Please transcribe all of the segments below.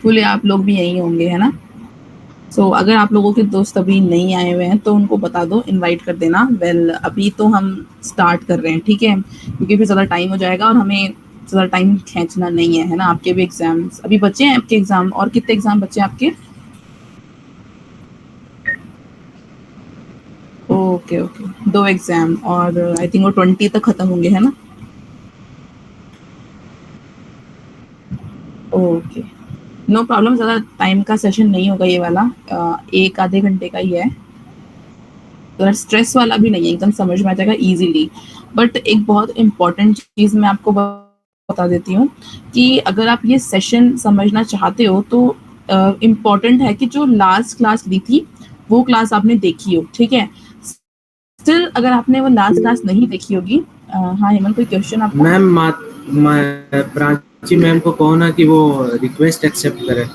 Full आप लोग भी यहीं होंगे, है ना? अगर आप लोगों के दोस्त अभी नहीं आए हुए हैं तो उनको बता दो, इनवाइट कर देना। अभी तो हम स्टार्ट कर रहे हैं, ठीक है? क्योंकि फिर ज़्यादा टाइम हो जाएगा और हमें ज़्यादा टाइम खींचना नहीं है ना? आपके भी एग्जाम्स अभी बचे हैं, आपके एग्जाम और कितने एग्जाम बचे हैं आपके? ओके ओके, 2 एग्जाम और आई थिंक वो 20 तक खत्म होंगे, है ना? Okay, no problem. ज़्यादा टाइम का सेशन नहीं होगा ये वाला, 1 आधे घंटे का ही है। तो स्ट्रेस वाला भी नहीं है, एकदम समझ में आ जाएगा इजीली। बट एक बहुत इम्पोर्टेंट चीज़ मैं आपको बता देती हूँ कि अगर आप ये सेशन समझना चाहते हो तो इम्पोर्टेंट है कि जो लास्ट क्लास ली थी वो क्लास आपने देखी हो, ठीक है? स्टिल अगर आपने वो लास्ट क्लास नहीं देखी होगी, हाँ हेमंत, कोई क्वेश्चन आपका? मैम प्राची मैम को कहो ना कि वो रिक्वेस्ट एक्सेप्ट करे।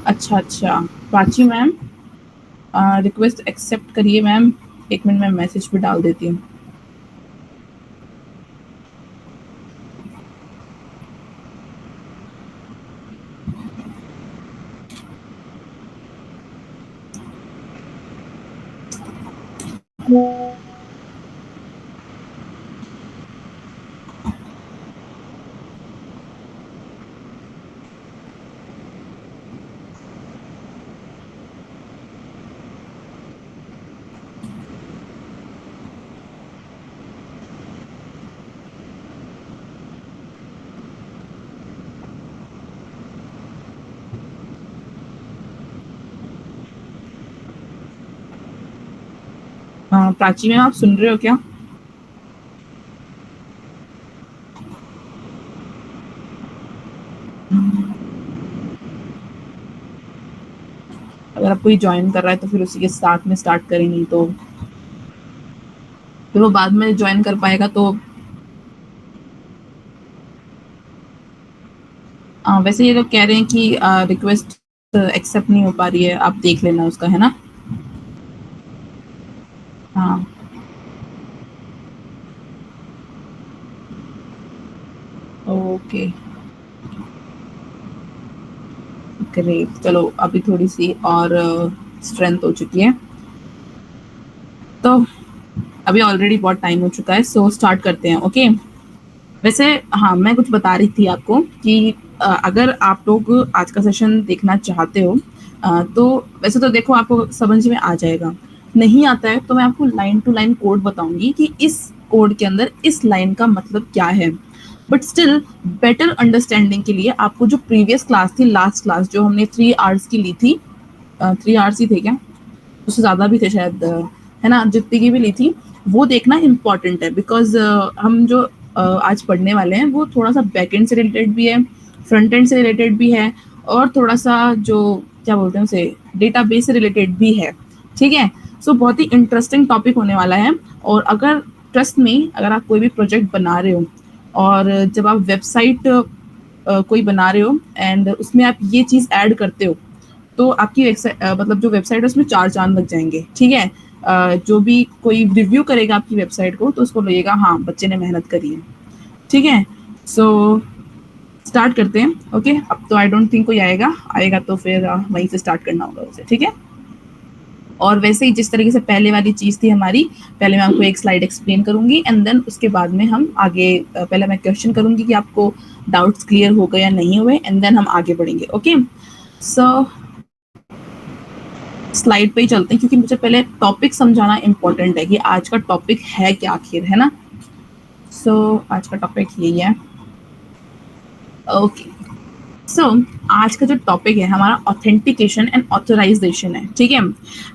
अच्छा अच्छा, प्राची मैम, रिक्वेस्ट एक्सेप्ट करिए मैम। 1 मिनट में मैसेज भी डाल देती हूँ। प्राची मैम, आप सुन रहे हो क्या? अगर आप कोई ज्वाइन कर रहा है तो फिर उसी के साथ में स्टार्ट करेंगी, तो फिर वो बाद में ज्वाइन कर पाएगा तो वैसे ये लोग कह रहे हैं कि रिक्वेस्ट एक्सेप्ट नहीं हो पा रही है, आप देख लेना उसका, है ना? हाँ, ओके ग्रेट। चलो अभी थोड़ी सी और स्ट्रेंथ हो चुकी है, तो अभी ऑलरेडी बहुत टाइम हो चुका है, सो स्टार्ट करते हैं, ओके? वैसे हाँ, मैं कुछ बता रही थी आपको कि अगर आप लोग आज का सेशन देखना चाहते हो, तो वैसे तो देखो आपको समझ में आ जाएगा। नहीं आता है तो मैं आपको लाइन टू लाइन कोड बताऊंगी कि इस कोड के अंदर इस लाइन का मतलब क्या है। बट स्टिल बेटर अंडरस्टैंडिंग के लिए आपको जो प्रीवियस क्लास थी, लास्ट क्लास जो हमने 3 आवर्स की ली थी, 3 आवर्स ही थे क्या? उससे ज़्यादा भी थे शायद, है ना? जितनी की भी ली थी वो देखना इम्पॉर्टेंट है, बिकॉज हम जो आज पढ़ने वाले हैं वो थोड़ा सा बैक एंड से रिलेटेड भी है, फ्रंट एंड से रिलेटेड भी है, और थोड़ा सा जो क्या बोलते हैं उसे, डेटाबेस से रिलेटेड भी है, ठीक है? बहुत ही इंटरेस्टिंग टॉपिक होने वाला है। और अगर ट्रस्ट में, अगर आप कोई भी प्रोजेक्ट बना रहे हो और जब आप वेबसाइट कोई बना रहे हो एंड उसमें आप ये चीज़ ऐड करते हो, तो आपकी मतलब जो वेबसाइट है उसमें 4 चाँद लग जाएँगे, ठीक है? जो भी कोई रिव्यू करेगा आपकी वेबसाइट को तो उसको लगेगा हाँ, बच्चे ने मेहनत करी है, ठीक है? सो स्टार्ट करते हैं, ओके? अब तो आई डोंट थिंक कोई आएगा, आएगा तो फिर वहीं से स्टार्ट करना होगा उसे, ठीक है? और वैसे ही जिस तरीके से पहले वाली चीज़ थी हमारी, पहले मैं आपको एक स्लाइड एक्सप्लेन करूँगी एंड देन उसके बाद में हम आगे, पहले मैं क्वेश्चन करूँगी कि आपको डाउट्स क्लियर हो गए या नहीं हुए, एंड देन हम आगे बढ़ेंगे, ओके? सो स्लाइड पे ही चलते हैं क्योंकि मुझे पहले टॉपिक समझाना इम्पोर्टेंट है कि आज का टॉपिक है क्या आखिर, है ना? आज का टॉपिक यही है, ओके? सो आज का जो टॉपिक है हमारा ऑथेंटिकेशन एंड ऑथराइजेशन है, ठीक है?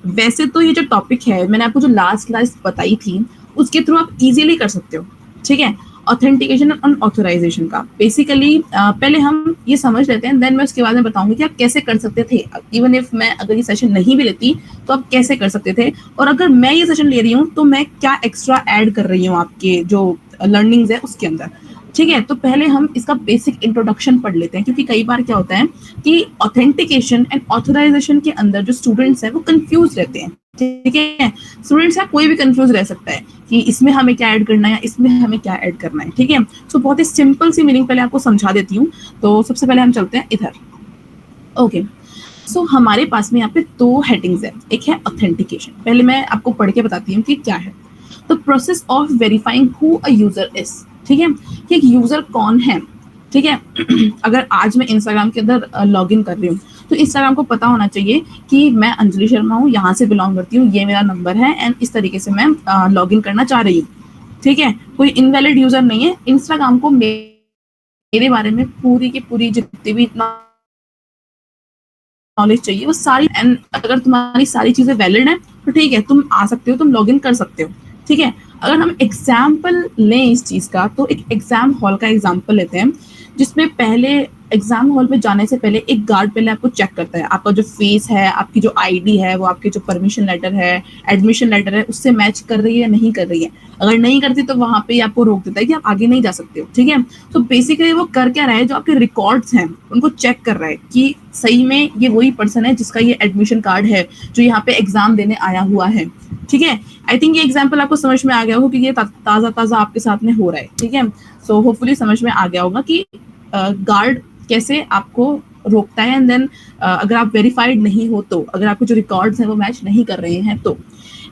वैसे तो ये जो टॉपिक है मैंने आपको जो लास्ट क्लास बताई थी उसके थ्रू आप इजीली कर सकते हो, ठीक है? ऑथेंटिकेशन एंड ऑथराइजेशन का बेसिकली पहले हम ये समझ लेते हैं, देन मैं उसके बाद में बताऊंगी कि आप कैसे कर सकते थे। इवन इफ मैं अगर ये सेशन नहीं भी लेती तो आप कैसे कर सकते थे, और अगर मैं ये सेशन ले रही हूँ तो मैं क्या एक्स्ट्रा ऐड कर रही हूँ आपके जो लर्निंग्स है उसके अंदर, ठीक है? तो पहले हम इसका बेसिक इंट्रोडक्शन पढ़ लेते हैं, क्योंकि कई बार क्या होता है कि ऑथेंटिकेशन एंड ऑथराइजेशन के अंदर जो स्टूडेंट्स हैं वो कंफ्यूज रहते हैं, ठीक है? स्टूडेंट्स है, कोई भी कंफ्यूज रह सकता है कि इसमें हमें क्या ऐड करना है या इसमें हमें क्या ऐड करना है, ठीक है? बहुत ही सिंपल सी मीनिंग पहले आपको समझा देती हूँ। तो सबसे पहले हम चलते हैं इधर, ओके, सो हमारे पास में यहाँ पे 2 हेडिंग्स है। एक है ऑथेंटिकेशन, पहले मैं आपको पढ़ के बताती हूँ कि क्या है। The process of verifying who a user is, ठीक है, कि एक यूजर कौन है, ठीक है। अगर आज मैं इंस्टाग्राम के अंदर लॉग इन कर रही हूँ, तो इंस्टाग्राम को पता होना चाहिए कि मैं अंजलि शर्मा हूँ, यहाँ से बिलोंग करती हूँ, ये मेरा नंबर है एंड इस तरीके से मैं लॉग इन करना चाह रही हूँ, ठीक है। कोई इनवैलिड यूजर नहीं है। इंस्टाग्राम को मेरे बारे में पूरी की पूरी जितनी भी नॉलेज चाहिए वो सारी, एंड अगर तुम्हारी सारी चीजें वैलिड हैं तो ठीक है, तुम आ सकते हो, तुम लॉग इन कर सकते हो, ठीक है। अगर हम एग्जाम्पल लें इस चीज का, तो एक एग्जाम हॉल का एग्जाम्पल लेते हैं, जिसमें पहले एग्जाम हॉल में जाने से पहले एक गार्ड पहले आपको चेक करता है, आपका जो फेस है, आपकी जो आईडी है, वो आपके जो परमिशन लेटर है, एडमिशन लेटर है, उससे मैच कर रही है या नहीं कर रही है। अगर नहीं करती तो वहां पे आपको रोक देता है कि आप आगे नहीं जा सकते हो, ठीक है। तो बेसिकली वो कर क्या रहा है, जो आपके रिकॉर्ड्स हैं उनको चेक कर रहा है कि सही में ये वही पर्सन है जिसका ये एडमिशन कार्ड है, जो यहाँ पे एग्जाम देने आया हुआ है, ठीक है। आई थिंक ये एग्जाम्पल आपको समझ में आ गया होगा कि ये ताजा ताजा आपके साथ में हो रहा है, ठीक है। सो होपफुली समझ में आ गया होगा कि गार्ड कैसे आपको रोकता है, एंड देन अगर आप वेरीफाइड नहीं हो तो, अगर आपके जो रिकॉर्ड्स हैं वो मैच नहीं कर रहे हैं तो।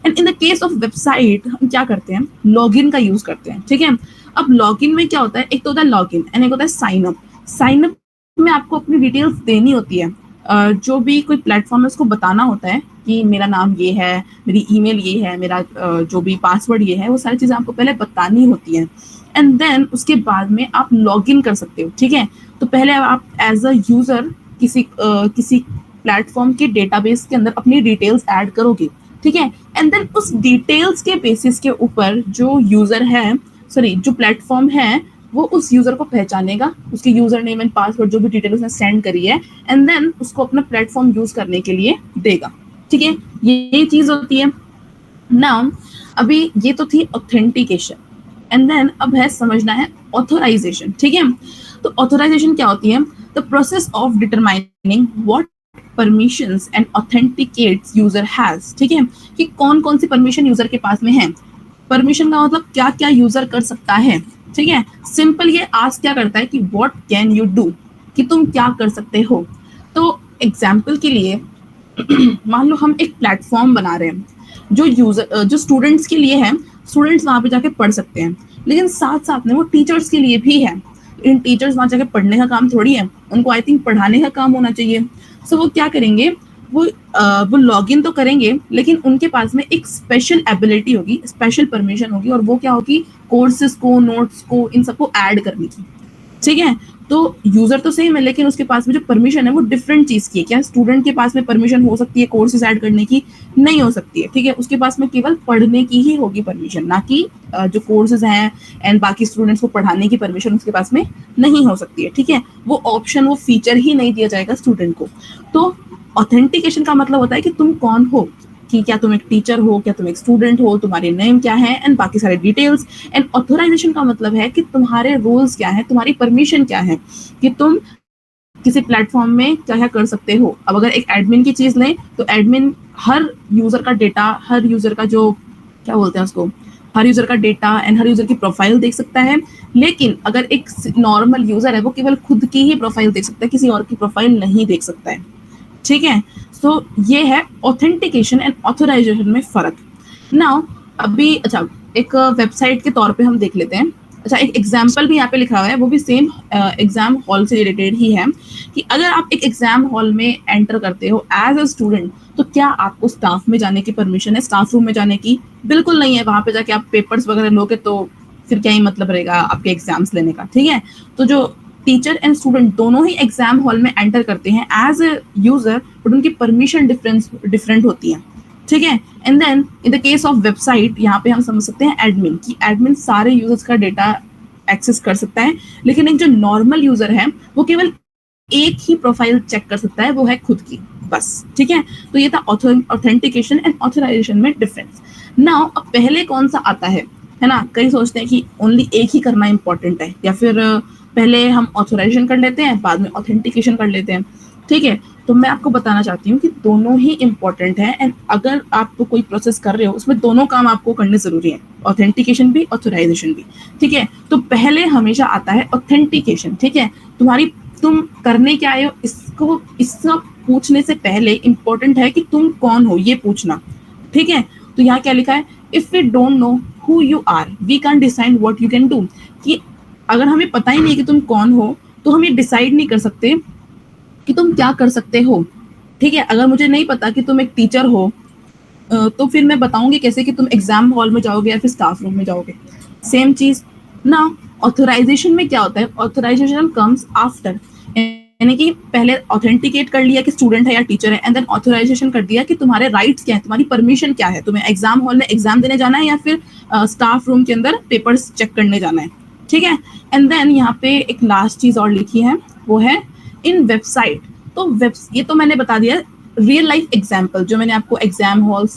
And in the case of website हम क्या करते हैं, लॉगिन का यूज करते हैं, ठीक है। अब लॉगिन में क्या होता है, एक तो होता है लॉगिन एंड एक होता है साइन अप। साइन अप में आपको अपनी डिटेल्स देनी होती है, जो भी कोई प्लेटफॉर्म है उसको बताना होता है कि मेरा नाम ये है, मेरी ईमेल ये है, मेरा जो भी पासवर्ड ये है, वो सारी चीजें आपको पहले बतानी होती है, एंड देन उसके बाद में आप लॉग इन कर सकते हो, ठीक है। तो पहले आप एज अ यूजर किसी प्लेटफॉर्म के डेटाबेस के अंदर अपनी डिटेल्स ऐड करोगे, ठीक है। एंड देन उस डिटेल्स के बेसिस के ऊपर जो यूजर है, सॉरी जो प्लेटफॉर्म है, वो उस यूजर को पहचानेगा, उसके यूजर नेम एंड पासवर्ड जो भी डिटेल उसने सेंड करी है, एंड देन उसको अपना प्लेटफॉर्म यूज करने के लिए देगा, ठीक है। ये चीज होती है। नाउ अभी ये तो थी ऑथेंटिकेशन, एंड देन अब है समझना है ऑथोराइजेशन, ठीक है। तो ऑथोराइजेशन क्या होती है, the process of determining what permissions and authenticates user has, ठीक है, कि कौन कौन सी परमिशन यूजर के पास में है। परमिशन का मतलब क्या क्या यूजर कर सकता है, ठीक है। सिंपल ये आस्क क्या करता है कि व्हाट कैन यू डू, कि तुम क्या कर सकते हो। तो एग्जाम्पल के लिए मान लो हम एक प्लेटफॉर्म बना रहे हैं जो स्टूडेंट्स के लिए है, स्टूडेंट्स वहां पे जाके पढ़ सकते हैं, लेकिन साथ साथ में वो टीचर्स के लिए भी है। इन टीचर्स वहां जाके पढ़ने का काम थोड़ी है, उनको आई थिंक पढ़ाने का काम होना चाहिए। सो वो क्या करेंगे, वो लॉग इन तो करेंगे, लेकिन उनके पास में एक स्पेशल एबिलिटी होगी, स्पेशल परमिशन होगी, और वो क्या होगी, कोर्सेज को, नोट्स को, इन सबको ऐड करने की, ठीक है। तो यूजर तो सेम है, लेकिन उसके पास में जो परमिशन है वो डिफरेंट चीज की है। क्या स्टूडेंट के पास में परमिशन हो सकती है कोर्सेज ऐड करने की? नहीं हो सकती है, ठीक है। उसके पास में केवल पढ़ने की ही होगी परमिशन, ना कि जो कोर्सेज हैं एंड बाकी स्टूडेंट्स को पढ़ाने की परमिशन उसके पास में नहीं हो सकती है, ठीक है। वो ऑप्शन, वो फीचर ही नहीं दिया जाएगा स्टूडेंट को। तो ऑथेंटिकेशन का मतलब होता है कि तुम कौन हो, कि क्या तुम एक टीचर हो, क्या तुम एक स्टूडेंट हो, तुम्हारे नेम क्या है, एंड बाकी सारे डिटेल्स। एंड ऑथोराइजेशन का मतलब है कि तुम्हारे रोल्स क्या है, तुम्हारी परमिशन क्या है, कि तुम किसी प्लेटफॉर्म में क्या क्या कर सकते हो। अब अगर एक एडमिन की चीज लें, तो एडमिन हर यूजर का डेटा, हर यूजर का जो क्या बोलते हैं उसको, हर यूजर का डेटा एंड हर यूजर की प्रोफाइल देख सकता है। लेकिन अगर एक नॉर्मल यूजर है, वो केवल खुद की ही प्रोफाइल देख सकता है, किसी और की प्रोफाइल नहीं देख सकता है, ठीक है। सो ये है ऑथेंटिकेशन एंड ऑथोराइजेशन में फर्क। नाउ अभी अच्छा, एक वेबसाइट के तौर पे हम देख लेते हैं। अच्छा, एक एग्जाम्पल भी यहाँ पे लिखा हुआ है, वो भी सेम एग्जाम हॉल से रिलेटेड ही है, कि अगर आप एक एग्जाम हॉल में एंटर करते हो एज अ स्टूडेंट, तो क्या आपको स्टाफ में जाने की परमिशन है, स्टाफ रूम में जाने की? बिल्कुल नहीं है। वहां पे जाके आप पेपर्स वगैरह लोगे तो फिर क्या ही मतलब रहेगा आपके एग्जाम्स लेने का, ठीक है। तो जो टीचर एंड स्टूडेंट दोनों ही एग्जाम हॉल में एंटर करते हैं एज ए यूजर, बट उनकी परमिशन डिफरेंट होती है, ठीक है। And then in the case of website, यहाँ पे हम समझ सकते हैं एडमिन, की एडमिन सारे यूजर्स का डेटा एक्सेस कर सकता है, लेकिन एक जो नॉर्मल यूजर है वो केवल एक ही प्रोफाइल चेक कर सकता है, वो है खुद की, बस, ठीक है। तो ये था ऑथेंटिकेशन एंड ऑथराइजेशन में डिफरेंस। नाउ अब पहले कौन सा आता है ना, कई सोचते हैं कि ओनली एक ही करना इंपॉर्टेंट है, या फिर पहले हम ऑथराइजेशन कर लेते हैं, बाद में ऑथेंटिकेशन कर लेते हैं, ठीक है। तो मैं आपको बताना चाहती हूँ कि दोनों ही इंपॉर्टेंट है, एंड अगर आप तो कोई प्रोसेस कर रहे हो, उसमें दोनों काम आपको करने जरूरी है, ऑथेंटिकेशन भी, ऑथराइजेशन भी, ठीक है। तो पहले हमेशा आता है ऑथेंटिकेशन, ठीक है। तुम्हारी तुम करने क्या आए हो, इसका पूछने से पहले इम्पोर्टेंट है कि तुम कौन हो ये पूछना, ठीक है। तो यहाँ क्या लिखा है, if we don't know who you are we can decide what you can do, कि अगर हमें पता ही नहीं कि तुम कौन हो तो हम ये डिसाइड नहीं कर सकते कि तुम क्या कर सकते हो, ठीक है। अगर मुझे नहीं पता कि तुम एक टीचर हो तो फिर मैं बताऊंगी कैसे कि तुम एग्जाम हॉल में जाओगे या फिर स्टाफ रूम में जाओगे। सेम चीज ना ऑथराइजेशन में क्या होता है, ऑथराइजेशन कम्स आफ्टर, यानी कि पहले ऑथेंटिकेट कर लिया कि स्टूडेंट है या टीचर है, एंड देन ऑथराइजेशन कर दिया कि तुम्हारे राइट्स क्या है, तुम्हारी परमिशन क्या है, तुम्हें एग्जाम हॉल में एग्जाम देने जाना है या फिर स्टाफ रूम के अंदर पेपर्स चेक करने जाना है, ठीक है। एंड देन यहाँ पे एक लास्ट चीज और लिखी है, वो है इन वेबसाइट। तो ये तो मैंने बता दिया रियल लाइफ एग्जाम्पल, जो मैंने आपको exam halls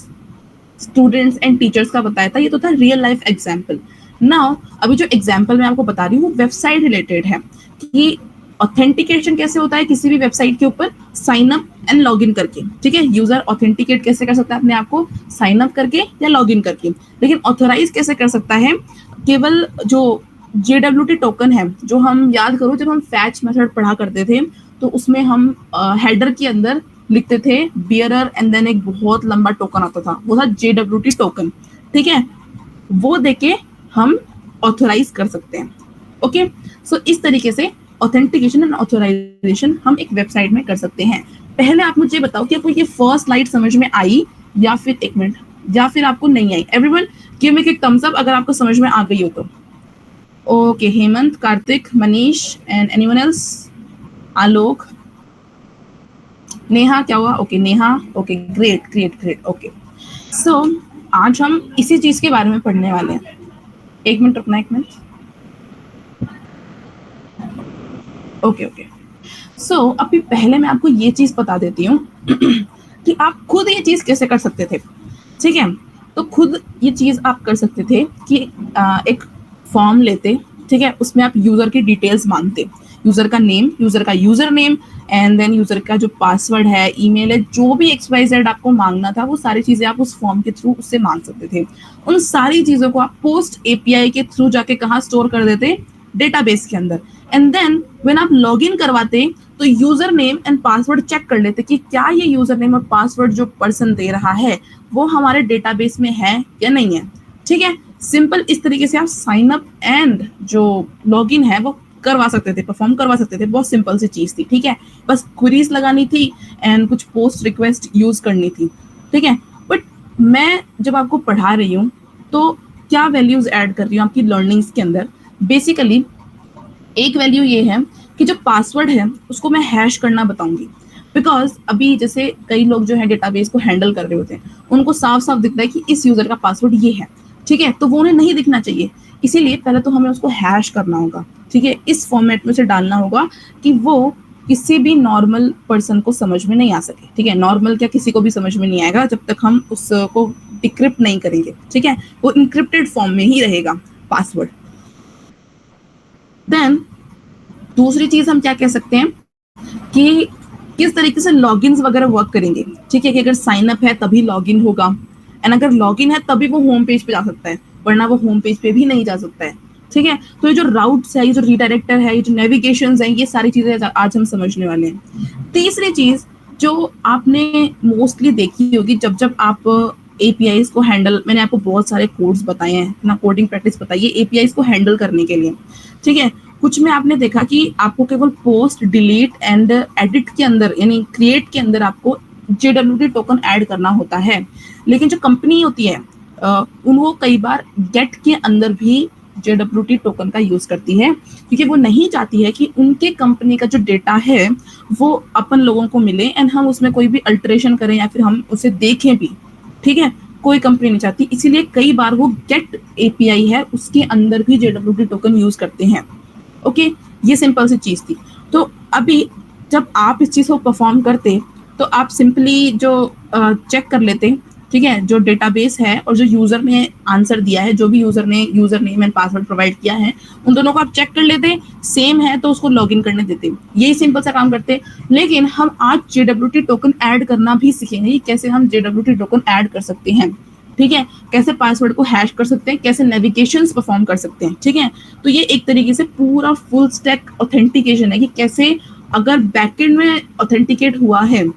students and teachers का बताया था, ये तो था रियल लाइफ एग्जाम्पल। नाउ अभी जो एग्जाम्पल मैं आपको बता रही हूँ वो वेबसाइट रिलेटेड है, कि ऑथेंटिकेशन कैसे होता है किसी भी वेबसाइट के ऊपर, sign up and log in करके, ठीक है। यूजर ऑथेंटिकेट कैसे कर सकता है अपने आप को, साइन अप करके या लॉग इन करके। लेकिन ऑथोराइज कैसे कर सकता है, केवल जो JWT टोकन है, जो हम याद करो जब हम फैच मेथड पढ़ा करते थे तो उसमें हम हेडर के अंदर लिखते थे बियरर एंड देन एक बहुत लंबा टोकन आता था, वो था JWT टोकन, ठीक है। वो देके हम ऑथोराइज कर सकते हैं, ओके। सो इस तरीके से ऑथेंटिकेशन एंड ऑथोराइजेशन हम एक वेबसाइट में कर सकते हैं। पहले आप मुझे बताओ कि आपको ये फर्स्ट स्लाइड समझ में आई या फिर एक मिनट, या फिर आपको नहीं आई। एवरीवन गिव मी एक थम्स अप अगर आपको समझ में आ गई हो तो। Okay, Hemant, Kartik, Manish and anyone else, Alok, Neha, क्या हुआ? Okay Neha, okay great great great, okay. So आज हम इसी चीज के बारे में पढ़ने वाले हैं। एक मिनट रुकना, एक मिनट। ओके ओके, सो अभी पहले मैं आपको ये चीज बता देती हूँ कि आप खुद ये चीज कैसे कर सकते थे, ठीक है। तो खुद ये चीज आप कर सकते थे कि एक फॉर्म लेते, ठीक है, उसमें आप यूजर की डिटेल्स मांगते, यूजर का नेम, यूजर का user name and then user का जो पासवर्ड है, ईमेल है, जो भी XYZ आपको मांगना था वो सारी चीजें आप उस फॉर्म के थ्रू उससे मांग सकते थे। उन सारी चीजों को आप पोस्ट API के थ्रू जाके कहाँ स्टोर कर देते, डेटाबेस के अंदर। एंड देन व्हेन आप लॉग इन करवाते तो user name and password check कर लेते कि क्या ये यूजर नेम और पासवर्ड जो पर्सन दे रहा है वो हमारे डेटाबेस में है या नहीं है, ठीक है। सिंपल इस तरीके से आप साइन अप एंड जो लॉग इन है वो करवा सकते थे, परफॉर्म करवा सकते थे। बहुत सिंपल सी चीज थी, ठीक है। बस क्वेरीज लगानी थी एंड कुछ पोस्ट रिक्वेस्ट यूज करनी थी, ठीक है। बट मैं जब आपको पढ़ा रही हूँ तो क्या वैल्यूज ऐड कर रही हूँ आपकी लर्निंग्स के अंदर, बेसिकली एक वैल्यू ये है कि जो पासवर्ड है उसको मैं हैश करना बताऊंगी। बिकॉज अभी जैसे कई लोग जो है डेटाबेस को हैंडल कर रहे होते हैं, उनको साफ साफ दिखता है कि इस यूजर का पासवर्ड ये है, ठीक है, तो वो उन्हें नहीं दिखना चाहिए। इसीलिए पहले तो हमें उसको हैश करना होगा, ठीक है, इस फॉर्मेट में से डालना होगा कि वो किसी भी नॉर्मल पर्सन को समझ में नहीं आ सके, ठीक है। नॉर्मल क्या, किसी को भी समझ में नहीं आएगा जब तक हम उसको डिक्रिप्ट नहीं करेंगे, ठीक है। वो इनक्रिप्टेड फॉर्म में ही रहेगा पासवर्ड। देन दूसरी चीज हम क्या कह सकते हैं कि किस तरीके से लॉगिन्स वगैरह वर्क करेंगे, ठीक है, कि अगर साइन अप है तभी लॉगिन होगा एंड अगर लॉगिन है तभी वो होम पेज पे जा सकता है, वरना वो होम पेज पे भी नहीं जा सकता है, ठीक है। तो ये जो राउट्स है, ये जो रिडायरेक्टर है, ये जो नेविगेशंस है, ये सारी चीजें आज हम समझने वाले हैं। तीसरी चीज जो आपने मोस्टली देखी होगी, जब जब आप APIs को हैंडल, मैंने आपको बहुत सारे कोड्स बताए हैं ना, कोडिंग प्रैक्टिस बताई है APIs को हैंडल करने के लिए, ठीक है। कुछ में आपने देखा कि आपको केवल पोस्ट, डिलीट एंड एडिट के अंदर यानी क्रिएट के अंदर आपको JWT टोकन ऐड करना होता है। लेकिन जो कंपनी होती है उनको कई बार गेट के अंदर भी JWT टोकन का यूज करती है, क्योंकि वो नहीं चाहती है कि उनके कंपनी का जो डेटा है वो अपन लोगों को मिले एंड हम उसमें कोई भी अल्टरेशन करें या फिर हम उसे देखें भी, ठीक है, कोई कंपनी नहीं चाहती। इसीलिए कई बार वो गेट API है उसके अंदर भी JWT टोकन यूज करते हैं, ओके। ये सिंपल सी चीज थी। तो अभी जब आप इस चीज को परफॉर्म करते तो आप सिंपली जो चेक कर लेते, ठीक है, जो डेटाबेस है और जो यूजर ने आंसर दिया है, जो भी यूजर ने user name and password provide किया है, उन दोनों को आप चेक कर लेते, सेम है तो उसको लॉगिन करने देते। यही सिंपल सा काम करते। लेकिन हम आज JWT टोकन ऐड करना भी सीखेंगे, कैसे हम JWT टोकन ऐड कर सकते हैं, ठीक है, कैसे पासवर्ड को हैश कर सकते हैं, कैसे नेविगेशंस परफॉर्म कर सकते हैं, ठीक है। तो ये एक तरीके से पूरा फुल स्टैक ऑथेंटिकेशन है कि कैसे अगर बैकएंड में ऑथेंटिकेट हुआ है,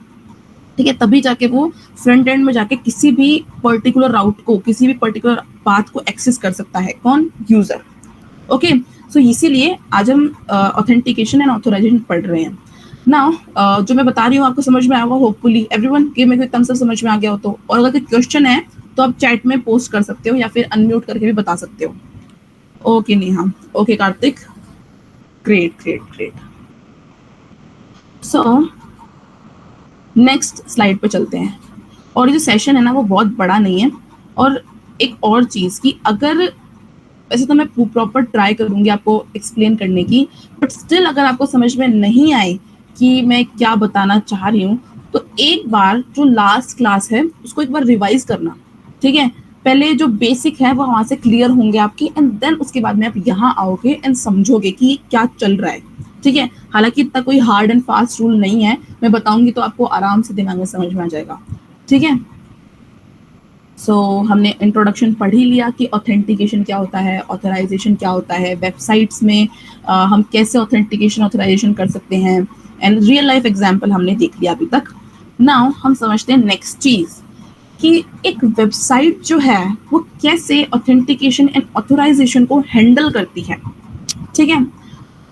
ठीक है, तभी जाके वो फ्रंट एंड में जाके किसी भी पर्टिकुलर राउट को, किसी भी पर्टिकुलर पाथ को एक्सेस कर सकता है। कौन? यूजर। ओके, सो इसीलिए आज हम ऑथेंटिकेशन एंड ऑथराइजेशन पढ़ रहे हैं। नाउ जो मैं बता रही हूँ आपको समझ में आएगा होपफुली एवरीवन, कि मेरे को एकदम से समझ में आ गया हो तो, और अगर कोई क्वेश्चन है तो आप चैट में पोस्ट कर सकते हो या फिर अनम्यूट करके भी बता सकते हो। Okay Neha, okay Kartik, great great great. So next slide पे चलते हैं। और ये जो सेशन है ना वो बहुत बड़ा नहीं है। और एक और चीज़ कि अगर, वैसे तो मैं प्रॉपर ट्राई करूंगी आपको एक्सप्लेन करने की, बट स्टिल अगर आपको समझ में नहीं आए कि मैं क्या बताना चाह रही हूँ, तो एक बार जो लास्ट क्लास है उसको एक बार रिवाइज करना, ठीक है। पहले जो बेसिक है वो वहाँ से क्लियर होंगे आपकी, एंड देन उसके बाद में आप यहाँ आओगे एंड समझोगे कि क्या चल रहा है, ठीक है। हालांकि इतना कोई हार्ड एंड फास्ट रूल नहीं है, मैं बताऊंगी तो आपको आराम से दिमाग में समझ में आ जाएगा, ठीक है। सो हमने इंट्रोडक्शन पढ़ ही लिया कि ऑथेंटिकेशन क्या होता है, ऑथराइजेशन क्या होता है, वेबसाइट्स में हम कैसे ऑथेंटिकेशन ऑथराइजेशन कर सकते हैं, एंड रियल लाइफ एग्जांपल हमने देख लिया अभी तक। नाउ हम समझते हैं नेक्स्ट चीज कि एक वेबसाइट जो है वो कैसे ऑथेंटिकेशन एंड ऑथराइजेशन को हैंडल करती है, ठीक है।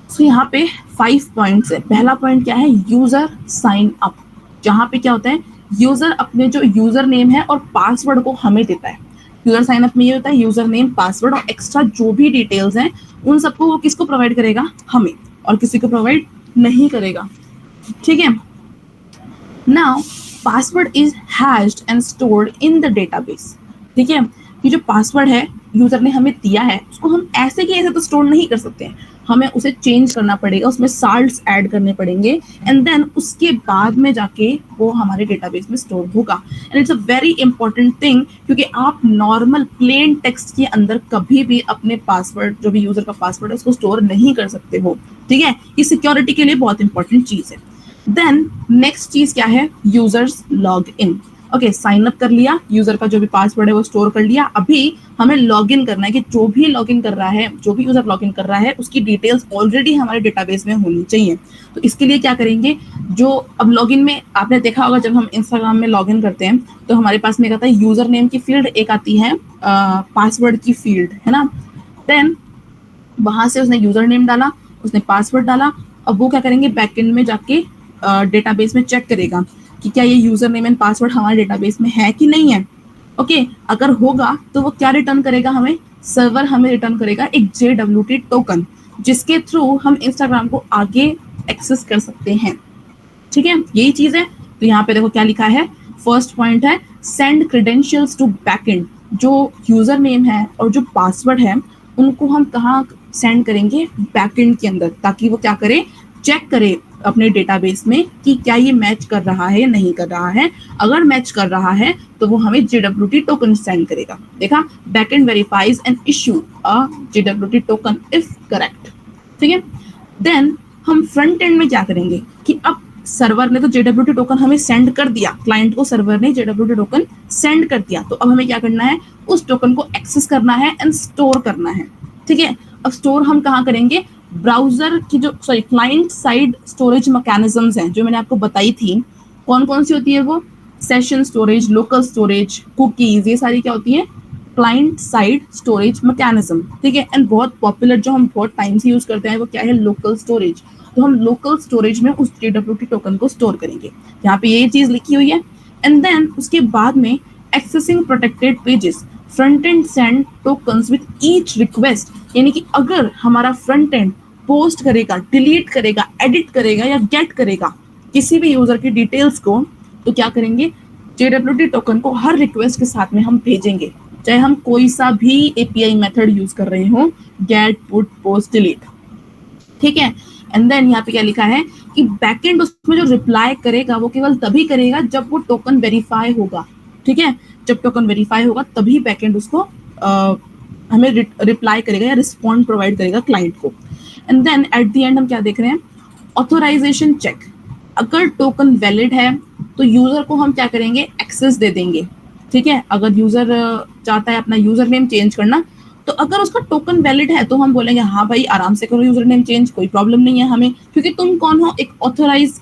सो यहाँ पे 5 पॉइंट्स है। पहला पॉइंट क्या है? यूजर साइन अप, जहाँ पे क्या होता है, यूजर अपने जो यूजर नेम है और पासवर्ड को हमें देता है। यूजर साइन अप में ये होता है यूजर नेम, पासवर्ड और एक्स्ट्रा जो भी डिटेल्स हैं उन सबको वो किसको प्रोवाइड करेगा? हमें, और किसी को प्रोवाइड नहीं करेगा, ठीक है। Now password is hatched and stored in the database, ठीक है। ये जो पासवर्ड है यूजर ने हमें दिया है उसको हम ऐसे की ऐसे तो स्टोर नहीं कर सकते हैं, हमें उसे चेंज करना पड़ेगा, उसमें साल्ट्स ऐड करने पड़ेंगे, एंड देन उसके बाद में जाके वो हमारे डेटाबेस में स्टोर होगा। And it's a very important thing, क्योंकि आप नॉर्मल प्लेन टेक्स्ट के अंदर कभी भी अपने पासवर्ड, जो भी यूजर का पासवर्ड है, उसको स्टोर नहीं कर सकते हो, ठीक है। ये सिक्योरिटी के लिए बहुत इंपॉर्टेंट चीज है। देन नेक्स्ट चीज क्या है? Users log in. Okay, sign up कर लिया, यूजर का जो भी पासवर्ड है वो स्टोर कर लिया, अभी हमें लॉग इन करना है कि जो भी लॉग इन कर रहा है, जो भी यूजर लॉग इन कर रहा है उसकी डिटेल्स ऑलरेडी हमारे डेटाबेस में होनी चाहिए। तो इसके लिए क्या करेंगे, जो अब लॉग इन में आपने देखा होगा जब हम इंस्टाग्राम में लॉग इन करते हैं तो हमारे पास में एक आता है यूजर नेम की फील्ड, एक आती है पासवर्ड की फील्ड, है ना। देन वहां से उसने यूजर नेम डाला, उसने पासवर्ड डाला, अब वो क्या करेंगे, बैकएंड में जाके डेटाबेस में चेक करेगा कि क्या ये यूजर नेम एंड पासवर्ड हमारे डेटाबेस में है कि नहीं है। ओके, अगर होगा तो वो क्या रिटर्न करेगा हमें? सर्वर हमें रिटर्न करेगा एक JWT टोकन, जिसके थ्रू हम इंस्टाग्राम को आगे एक्सेस कर सकते हैं, ठीक है। यही चीज है। तो यहाँ पे देखो क्या लिखा है, फर्स्ट पॉइंट है सेंड क्रेडेंशियल्स टू बैकएंड। जो यूजर नेम है और जो पासवर्ड है उनको हम कहाँ सेंड करेंगे? बैकएंड के अंदर, ताकि वो क्या करे, चेक करे अपने डेटाबेस में कि क्या ये मैच कर रहा है या नहीं कर रहा है। अगर मैच कर रहा है तो वो हमें JWT टोकन सेंड करेगा। देखा, backend verifies and issue a JWT token if correct, ठीक है। देन हम फ्रंट एंड में क्या करेंगे कि अब सर्वर ने तो JWT टोकन हमें सेंड कर दिया, क्लाइंट को सर्वर ने JWT टोकन सेंड कर दिया, तो अब हमें क्या करना है, उस टोकन को एक्सेस करना है एंड स्टोर करना है, ठीक है। अब स्टोर हम कहाँ करेंगे? ब्राउजर की जो क्लाइंट साइड स्टोरेज मैकेनिज्म्स हैं जो मैंने आपको बताई थी, कौन कौन सी होती है वो? Session storage, local storage, cookies, ये सारी क्या होती है? क्लाइंट साइड स्टोरेज मैकेनिज्म, ठीक है। एंड बहुत पॉपुलर जो हम बहुत टाइम से यूज करते हैं वो क्या है? Local storage. तो हम लोकल स्टोरेज में उस JWT टोकन को स्टोर करेंगे, यहाँ पे ये चीज लिखी हुई है। एंड देन उसके बाद में accessing protected pages, front end send tokens with each request, यानी कि अगर हमारा फ्रंट एंड पोस्ट करेगा, डिलीट करेगा, एडिट करेगा या गेट करेगा किसी भी यूजर की डिटेल्स को, तो क्या करेंगे? JWT टोकन को हर रिक्वेस्ट के साथ में हम भेजेंगे, चाहे हम कोई सा भी API मेथड यूज कर रहे हो, गेट, पुट, पोस्ट, डिलीट, ठीक है। एंड देन यहाँ पे क्या लिखा है कि बैकएंड उसमें जो रिप्लाई करेगा वो केवल तभी करेगा जब वो टोकन वेरीफाई होगा, ठीक है। जब टोकन वेरीफाई होगा तभी बैकएंड उसको हमें रिप्लाई करेगा या रिस्पॉन्ड प्रोवाइड करेगा क्लाइंट को। And then at the end हम क्या देख रहे हैं? Authorization check. अगर टोकन वैलिड है तो यूजर को हम क्या करेंगे? एक्सेस दे देंगे, ठीक है। अगर यूजर चाहता है अपना यूजर नेम चेंज करना, तो अगर उसका टोकन वैलिड है तो हम बोलेंगे हाँ भाई आराम से करो यूजर नेम चेंज, कोई प्रॉब्लम नहीं है हमें, क्योंकि तुम कौन हो, एक ऑथोराइज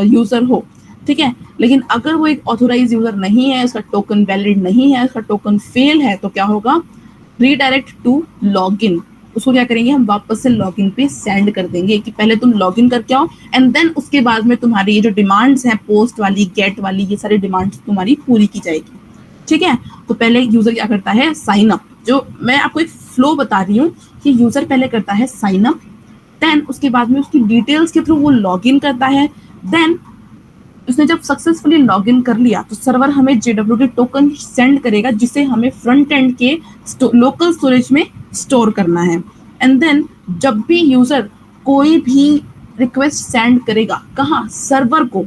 यूजर हो, ठीक है। लेकिन अगर वो एक ऑथोराइज यूजर नहीं है, उसका टोकन वैलिड नहीं है, उसका टोकन फेल है, तो क्या होगा, रीडायरेक्ट टू लॉगिन। उसको क्या करेंगे हम, वापस से लॉगिन पे सेंड कर देंगे कि पहले तुम लॉगिन करके आओ, एंड देन उसके बाद में तुम्हारी ये जो डिमांड्स हैं पोस्ट वाली, गेट वाली, ये सारी डिमांड्स तुम्हारी पूरी की जाएगी, ठीक है। तो पहले यूजर क्या करता है, साइन अप। जो मैं आपको एक फ्लो बता रही हूँ कि यूजर पहले करता है साइन अप, देन उसके बाद में उसकी डिटेल्स के थ्रू वो लॉगिन करता है, देन उसने जब सक्सेसफुली लॉगिन कर लिया तो सर्वर हमें JWT टोकन सेंड करेगा, जिसे हमें फ्रंट एंड के लोकल स्टोरेज में स्टोर करना है। एंड देन जब भी यूजर कोई भी रिक्वेस्ट सेंड करेगा, कहाँ, सर्वर को,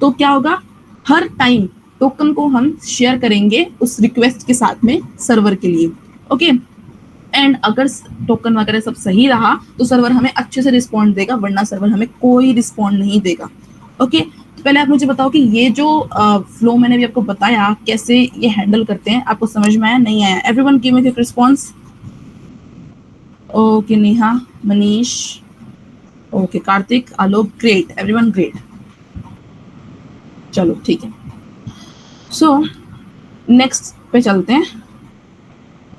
तो क्या होगा, हर टाइम टोकन को हम शेयर करेंगे उस रिक्वेस्ट के साथ में सर्वर के लिए, ओके। एंड अगर टोकन वगैरह सब सही रहा तो सर्वर हमें अच्छे से रिस्पॉन्ड देगा, वरना सर्वर हमें कोई रिस्पॉन्ड नहीं देगा, ओके। तो पहले आप मुझे बताओ कि ये जो फ्लो मैंने अभी आपको बताया कैसे ये हैंडल करते हैं, आपको समझ में आया, नहीं आया? Everyone give me quick response. Okay Neha, Manish, okay Kartik, Alok, great, everyone great, चलो ठीक है। सो नेक्स्ट पे चलते हैं।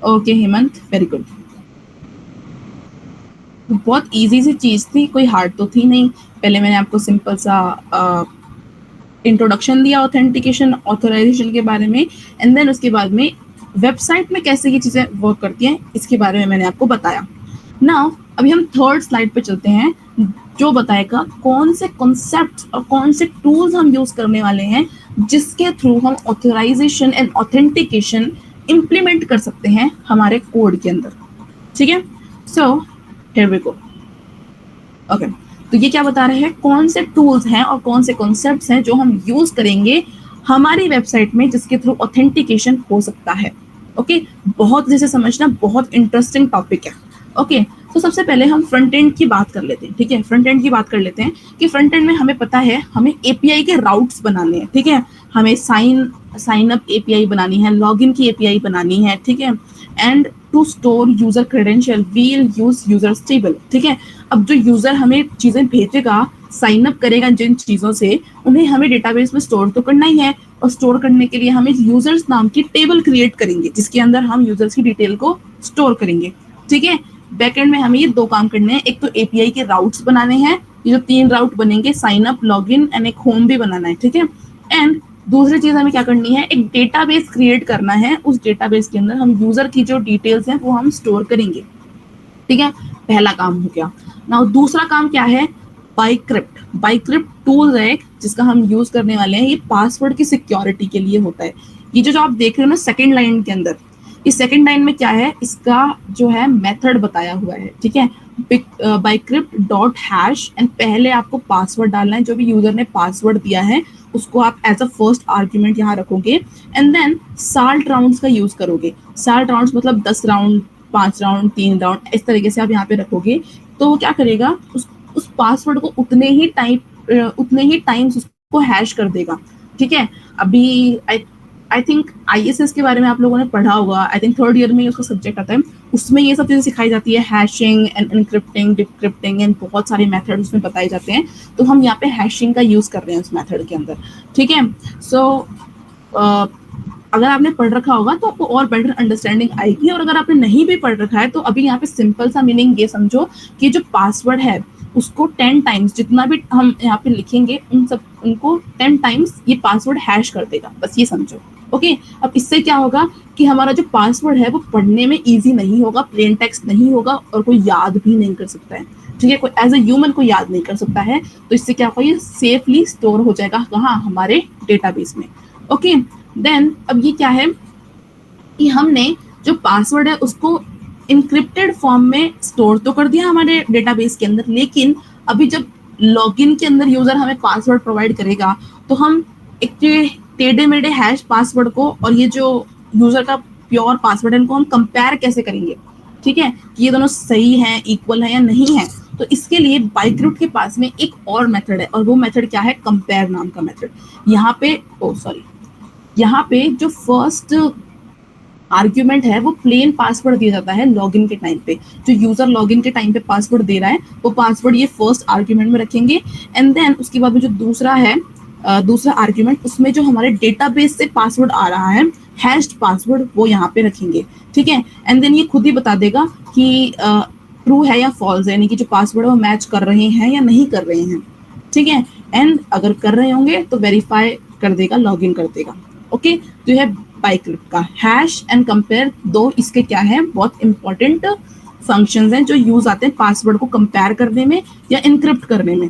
Okay Hemant, very good. बहुत इजी सी चीज थी, कोई हार्ड तो थी नहीं। पहले मैंने आपको सिंपल सा इंट्रोडक्शन दिया ऑथेंटिकेशन ऑथराइजेशन के बारे में, एंड देन उसके बाद में वेबसाइट में कैसे ये चीजें वर्क करती हैं इसके बारे में मैंने आपको बताया। नाउ अभी हम थर्ड स्लाइड पे चलते हैं, जो बताएगा कौन से कॉन्सेप्ट और कौन से टूल्स हम यूज करने वाले हैं जिसके थ्रू हम ऑथराइजेशन एंड ऑथेंटिकेशन इंप्लीमेंट कर सकते हैं हमारे कोड के अंदर, ठीक है। So here we go. Okay, तो ये क्या बता रहे हैं, कौन से टूल्स हैं और कौन से कॉन्सेप्ट्स हैं जो हम यूज करेंगे हमारी वेबसाइट में जिसके थ्रू ऑथेंटिकेशन हो सकता है, ओके। बहुत जैसे समझना, बहुत इंटरेस्टिंग टॉपिक है, ओके। तो सबसे पहले हम फ्रंट एंड की बात कर लेते हैं, ठीक है। फ्रंट एंड की बात कर लेते हैं कि फ्रंट एंड में हमें पता है हमें एपीआई के राउट्स बनाने हैं, ठीक है। हमें साइन अप एपीआई बनानी है, लॉगिन की एपीआई बनानी है, ठीक है। And to store user credential we will use user table, ठीक है। अब जो यूजर हमें चीजें भेजेगा, साइन अप करेगा जिन चीजों से, उन्हें हमें डेटाबेस में स्टोर तो करना ही है, और स्टोर करने के लिए हम यूजर्स नाम की टेबल क्रिएट करेंगे जिसके अंदर हम यूजर्स की डिटेल को स्टोर करेंगे, ठीक है। बैकएंड में हमें ये दो काम करने हैं, एक तो एपीआई के राउट्स बनाने हैं, ये जो 3 राउट बनेंगे, साइन अप, लॉगिन एंड एक होम भी बनाना है, ठीक है। एंड दूसरी चीज हमें क्या करनी है, एक डेटाबेस क्रिएट करना है, उस डेटाबेस के अंदर हम यूजर की जो डिटेल्स हैं वो हम स्टोर करेंगे, ठीक है। पहला काम हो गया। नाउ दूसरा काम क्या है, बाइक्रिप्ट। बाइक्रिप्ट टूल है जिसका हम यूज करने वाले हैं, ये पासवर्ड की सिक्योरिटी के लिए होता है। ये जो आप देख रहे हो ना सेकंड लाइन के अंदर, इस सेकंड लाइन में क्या है, इसका जो है मेथड बताया हुआ है, ठीक है। बाइक्रिप्ट डॉट हैश, एंड पहले आपको पासवर्ड डालना है, जो भी यूजर ने पासवर्ड दिया है उसको आप एज अ फर्स्ट आर्ग्यूमेंट यहाँ रखोगे, एंड देन साल्ट राउंड्स का यूज करोगे। साल्ट राउंड्स मतलब 10 राउंड, 5 राउंड, 3 राउंड, इस तरीके से आप यहाँ पे रखोगे। तो वो क्या करेगा, उस पासवर्ड को उतने ही टाइम्स उसको हैश कर देगा, ठीक है। अभी आई थिंक ISS के बारे में आप लोगों ने पढ़ा होगा, आई थिंक 3rd ईयर में उसका सब्जेक्ट आता है, उसमें ये सब चीजें सिखाई जाती है, हैशिंग एंड एनक्रिप्टिंग, डिक्रिप्टिंग एंड बहुत सारे मेथड उसमें बताए जाते हैं। तो हम यहाँ पे हैशिंग का यूज कर रहे हैं उस मेथड के अंदर, ठीक है। सो अगर आपने पढ़ रखा होगा तो आपको और बेटर अंडरस्टैंडिंग आएगी, और अगर आपने नहीं भी पढ़ रखा है तो अभी यहाँ पे सिंपल सा मीनिंग ये समझो कि जो पासवर्ड है उसको 10 टाइम्स, जितना भी हम यहाँ पे लिखेंगे उनको 10 टाइम्स ये पासवर्ड हैश कर देगा, बस ये समझो, ओके। अब इससे क्या होगा कि हमारा जो पासवर्ड है वो पढ़ने में इजी नहीं होगा, प्लेन टेक्स्ट नहीं होगा, और कोई याद भी नहीं कर सकता है, ठीक है। कोई एज ए ह्यूमन को याद नहीं कर सकता है, तो इससे क्या होगा, ये सेफली स्टोर हो जाएगा कहाँ, हमारे डेटाबेस में, ओके। देन अब ये क्या है कि हमने जो पासवर्ड है उसको इनक्रिप्टेड फॉर्म में स्टोर तो कर दिया हमारे डेटाबेस के अंदर, लेकिन अभी जब लॉगिन के अंदर यूजर हमें पासवर्ड प्रोवाइड करेगा तो हम एक टेढ़े मेढ़े हैश पासवर्ड को और ये जो यूजर का प्योर पासवर्ड है इनको हम कंपेयर कैसे करेंगे, ठीक है, कि ये दोनों सही है, इक्वल है या नहीं है। तो इसके लिए बाइक्रिप्ट के पास में एक और मेथड है, और वो मेथड क्या है, कंपेयर नाम का मेथड। यहाँ पे यहाँ पे जो फर्स्ट आर्ग्यूमेंट है वो प्लेन पासवर्ड दिया जाता है लॉगिन के टाइम पे। जो यूजर लॉगिन के टाइम पे पासवर्ड दे रहा है वो पासवर्ड ये फर्स्ट आर्ग्यूमेंट में रखेंगे, एंड देन उसके बाद में जो दूसरा है दूसरा आर्ग्यूमेंट, उसमें जो हमारे डेटाबेस से पासवर्ड आ रहा है हैश्ड पासवर्ड, वो यहाँ पे रखेंगे, ठीक है। एंड देन ये खुद ही बता देगा कि ट्रू है या फॉल्स है, यानी कि जो पासवर्ड है वो मैच कर रहे हैं या नहीं कर रहे हैं, ठीक है। एंड अगर कर रहे होंगे तो वेरीफाई कर देगा, लॉगिन कर देगा। ओके, तो यह बाइक्रिप्ट का हैश एंड कंपेयर, दो इसके क्या है बहुत इंपॉर्टेंट फंक्शंस हैं जो यूज आते हैं पासवर्ड को कंपेयर करने में या इनक्रिप्ट करने में,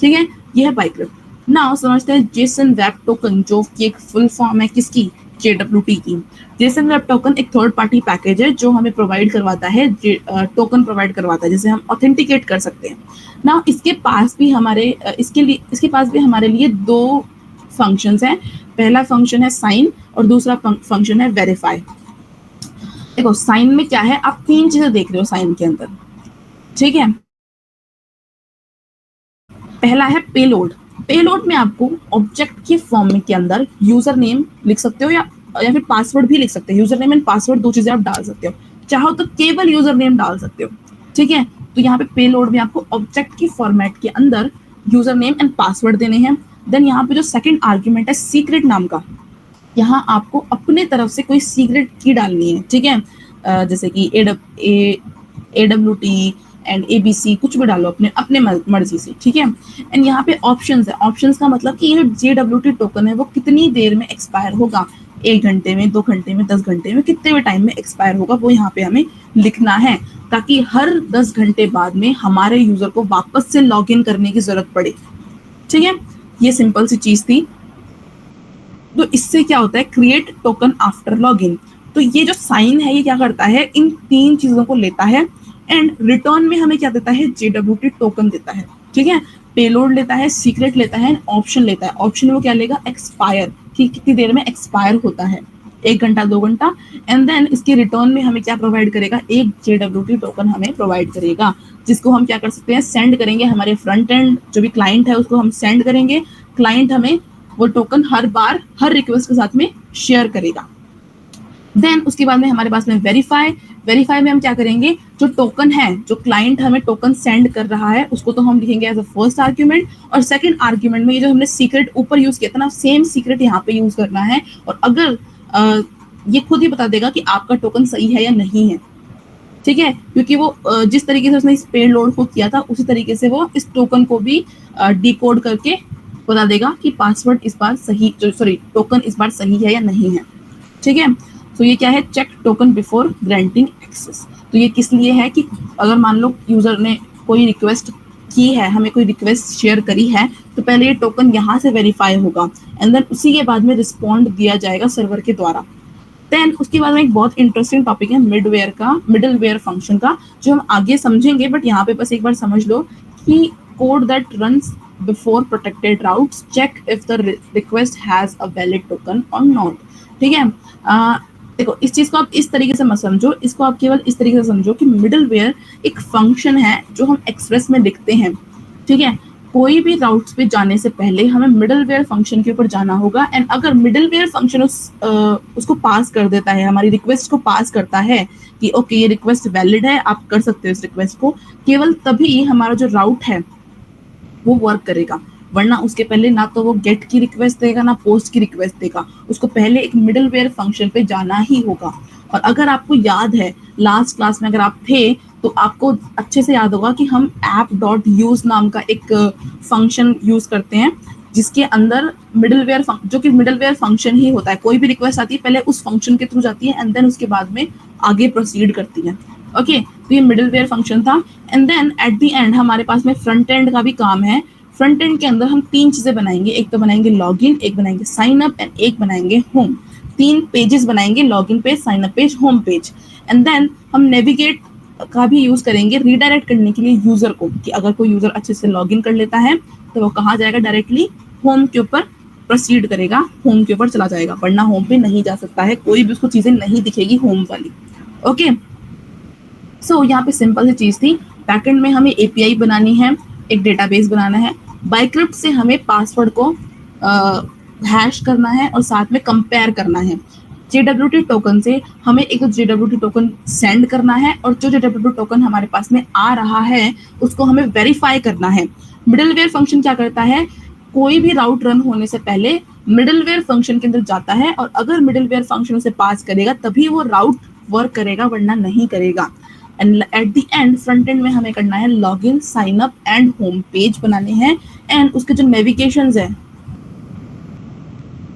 ठीक है। यह है बाइक्रिप्ट। नाउ समझते हैं जेसन वेब टोकन, जो कि एक फुल फॉर्म है किसकी, JWT की। जेसन वेब टोकन एक थर्ड पार्टी पैकेज है जो हमें प्रोवाइड करवाता है, टोकन प्रोवाइड करवाता है जिसे हम ऑथेंटिकेट कर सकते हैं। नाउ इसके पास भी हमारे लिए दो फंक्शंस हैं। पहला फंक्शन है साइन और दूसरा फंक्शन है वेरीफाई। देखो साइन में क्या है, आप तीन चीजें देख रहे हो साइन के अंदर, ठीक है। पहला है पेलोड। पेलोड में आपको ऑब्जेक्ट के फॉर्म के अंदर यूजर नेम लिख सकते हो या फिर पासवर्ड भी लिख सकते हो। यूजर नेम एंड पासवर्ड दो चीजें आप डाल सकते हो, चाहो तो केवल यूजर नेम डाल सकते हो, ठीक है। तो यहाँ पे पेलोड में आपको ऑब्जेक्ट की फॉर्मेट के अंदर यूजर नेम एंड पासवर्ड देने हैं। देन यहाँ पे जो सेकंड आर्ग्यूमेंट है सीक्रेट नाम का, यहाँ आपको अपने तरफ से कोई सीक्रेट की डालनी है, ठीक है। जैसे कि AWT एंड ABC कुछ भी डालो अपने मर्जी से, ठीक है। एंड यहाँ पे ऑप्शंस है। ऑप्शंस का मतलब कि ये JWT टोकन है वो कितनी देर में एक्सपायर होगा, 1 घंटे में, 2 घंटे में, 10 घंटे में, कितने भी टाइम में एक्सपायर होगा, वो यहाँ पे हमें लिखना है, ताकि हर 10 घंटे बाद में हमारे यूजर को वापस से लॉग इन करने की जरूरत पड़े, ठीक है। ये सिंपल सी चीज थी। तो इससे क्या होता है, क्रिएट टोकन आफ्टर लॉगिन। तो ये जो साइन है ये क्या करता है, इन तीन चीजों को लेता है एंड रिटर्न में हमें क्या देता है, JWT टोकन देता है, ठीक है। पेलोड लेता है, सीक्रेट लेता है, ऑप्शन लेता है। ऑप्शन वो क्या लेगा, एक्सपायर, कि कितनी देर में एक्सपायर होता है, 1 घंटा 2 घंटा। एंड देन इसके रिटर्न में हमें क्या प्रोवाइड करेगा, एक JWT टोकन हमें प्रोवाइड करेगा, जिसको हम क्या कर सकते हैं, सेंड करेंगे हमारे फ्रंट एंड जो भी क्लाइंट है उसको हम सेंड करेंगे। क्लाइंट हमें वो टोकन हर बार हर रिक्वेस्ट के साथ में शेयर करेगा। देन उसके बाद में हमारे पास में वेरीफाई में हम क्या करेंगे, जो टोकन है, जो क्लाइंट हमें टोकन सेंड कर रहा है उसको तो हम लिखेंगे एज अ फर्स्ट आर्ग्यूमेंट, और सेकंड आर्ग्यूमेंट में ये जो हमने सीक्रेट ऊपर यूज किया था ना, सेम सीक्रेट यहाँ पे यूज करना है। और अगर ये खुद ही बता देगा कि आपका टोकन सही है या नहीं है, ठीक है, क्योंकि वो जिस तरीके से उसने इस पेलोड को किया था उसी तरीके से वो इस टोकन को भी डिकोड करके बता देगा कि पासवर्ड इस बार सही, टोकन इस बार सही है या नहीं है, ठीक है। तो ये क्या है, check token before granting access. तो ये किस लिए है कि अगर मान लो यूजर ने कोई रिक्वेस्ट की है, हमें कोई रिक्वेस्ट शेयर करी है, तो पहले ये टोकन यहाँ से वेरीफाई होगा एंड देन उसी के बाद में रिस्पॉन्ड दिया जाएगा सर्वर के द्वारा। देन उसके बाद में एक बहुत इंटरेस्टिंग टॉपिक है मिडलवेयर फंक्शन का, जो हम आगे समझेंगे, बट यहाँ पे बस एक बार समझ लो कि code that runs before protected routes check if the request has a valid token और नॉट, ठीक है। देखो इस चीज को आप इस तरीके से मत समझो, इसको आप केवल इस तरीके से समझो कि मिडलवेयर एक फंक्शन है जो हम एक्सप्रेस में लिखते हैं, ठीक है। कोई भी राउट्स पे जाने से पहले हमें मिडलवेयर फंक्शन के ऊपर जाना होगा, एंड अगर मिडलवेयर फंक्शन उसको पास कर देता है, हमारी रिक्वेस्ट को पास करता है कि ओके ये रिक्वेस्ट वैलिड है, आप कर सकते हो इस रिक्वेस्ट को, केवल तभी हमारा जो राउट है वो वर्क करेगा। वरना उसके पहले ना तो वो गेट की रिक्वेस्ट देगा ना पोस्ट की रिक्वेस्ट देगा, उसको पहले एक मिडलवेयर फंक्शन पे जाना ही होगा। और अगर आपको याद है लास्ट क्लास में अगर आप थे तो आपको अच्छे से याद होगा कि हम app.use नाम का एक फंक्शन यूज करते हैं, जिसके अंदर मिडलवेयर जो कि मिडलवेयर फंक्शन ही होता है। कोई भी रिक्वेस्ट आती है पहले उस फंक्शन के थ्रू जाती है एंड देन उसके बाद में आगे प्रोसीड करती है, ओके। तो ये मिडलवेयर फंक्शन था। And then at the end हमारे पास में फ्रंट एंड का भी काम है। फ्रंट एंड के अंदर हम 3 चीजें बनाएंगे, एक तो बनाएंगे लॉगिन, एक बनाएंगे साइन अप एंड एक बनाएंगे होम। 3 पेजेस बनाएंगे, login page, sign up page, home page. And then हम नेविगेट का भी यूज करेंगे रीडायरेक्ट करने के लिए यूजर को, कि अगर कोई यूजर अच्छे से लॉगिन कर लेता है तो वो कहाँ जाएगा, डायरेक्टली होम के ऊपर प्रोसीड करेगा, होम के ऊपर चला जाएगा, वरना होम पे नहीं जा सकता है, कोई भी उसको चीजें नहीं दिखेगी होम वाली, ओके। सो यहाँ पे सिंपल सी चीज थी, बैकएंड में हमें API बनानी है, एक डेटाबेस बनाना है, बाइक्रिप्ट से हमें पासवर्ड को हैश करना है और साथ में कंपेयर करना है। JWT टोकन से हमें एक तो JWT टोकन सेंड करना है और जो JWT टोकन हमारे पास में आ रहा है उसको हमें वेरीफाई करना है। मिडलवेयर फंक्शन क्या करता है, कोई भी राउट रन होने से पहले मिडलवेयर फंक्शन के अंदर जाता है और अगर मिडलवेयर फंक्शन उसे पास करेगा तभी वो राउट वर्क करेगा, वरना नहीं करेगा। And at the end front end में हमें करना है login, sign up and home page बनाने हैं एंड उसके जो नेविगेशंस है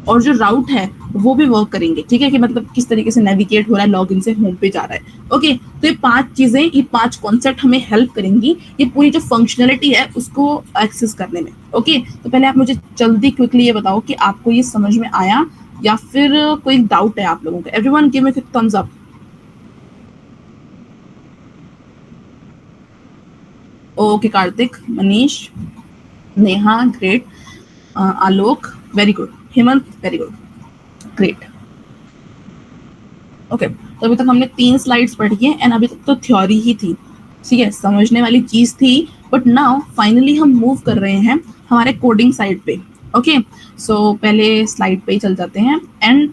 और जो राउट है वो भी वर्क करेंगे, ठीक है, कि मतलब किस तरीके से नेविगेट हो रहा है, लॉगिन से होम पे जा रहा है। ओके, तो ये 5 चीजें, ये 5 कॉन्सेप्ट हमें हेल्प करेंगी ये पूरी जो फंक्शनलिटी है उसको एक्सेस करने में। ओके, तो पहले आप मुझे जल्दी क्विकली ये बताओ कि आपको ये समझ में आया या फिर कोई डाउट है आप लोगों का। Everyone give me quick thumbs up. Okay, Kartik, Manish, Neha great, Alok very good, Hemant very good, great. Okay, तो अभी तक हमने 3 स्लाइड्स पढ़ी है एंड अभी तक तो थ्योरी ही थी, ठीक है, समझने वाली चीज थी। बट नाउ फाइनली हम मूव कर रहे हैं हमारे कोडिंग साइड पे। ओके, सो पहले स्लाइड पे ही चल जाते हैं एंड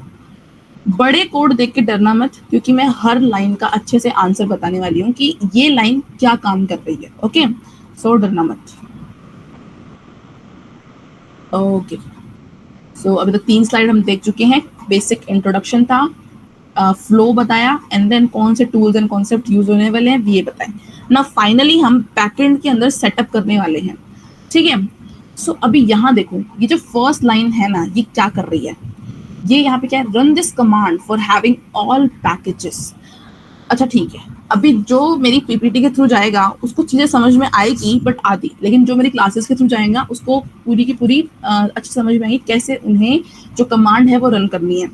बड़े कोड देख के डरना मत, क्योंकि मैं हर लाइन का अच्छे से आंसर बताने वाली हूँ कि ये लाइन क्या काम कर रही है। ओके, सो डरना मत। ओके, सो अभी तक 3 स्लाइड हम देख चुके हैं। बेसिक इंट्रोडक्शन था, फ्लो बताया एंड देन कौन से टूल्स एंड कॉन्सेप्ट यूज होने वाले हैं ये बताएं। ना फाइनली हम बैकएंड के अंदर सेटअप करने वाले हैं, ठीक है। सो अभी यहाँ देखो, ये जो फर्स्ट लाइन है ना, ये क्या कर रही है, ये यहाँ पे क्या है, run this command for having all packages. अच्छा ठीक है, अभी जो मेरी पीपीटी के थ्रू जाएगा उसको चीजें समझ में आएगी बट आधी, लेकिन जो मेरी क्लासेस के थ्रू जाएगा उसको पूरी की पूरी अच्छी समझ में आएगी कैसे उन्हें जो कमांड है वो रन करनी है।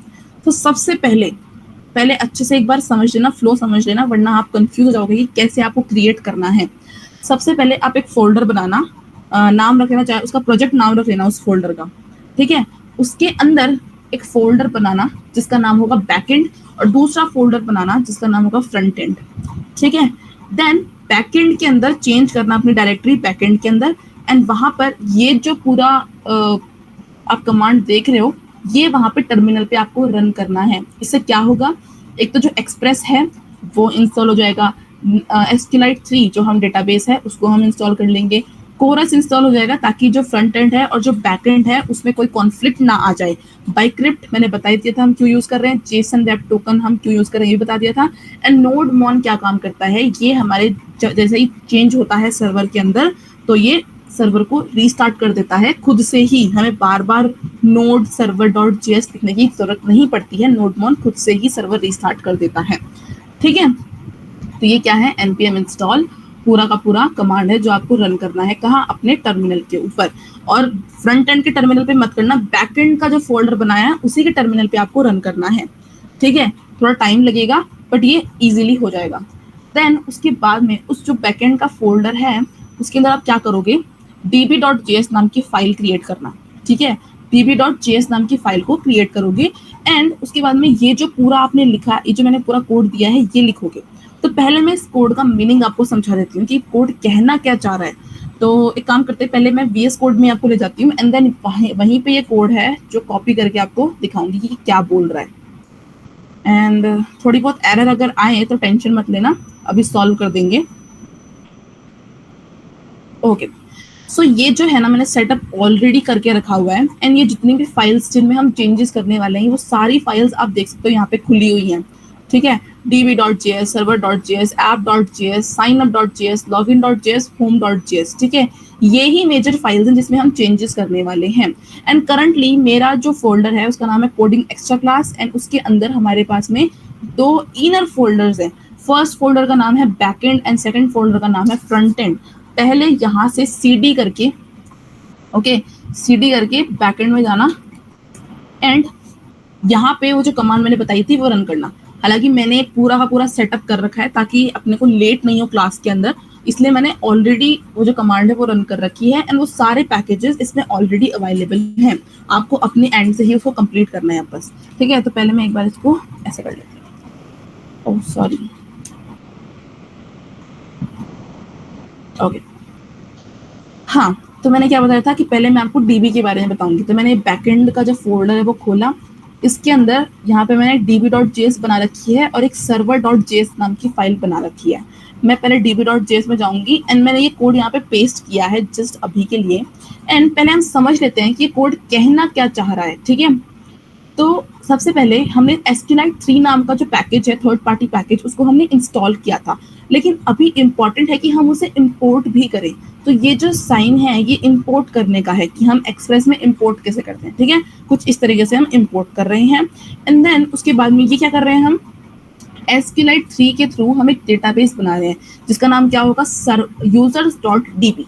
तो सबसे पहले अच्छे से एक बार समझ लेना, फ्लो समझ लेना, वरना आप कंफ्यूज हो जाओगे कि कैसे आपको क्रिएट करना है। सबसे पहले आप एक फोल्डर बनाना, नाम रख लेना, चाहे उसका प्रोजेक्ट नाम रख लेना उस फोल्डर का, ठीक है। उसके अंदर एक फोल्डर बनाना जिसका नाम होगा बैकएंड और दूसरा फोल्डर बनाना जिसका नाम होगा फ्रंट एंड, ठीक है। देन बैकएंड के अंदर चेंज करना अपनी डायरेक्टरी बैकएंड के अंदर एंड वहां पर ये जो पूरा आप कमांड देख रहे हो ये वहां पे टर्मिनल पे आपको रन करना है। इससे क्या होगा, एक तो जो एक्सप्रेस है वो इंस्टॉल हो जाएगा, एसक्यूएलाइट 3 जो हम डेटाबेस है उसको हम इंस्टॉल कर लेंगे, कोरस इंस्टॉल हो जाएगा ताकि जो फ्रंट एंड है और जो बैक एंड है उसमें कोई कॉन्फ्लिक्ट ना आ जाए। बाइक्रिप्ट मैंने बता दिया था हम क्यों यूज कर रहे हैं, जेसन वेब टोकन हम क्यों यूज कर रहे हैं ये बता दिया था। एंड नोड मॉन क्या काम करता है, ये हमारे जैसे ही चेंज होता है सर्वर के अंदर तो ये सर्वर को रीस्टार्ट कर देता है खुद से ही, हमें बार बार नोड सर्वर डॉट जेएस लिखने की जरूरत नहीं पड़ती है, नोड मॉन खुद से ही सर्वर रीस्टार्ट कर देता है, ठीक है। तो ये क्या है, npm इंस्टॉल पूरा का पूरा कमांड है जो आपको रन करना है, कहाँ, अपने टर्मिनल के ऊपर। और फ्रंट एंड के टर्मिनल पे मत करना, बैक एंड का जो फोल्डर बनाया है उसी के टर्मिनल पे आपको रन करना है, ठीक है। थोड़ा टाइम लगेगा बट ये इजीली हो जाएगा। देन उसके बाद में उस जो बैकएंड का फोल्डर है उसके अंदर आप क्या करोगे, db.js नाम की फाइल क्रिएट करना, ठीक है। db.js नाम की फाइल को क्रिएट करोगे एंड उसके बाद में ये जो पूरा आपने लिखा, ये जो मैंने पूरा कोड दिया है ये लिखोगे। तो पहले मैं इस कोड का मीनिंग आपको समझा देती हूँ कि कोड कहना क्या चाह रहा है। तो एक काम करते हैं, पहले मैं VS कोड में आपको ले जाती हूँ एंड देन वहीं पे ये कोड है जो कॉपी करके आपको दिखाऊंगी कि क्या बोल रहा है। एंड थोड़ी बहुत एरर अगर आए तो टेंशन मत लेना, अभी सॉल्व कर देंगे। ओके, सो ये जो है ना मैंने सेटअप ऑलरेडी करके रखा हुआ है एंड ये जितनी भी फाइल्स जिनमें हम चेंजेस करने वाले हैं वो सारी फाइल्स आप देख सकते हो यहाँ पे खुली हुई हैं, ठीक है। db.js, server.js, app.js, signup.js, login.js, home.js, ठीक है। ये ही मेजर फाइल्स हैं जिसमें हम चेंजेस करने वाले हैं। एंड करंटली मेरा जो फोल्डर है उसका नाम है कोडिंग एक्स्ट्रा क्लास एंड उसके अंदर हमारे पास में 2 इनर फोल्डर्स हैं। फर्स्ट फोल्डर का नाम है बैकएंड एंड सेकंड फोल्डर का नाम है फ्रंट एंड। पहले यहाँ से cd करके, ओके, cd करके बैकएंड में जाना एंड यहाँ पे वो जो कमांड मैंने बताई थी वो रन करना। हालांकि मैंने पूरा का पूरा सेटअप कर रखा है ताकि अपने को लेट नहीं हो क्लास के अंदर, इसलिए मैंने ऑलरेडी वो जो कमांड है वो रन कर रखी है एंड वो सारे पैकेजेस इसमें ऑलरेडी अवेलेबल हैं। आपको अपने एंड से ही उसको कंप्लीट करना है बस, ठीक है। तो पहले मैं एक बार इसको ऐसे कर लेती हूँ, ओह सॉरी, ओके। हाँ, तो मैंने क्या बताया था कि पहले मैं आपको डीबी के बारे में बताऊंगी। तो मैंने बैकएंड का जो फोल्डर है वो खोला इसके अंदर यहाँ पे मैंने db.js बना रखी है और एक server.js नाम की फाइल बना रखी है। मैं पहले db.js में जाऊंगी एंड मैंने ये कोड यहाँ पे पेस्ट किया है जस्ट अभी के लिए। एंड पहले हम समझ लेते हैं कि ये कोड कहना क्या चाह रहा है, ठीक है। तो सबसे पहले हमने SQLite 3 नाम का जो पैकेज है, थर्ड पार्टी पैकेज, उसको हमने इंस्टॉल किया था, लेकिन अभी इम्पॉर्टेंट है कि हम उसे इंपोर्ट भी करें। तो ये जो साइन है ये इंपोर्ट करने का है कि हम एक्सप्रेस में इंपोर्ट कैसे करते हैं, ठीक है। कुछ इस तरीके से हम इंपोर्ट कर रहे हैं एंड देन उसके बाद में ये क्या कर रहे हैं, हम SQLite 3 के थ्रू हम एक डेटाबेस बना रहे हैं जिसका नाम क्या होगा, users.db,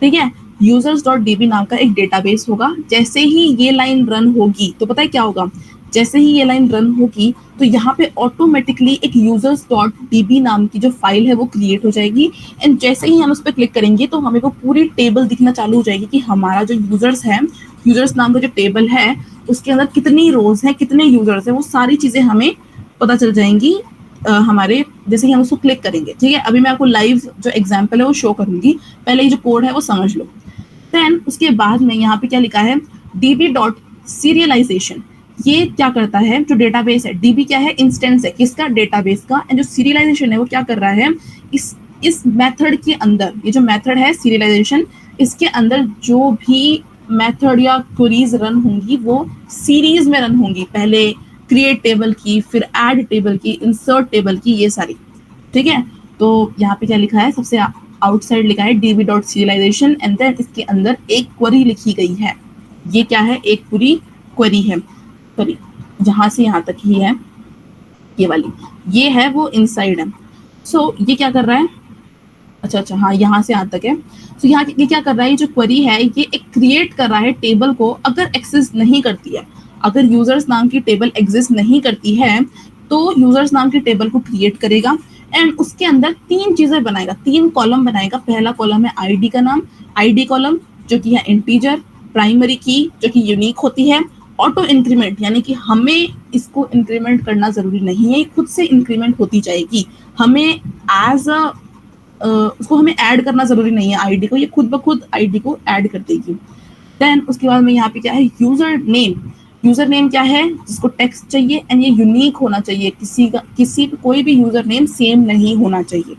ठीक है। users.db नाम का एक डेटाबेस होगा। जैसे ही ये लाइन रन होगी तो पता है क्या होगा, जैसे ही ये लाइन रन होगी तो यहाँ पे ऑटोमेटिकली एक users.db नाम की जो फाइल है वो क्रिएट हो जाएगी एंड जैसे ही हम उस पर क्लिक करेंगे तो हमें को पूरी टेबल दिखना चालू हो जाएगी कि हमारा जो यूजर्स है, यूजर्स नाम का जो टेबल है उसके अंदर कितनी रोज है, कितने यूजर्स है, वो सारी चीजें हमें पता चल जाएंगी हमारे, जैसे कि हम उसको क्लिक करेंगे, ठीक है। अभी मैं आपको लाइव जो एग्जांपल है वो शो करूंगी, पहले ये जो कोड है वो समझ लो। देन उसके बाद में यहाँ पे क्या लिखा है, db.serialization, ये क्या करता है, जो डेटाबेस है, db क्या है, इंस्टेंस है किसका, डेटाबेस का, एंड जो सीरियलाइजेशन है वो क्या कर रहा है, इस मेथड के अंदर, ये जो मेथड है सीरियलाइजेशन, इसके अंदर जो भी मेथड या क्वेरीज रन होंगी वो सीरीज में रन होंगी, पहले क्रिएट टेबल की, फिर ऐड टेबल की, इंसर्ट टेबल की, ये सारी, ठीक है। तो यहाँ पे क्या लिखा है, सबसे आउटसाइड लिखा है db.serialization एंड देन इसके अंदर एक क्वेरी लिखी गई है। ये क्या है, एक पूरी क्वेरी है, क्वेरी जहां से यहाँ तक ही है, ये वाली, ये है वो इनसाइड है। सो ये क्या कर रहा है, अच्छा हाँ, यहाँ से यहाँ तक है। तो यहाँ ये क्या कर रहा है, जो क्वेरी है ये एक क्रिएट कर रहा है टेबल को, अगर एक्सेस नहीं करती है, अगर यूजर्स नाम की टेबल एग्जिस्ट नहीं करती है तो यूजर्स नाम की टेबल को क्रिएट करेगा एंड उसके अंदर 3 चीजें बनाएगा, 3 कॉलम बनाएगा। पहला कॉलम है आईडी का नाम, आईडी कॉलम जो कि है इंटीजर, प्राइमरी की जो कि यूनिक होती है, ऑटो इंक्रीमेंट यानी कि हमें इसको इंक्रीमेंट करना जरूरी नहीं है, खुद से इंक्रीमेंट होती जाएगी, हमें एज उसको हमें ऐड करना जरूरी नहीं है आईडी को, ये खुद ब खुद आईडी को ऐड कर देगी। देन उसके बाद में यहाँ पे क्या है, यूजर नेम, यूजर नेम क्या है, जिसको टेक्स्ट चाहिए एंड ये यूनिक होना चाहिए, किसी कोई भी यूजर नेम सेम नहीं होना चाहिए।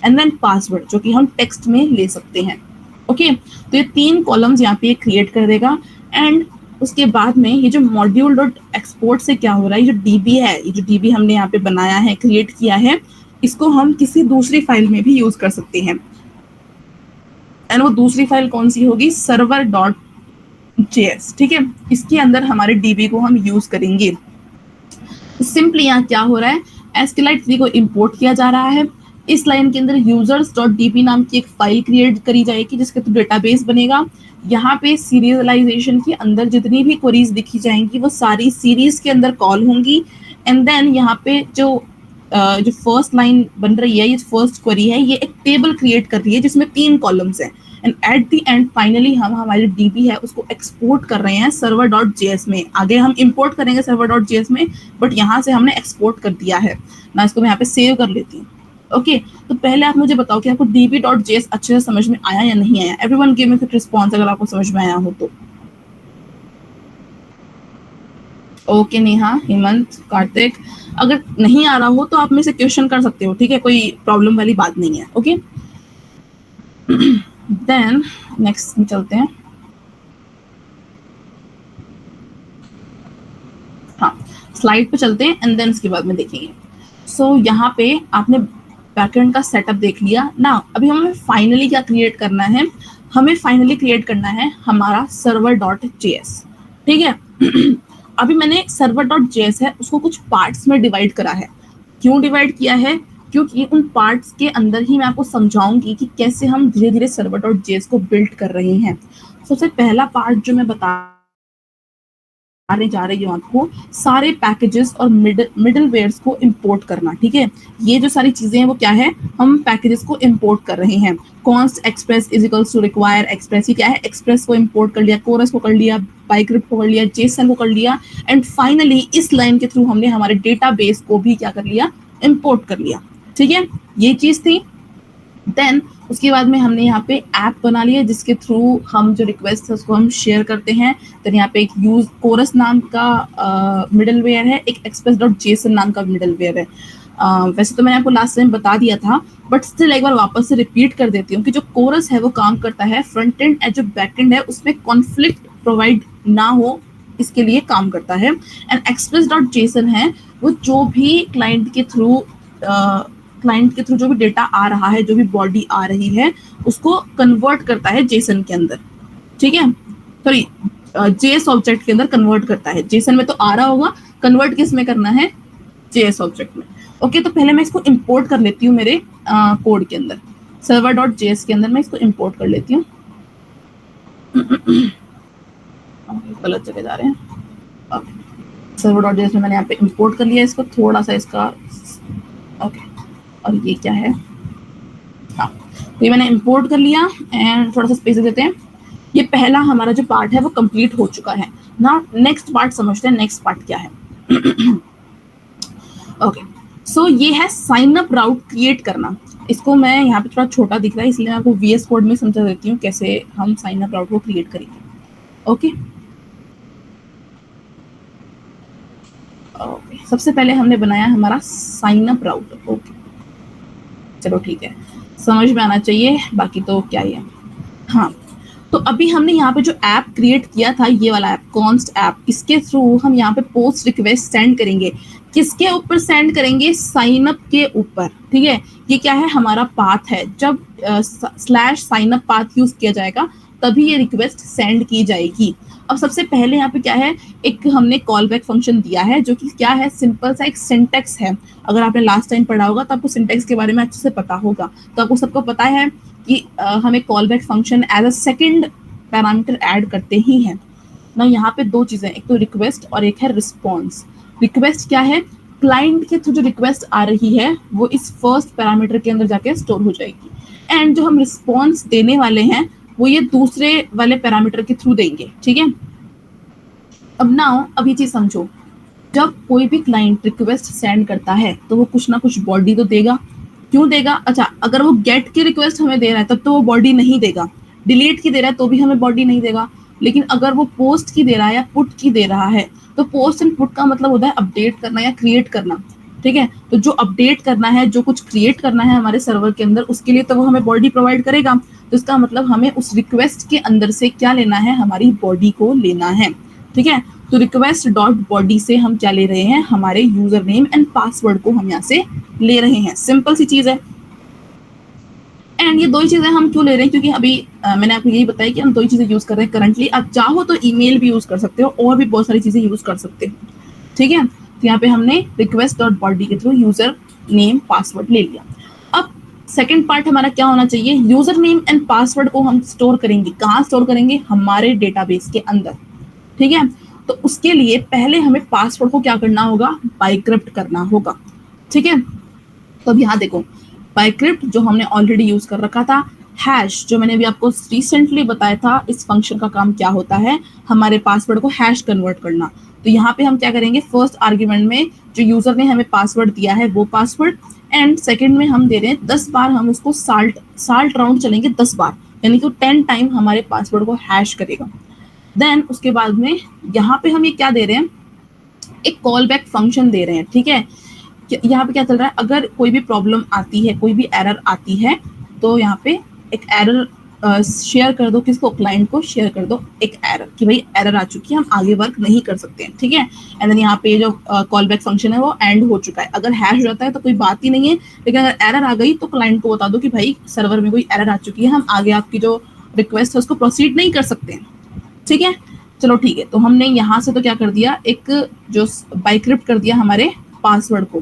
एंड देन पासवर्ड जो कि हम टेक्स्ट में ले सकते हैं, ओके। तो ये 3 कॉलम्स यहाँ पे क्रिएट कर देगा एंड उसके बाद में ये जो मॉड्यूल डॉट एक्सपोर्ट से क्या हो रहा है, ये जो डीबी है, ये जो डीबी हमने यहाँ पे बनाया है, क्रिएट किया है, इसको हम किसी दूसरी फाइल में भी यूज कर सकते हैं एंड वो दूसरी फाइल कौन सी होगी, server.js, ठीक है। इसके अंदर हमारे डीबी को हम यूज करेंगे। सिंपली यहाँ क्या हो रहा है, SQLite 3 को इंपोर्ट किया जा रहा है, इस लाइन के अंदर users.db नाम की एक फाइल क्रिएट करी जाएगी जिसके थ्रू डेटाबेस बनेगा। यहाँ पे सीरियलाइजेशन के अंदर जितनी भी क्वेरीज दिखी जाएंगी वो सारी सीरीज के अंदर कॉल होंगी एंड देन यहाँ पे जो फर्स्ट लाइन बन रही है, ये फर्स्ट क्वेरी है, ये एक टेबल क्रिएट कर रही है जिसमें 3 कॉलम्स हैं and at the and finally हम हमारी डीबी है उसको एक्सपोर्ट कर रहे हैं server.js में। आगे हम इंपोर्ट करेंगे server.js में, बट यहाँ से हमने एक्सपोर्ट कर दिया है ना, इसको मैं यहाँ पे सेव कर लेती हूँ, ओके। तो पहले आप मुझे बताओ कि आपको db.js अच्छे से समझ में आया या नहीं आया। Everyone give me quick response अगर आपको समझ में आया हो तो। ओके नेहा, हेमंत, कार्तिक, अगर नहीं आ रहा हो तो आप मेरे से क्वेश्चन कर सकते हो, ठीक है, कोई प्रॉब्लम वाली बात नहीं है, ओके। देन नेक्स्ट में चलते हैं, हाँ स्लाइड पे चलते हैं एंड देन इसके बाद में देखेंगे। सो यहाँ पे आपने बैकएंड का सेटअप देख लिया ना। अभी हमें फाइनली क्या क्रिएट करना है, हमें फाइनली क्रिएट करना है हमारा server.js, ठीक है। अभी मैंने server.js है उसको कुछ पार्ट्स में डिवाइड करा है। क्यों डिवाइड किया है, क्योंकि उन पार्ट्स के अंदर ही मैं आपको समझाऊंगी कि कैसे हम धीरे धीरे server.js को बिल्ड कर रहे हैं। सबसे पहला पार्ट जो मैं बताने जा रही हूँ आपको, सारे पैकेजेस और मिडलवेयर्स को इंपोर्ट करना, ठीक है। ये जो सारी चीजें हैं वो क्या है, हम पैकेजेस को इंपोर्ट कर रहे हैं। const express is equals to require express, ये क्या है, एक्सप्रेस को इंपोर्ट कर लिया, कोरस को कर लिया, बाइक्रिप्ट को कर लिया, जेसन को कर लिया एंड फाइनली इस लाइन के थ्रू हमने हमारे डेटाबेस को भी क्या कर लिया, इंपोर्ट कर लिया, ठीक है। ये चीज थी। देन उसके बाद में हमने यहाँ पे ऐप बना लिया जिसके थ्रू हम जो रिक्वेस्ट है उसको हम शेयर करते हैं। तो यहाँ पे एक यूज कोरस नाम का मिडलवेयर है, एक express.json नाम का मिडलवेयर है। वैसे तो मैंने आपको लास्ट टाइम बता दिया था, बट स्टिल एक बार वापस से रिपीट कर देती हूँ कि जो कोरस है वो काम करता है फ्रंट एंड एंड जो बैक एंड है उसमें कॉन्फ्लिक्ट प्रोवाइड ना हो, इसके लिए काम करता है। एंड express.json है वो जो भी क्लाइंट के थ्रू जो भी डेटा आ रहा है, जो भी बॉडी आ रही है, उसको कन्वर्ट करता है जेसन के अंदर, ठीक है, सॉरी जेएस ऑब्जेक्ट के अंदर कन्वर्ट करता है। जेसन में तो आ रहा होगा, कन्वर्ट किस में करना है, जेएस ऑब्जेक्ट में। ओके, तो पहले मैं इसको इंपोर्ट कर लेती हूँ मेरे कोड के अंदर, server.js के अंदर मैं इसको इंपोर्ट कर लेती हूँ। गलत जगह जा रहे हैं। server.js में मैंने यहाँ पे इंपोर्ट कर लिया इसको, थोड़ा सा इसका ओके। और ये क्या है, हाँ, तो ये मैंने इंपोर्ट कर लिया एंड थोड़ा सा स्पेस देते हैं। ये पहला हमारा जो पार्ट है वो कंप्लीट हो चुका है ना। नेक्स्ट पार्ट समझते हैं, नेक्स्ट पार्ट क्या है। ओके, सो ये है साइन अप राउट क्रिएट करना। इसको मैं यहाँ पे थोड़ा छोटा दिख रहा है इसलिए मैं आपको VS कोड में समझा देती हूँ कैसे हम साइन अप राउट को क्रिएट करेंगे। ओके, सबसे पहले हमने बनाया हमारा साइन अप राउट। ओके, चलो ठीक है, समझ में आना चाहिए, बाकी तो क्या ही है। हाँ, तो अभी हमने यहाँ पे जो ऐप क्रिएट किया था, ये वाला ऐप कॉन्स्ट ऐप, इसके थ्रू हम यहाँ पे पोस्ट रिक्वेस्ट सेंड करेंगे। किसके ऊपर सेंड करेंगे, साइन अप के ऊपर, ठीक है। ये क्या है, हमारा पाथ है। जब /sign up पाथ यूज किया जाएगा तभी ये रिक्वेस्ट सेंड की जाएगी। अब सबसे पहले यहाँ पे क्या है, एक हमने कॉल बैक फंक्शन दिया है जो कि क्या है, सिंपल सा एक सिंटेक्स है। अगर आपने लास्ट टाइम पढ़ा होगा तो आपको सिंटेक्स के बारे में अच्छे से पता होगा। तो आपको सबको पता है कि हमें callback function as a second parameter add करते ही हैं ना। यहाँ पे दो चीजें, एक तो रिक्वेस्ट और एक है रिस्पॉन्स। रिक्वेस्ट क्या है, क्लाइंट के थ्रू जो रिक्वेस्ट आ रही है वो इस फर्स्ट पैरामीटर के अंदर जाके स्टोर हो जाएगी, एंड जो हम रिस्पॉन्स देने वाले हैं वो ये दूसरे वाले पैरामीटर के थ्रू देंगे, ठीक है। अब ये चीज समझो, जब कोई भी क्लाइंट रिक्वेस्ट सेंड करता है तो वो कुछ ना कुछ बॉडी तो देगा। क्यों देगा, अच्छा, अगर वो गेट की रिक्वेस्ट हमें दे रहा है तब तो वो बॉडी नहीं देगा, डिलीट की दे रहा है तो भी हमें बॉडी नहीं देगा। लेकिन अगर वो पोस्ट की दे रहा है या पुट की दे रहा है तो पोस्ट एंड पुट का मतलब होता है अपडेट करना या क्रिएट करना, ठीक है। तो जो अपडेट करना है, जो कुछ क्रिएट करना है हमारे सर्वर के अंदर, उसके लिए तो वो हमें बॉडी प्रोवाइड करेगा। तो इसका मतलब हमें उस रिक्वेस्ट के अंदर से क्या लेना है, हमारी बॉडी को लेना है, ठीक है। तो रिक्वेस्ट डॉट बॉडी से हम क्या ले रहे हैं, हमारे यूजर नेम एंड पासवर्ड को हम यहाँ से ले रहे हैं। सिंपल सी चीज है। एंड ये दो ही चीजें हम क्यों ले रहे हैं, क्योंकि अभी मैंने आपको यही बताया कि हम दो ही चीजें यूज कर रहे हैं करंटली। आप चाहो तो ईमेल भी यूज कर सकते हो और भी बहुत सारी चीजें यूज कर सकते हो, ठीक है। तो यहाँ पे हमने रिक्वेस्ट डॉट बॉडी के थ्रू यूजर नेम पासवर्ड ले लिया। अब सेकेंड पार्ट हमारा क्या होना चाहिए, यूजर नेम एंड पासवर्ड को हम स्टोर करेंगे। कहाँ स्टोर करेंगे, हमारे डेटाबेस के अंदर, ठीक है। तो उसके लिए पहले हमें पासवर्ड को क्या करना होगा, बाइक्रिप्ट करना होगा, ठीक है। तो अब यहाँ देखो, बाइक्रिप्ट जो हमने ऑलरेडी यूज कर रखा था, हैश जो मैंने अभी आपको रिसेंटली बताया था, इस फंक्शन का काम क्या होता है, हमारे पासवर्ड को हैश कन्वर्ट करना। तो यहाँ पे हम क्या करेंगे, फर्स्ट आर्ग्यूमेंट में जो यूजर ने हमें पासवर्ड दिया है वो पासवर्ड, एंड सेकंड में हम दे रहे हैं 10 बार हम उसको साल्ट राउंड चलेंगे 10 बार, यानी कि 10 टाइम हमारे पासवर्ड को हैश करेगा। देन उसके बाद में यहाँ पे हम ये क्या दे रहे हैं, एक कॉल बैक फंक्शन दे रहे हैं, ठीक है। यहाँ पे क्या चल रहा है, अगर कोई भी प्रॉब्लम आती है, कोई भी एरर आती है, तो यहाँ पे एक एरर शेयर कर दो, किसको, क्लाइंट को शेयर कर दो एक एरर कि भाई एरर आ चुकी है, हम आगे वर्क नहीं कर सकते हैं, ठीक है। एंड देन यहाँ पे जो कॉल बैक फंक्शन है वो एंड हो चुका है। अगर हैश जाता है तो कोई बात ही नहीं है, लेकिन अगर एरर आ गई तो क्लाइंट को बता दो कि भाई सर्वर में कोई एरर आ चुकी है, हम आगे आपकी जो रिक्वेस्ट है उसको प्रोसीड नहीं कर सकते हैं, ठीक है। चलो ठीक है, तो हमने यहाँ से तो क्या कर दिया, एक जो बाइक्रिप्ट कर दिया हमारे पासवर्ड को,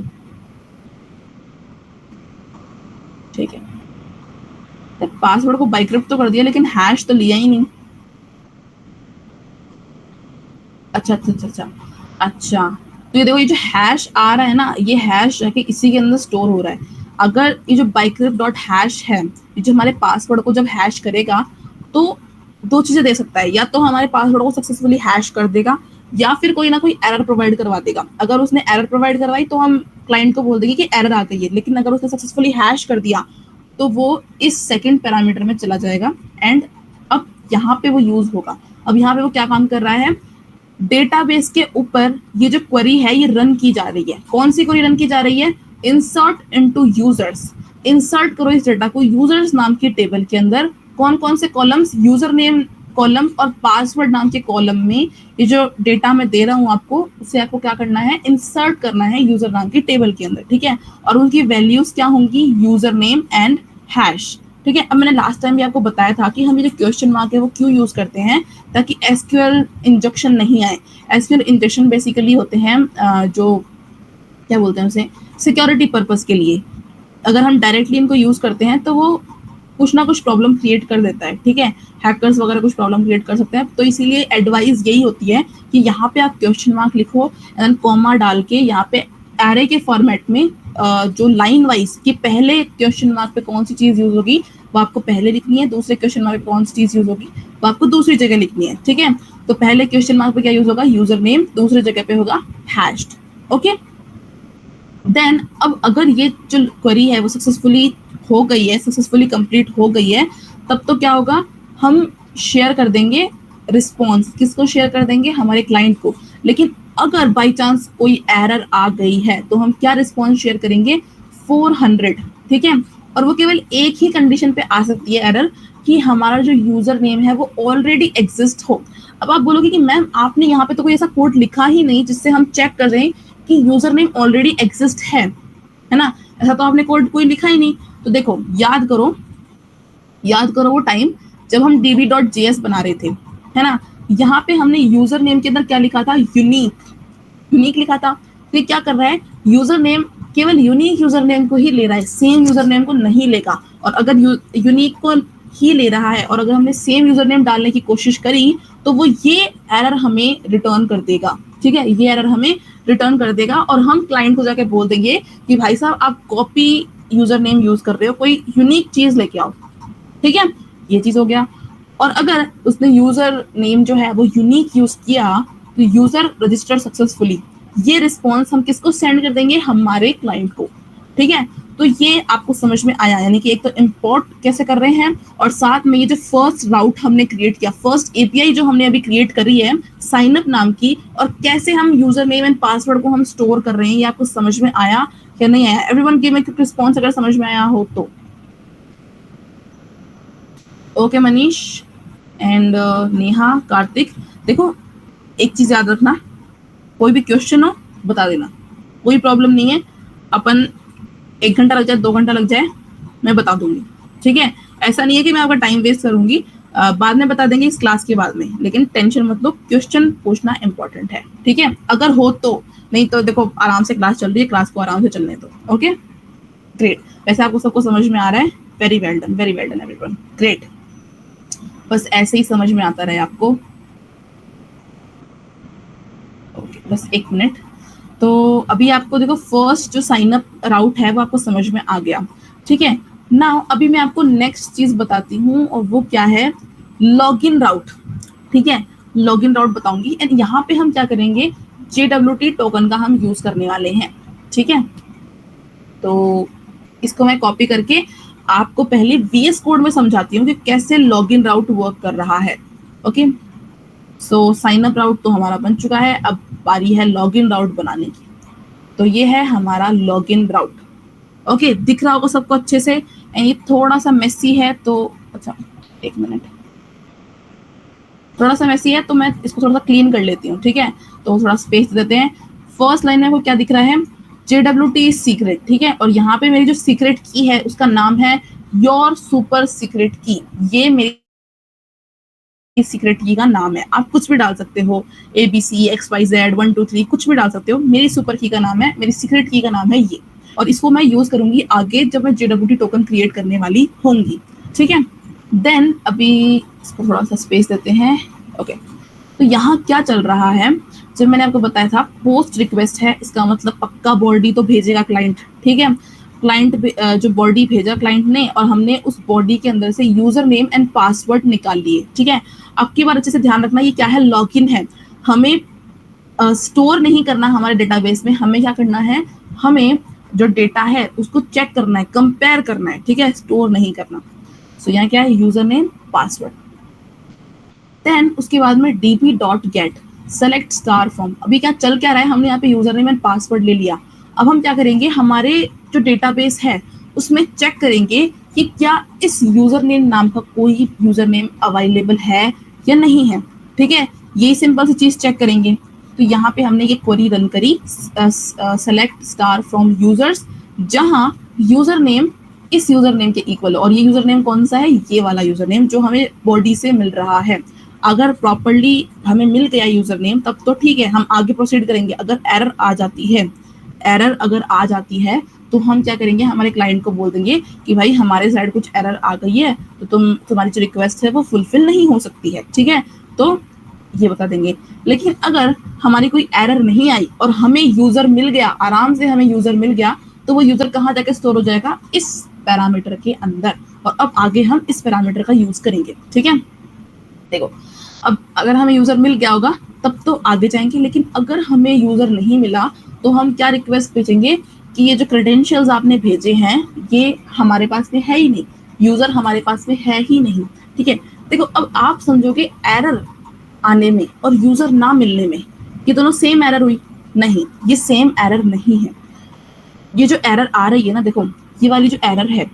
ठीक है। पासवर्ड को बाइक्रिप्ट तो कर दिया लेकिन हैश तो लिया ही नहीं। अच्छा, तो ये देखो, ये जो हैश आ रहा है ना, ये हैश जाके इसी के अंदर स्टोर हो रहा है। अगर ये जो बाइक्रिप्ट डॉट हैश है, ये जो हमारे पासवर्ड को जब हैश करेगा तो दो चीजें दे सकता है, या तो हमारे पासवर्ड को सक्सेसफुली हैश कर देगा या फिर कोई ना कोई एरर प्रोवाइड करवा देगा। अगर उसने एरर प्रोवाइड करवाई तो हम क्लाइंट को बोल देंगे कि एरर आ गई है, लेकिन अगर उसने सक्सेसफुली हैश कर दिया तो वो इस सेकंड पैरामीटर में चला जाएगा एंड अब यहाँ पे वो यूज होगा। अब यहाँ पे वो क्या काम कर रहा है, डेटाबेस के ऊपर ये जो क्वेरी है ये रन की जा रही है। कौन सी क्वेरी रन की जा रही है, इंसर्ट इनटू यूजर्स। इंसर्ट करो इस डेटा को यूजर्स नाम की टेबल के अंदर। कौन कौन से कॉलम्स, यूजर नेम कॉलम और पासवर्ड नाम के कॉलम में ये जो डेटा मैं दे रहा हूँ आपको, उसे आपको क्या करना है, इंसर्ट करना है यूजर नाम की टेबल के अंदर, ठीक है। और उनकी वैल्यूज क्या होंगी, यूजर नेम एंड हैश, ठीक है। अब मैंने लास्ट टाइम भी आपको बताया था कि हम ये जो क्वेश्चन मार्क है वो क्यों यूज करते हैं, ताकि एसक्यूएल इंजेक्शन नहीं आए। एसक्यूएल इंजेक्शन बेसिकली होते हैं जो क्या बोलते हैं उसे, सिक्योरिटी पर्पस के लिए। अगर हम डायरेक्टली इनको यूज करते हैं तो वो कुछ ना कुछ प्रॉब्लम क्रिएट कर देता है, ठीक है। हैकर्स वगैरह कुछ प्रॉब्लम क्रिएट कर सकते हैं। तो इसीलिए एडवाइस यही होती है कि यहाँ पे आप क्वेश्चन मार्क लिखो एंड कॉमा डाल के यहाँ पे एरे के फॉर्मेट में जो लाइन वाइज कि पहले क्वेश्चन मार्क पे कौन सी चीज यूज होगी वो आपको पहले लिखनी है, दूसरे क्वेश्चन मार्क पे कौन सी चीज यूज होगी वो आपको दूसरी जगह लिखनी है, ठीक है। तो पहले क्वेश्चन मार्क पे क्या यूज होगा, यूजर नेम, दूसरी जगह पे होगा हैश्ड, ओके। देन अब अगर ये जो क्वेरी है वो सक्सेसफुली हो गई है, सक्सेसफुली कंप्लीट हो गई है, तब तो क्या होगा, हम शेयर कर देंगे रिस्पॉन्स। किसको शेयर कर देंगे, हमारे क्लाइंट को। लेकिन अगर बाई चांस कोई एरर आ गई है तो हम क्या रिस्पॉन्स शेयर करेंगे, 400, ठीक है। और वो केवल एक ही कंडीशन पे आ सकती है एरर, कि हमारा जो यूजर नेम है वो ऑलरेडी एग्जिस्ट हो। अब आप बोलोगे कि मैम आपने यहाँ पे तो कोई ऐसा कोड लिखा ही नहीं जिससे हम चेक कर रहे हैं कि यूजर नेम ऑलरेडी एग्जिस्ट है ना, ऐसा तो आपने कोड कोई लिखा ही नहीं। तो देखो याद करो वो टाइम जब हम db.js बना रहे थे, है ना। यहाँ पे हमने यूजर नेम के अंदर क्या लिखा था, यूनिक लिखा था। तो क्या कर रहा है, यूजर नेम केवल यूनिक यूजर नेम को ही ले रहा है, सेम यूजर नेम को नहीं लेगा। और अगर यूनिक को ही ले रहा है और अगर हमने सेम यूजर नेम डालने की कोशिश करी तो वो ये एरर हमें रिटर्न कर देगा, ठीक है। ये एरर हमें रिटर्न कर देगा और हम क्लाइंट को जाके बोल देंगे कि भाई साहब आप कॉपी यूजर नेम यूज कर रहे हो, कोई यूनिक चीज लेके आओ, ठीक है। ये चीज हो गया। और अगर उसने यूजर नेम जो है वो यूनिक यूज किया तो यूजर रजिस्टर सक्सेसफुली, ये रिस्पॉन्स हम किसको सेंड कर देंगे, हमारे क्लाइंट को, ठीक है। तो ये आपको समझ में आया, यानी कि एक तो इंपोर्ट कैसे कर रहे हैं और साथ में ये जो फर्स्ट राउट हमने क्रिएट किया, फर्स्ट एपीआई जो हमने अभी क्रिएट करी है साइन अप नाम की, और कैसे हम यूजर नेम एंड पासवर्ड को हम स्टोर कर रहे हैं, ये आपको समझ में आया या नहीं आया। Everyone give me quick response अगर समझ में आया हो तो। ओके मनीष एंड नेहा, कार्तिक, देखो एक चीज याद रखना, कोई भी क्वेश्चन हो बता देना, कोई प्रॉब्लम नहीं है। अपन 1 घंटा लग जाए, 2 घंटा लग जाए, मैं बता दूंगी, ठीक है। ऐसा नहीं है कि मैं आपका टाइम वेस्ट करूंगी, बाद में बता देंगे इस क्लास के बाद में, लेकिन टेंशन मत लो, क्वेश्चन पूछना इंपॉर्टेंट है, ठीक है। अगर हो तो, नहीं तो देखो आराम से क्लास चल रही है, क्लास को आराम से चलने दो, ओके ग्रेट। वैसे आपको सबको समझ में आ रहा है, very well done everyone, great. बस ऐसे ही समझ में आता रहे आपको, ओके बस 1 मिनट। तो अभी आपको देखो फर्स्ट जो साइन अप राउट है वो आपको समझ में आ गया, ठीक है। नाउ अभी मैं आपको नेक्स्ट चीज बताती हूँ और वो क्या है, लॉगिन राउट, ठीक है। लॉगिन राउट बताऊंगी एंड यहाँ पे हम क्या करेंगे, JWT टोकन का हम यूज करने वाले हैं, ठीक है। तो इसको मैं कॉपी करके आपको पहले VS कोड में समझाती हूँ कि कैसे लॉगिन राउट वर्क कर रहा है, ओके। सो साइन अप राउट तो हमारा बन चुका है, अब बारी है लॉगिन राउट बनाने की। तो ये है हमारा लॉगिन राउट, ओके दिख रहा होगा सबको अच्छे से। एंड ये थोड़ा सा मेसी है तो, अच्छा 1 मिनट, थोड़ा सा मेसी है तो मैं इसको थोड़ा सा क्लीन कर लेती हूँ, ठीक है। तो थोड़ा स्पेस देते हैं। फर्स्ट लाइन में वो क्या दिख रहा है, JWT सीक्रेट, ठीक है। और यहाँ पे मेरी जो सीक्रेट की है उसका नाम है योर सुपर सीक्रेट की, ये मेरी सीक्रेट की का नाम है। आप कुछ भी डाल सकते हो, ABC XYZ 1 2 3 कुछ भी डाल सकते हो। मेरी सुपर की का नाम है, मेरी सीक्रेट की का नाम है ये, और इसको मैं यूज करूंगी आगे जब मैं JWT टोकन क्रिएट करने वाली होंगी, ठीक है। देन अभी इसको थोड़ा सा स्पेस देते हैं, ओके। तो यहाँ क्या चल रहा है, जब मैंने आपको बताया था पोस्ट रिक्वेस्ट है, इसका मतलब पक्का बॉडी तो भेजेगा क्लाइंट, ठीक है। क्लाइंट जो बॉडी भेजा क्लाइंट ने और हमने उस बॉडी के अंदर से यूजर नेम एंड पासवर्ड निकाल लिए, ठीक है। अब की बार अच्छे से ध्यान रखना, ये क्या है, लॉगिन है। हमें स्टोर नहीं करना हमारे डेटाबेस में, हमें क्या करना है, हमें जो डेटा है उसको चेक करना है, कंपेयर करना है, ठीक है, स्टोर नहीं करना। सो यहाँ क्या है, यूजर नेम पासवर्ड। देन उसके बाद में db.get सेलेक्ट स्टार फ्रॉम। अभी क्या चल क्या रहा है, हमने यहाँ पे यूजर नेम एंड पासवर्ड ले लिया। अब हम क्या करेंगे, हमारे जो डेटाबेस है उसमें चेक करेंगे कि क्या इस यूजर नेम नाम का कोई यूजर नेम अवेलेबल है या नहीं है, ठीक है। ये सिंपल सी चीज चेक करेंगे। तो यहाँ पे हमने ये क्वेरी रन करी, सेलेक्ट स्टार फ्रॉम यूजर्स, जहां यूजर नेम इस यूजर नेम के इक्वल। और ये यूजर नेम कौन सा है, ये वाला यूजर नेम जो हमें बॉडी से मिल रहा है। अगर प्रॉपरली हमें मिल गया यूजर नेम तब तो ठीक है, हम आगे प्रोसीड करेंगे। अगर एरर आ जाती है, एरर अगर आ जाती है तो हम क्या करेंगे, हमारे क्लाइंट को बोल देंगे कि भाई हमारे साइड कुछ एरर आ गई है, तो तुम्हारी जो रिक्वेस्ट है वो फुलफिल नहीं हो सकती है, ठीक है, तो ये बता देंगे। लेकिन अगर हमारी कोई एरर नहीं आई और हमें यूजर मिल गया, आराम से हमें यूजर मिल गया, तो वो यूजर कहाँ जाके स्टोर हो जाएगा, इस पैरामीटर के अंदर। और अब आगे हम इस पैरामीटर का यूज करेंगे, ठीक है। देखो, अब अगर हमें यूजर मिल गया होगा तब तो आगे जाएंगे, लेकिन अगर हमें यूजर नहीं मिला तो हम क्या रिक्वेस्ट भेजेंगे कि ये जो क्रेडेंशियल्स आपने भेजे हैं ये हमारे पास में है ही नहीं, यूजर हमारे पास में है ही नहीं, ठीक है। देखो, अब आप समझोगे एरर आने में और यूजर ना मिलने में ये दोनों सेम एरर हुई, नहीं, ये सेम एरर नहीं है। ये जो एरर आ रही है ना, देखो ये वाली जो एरर है,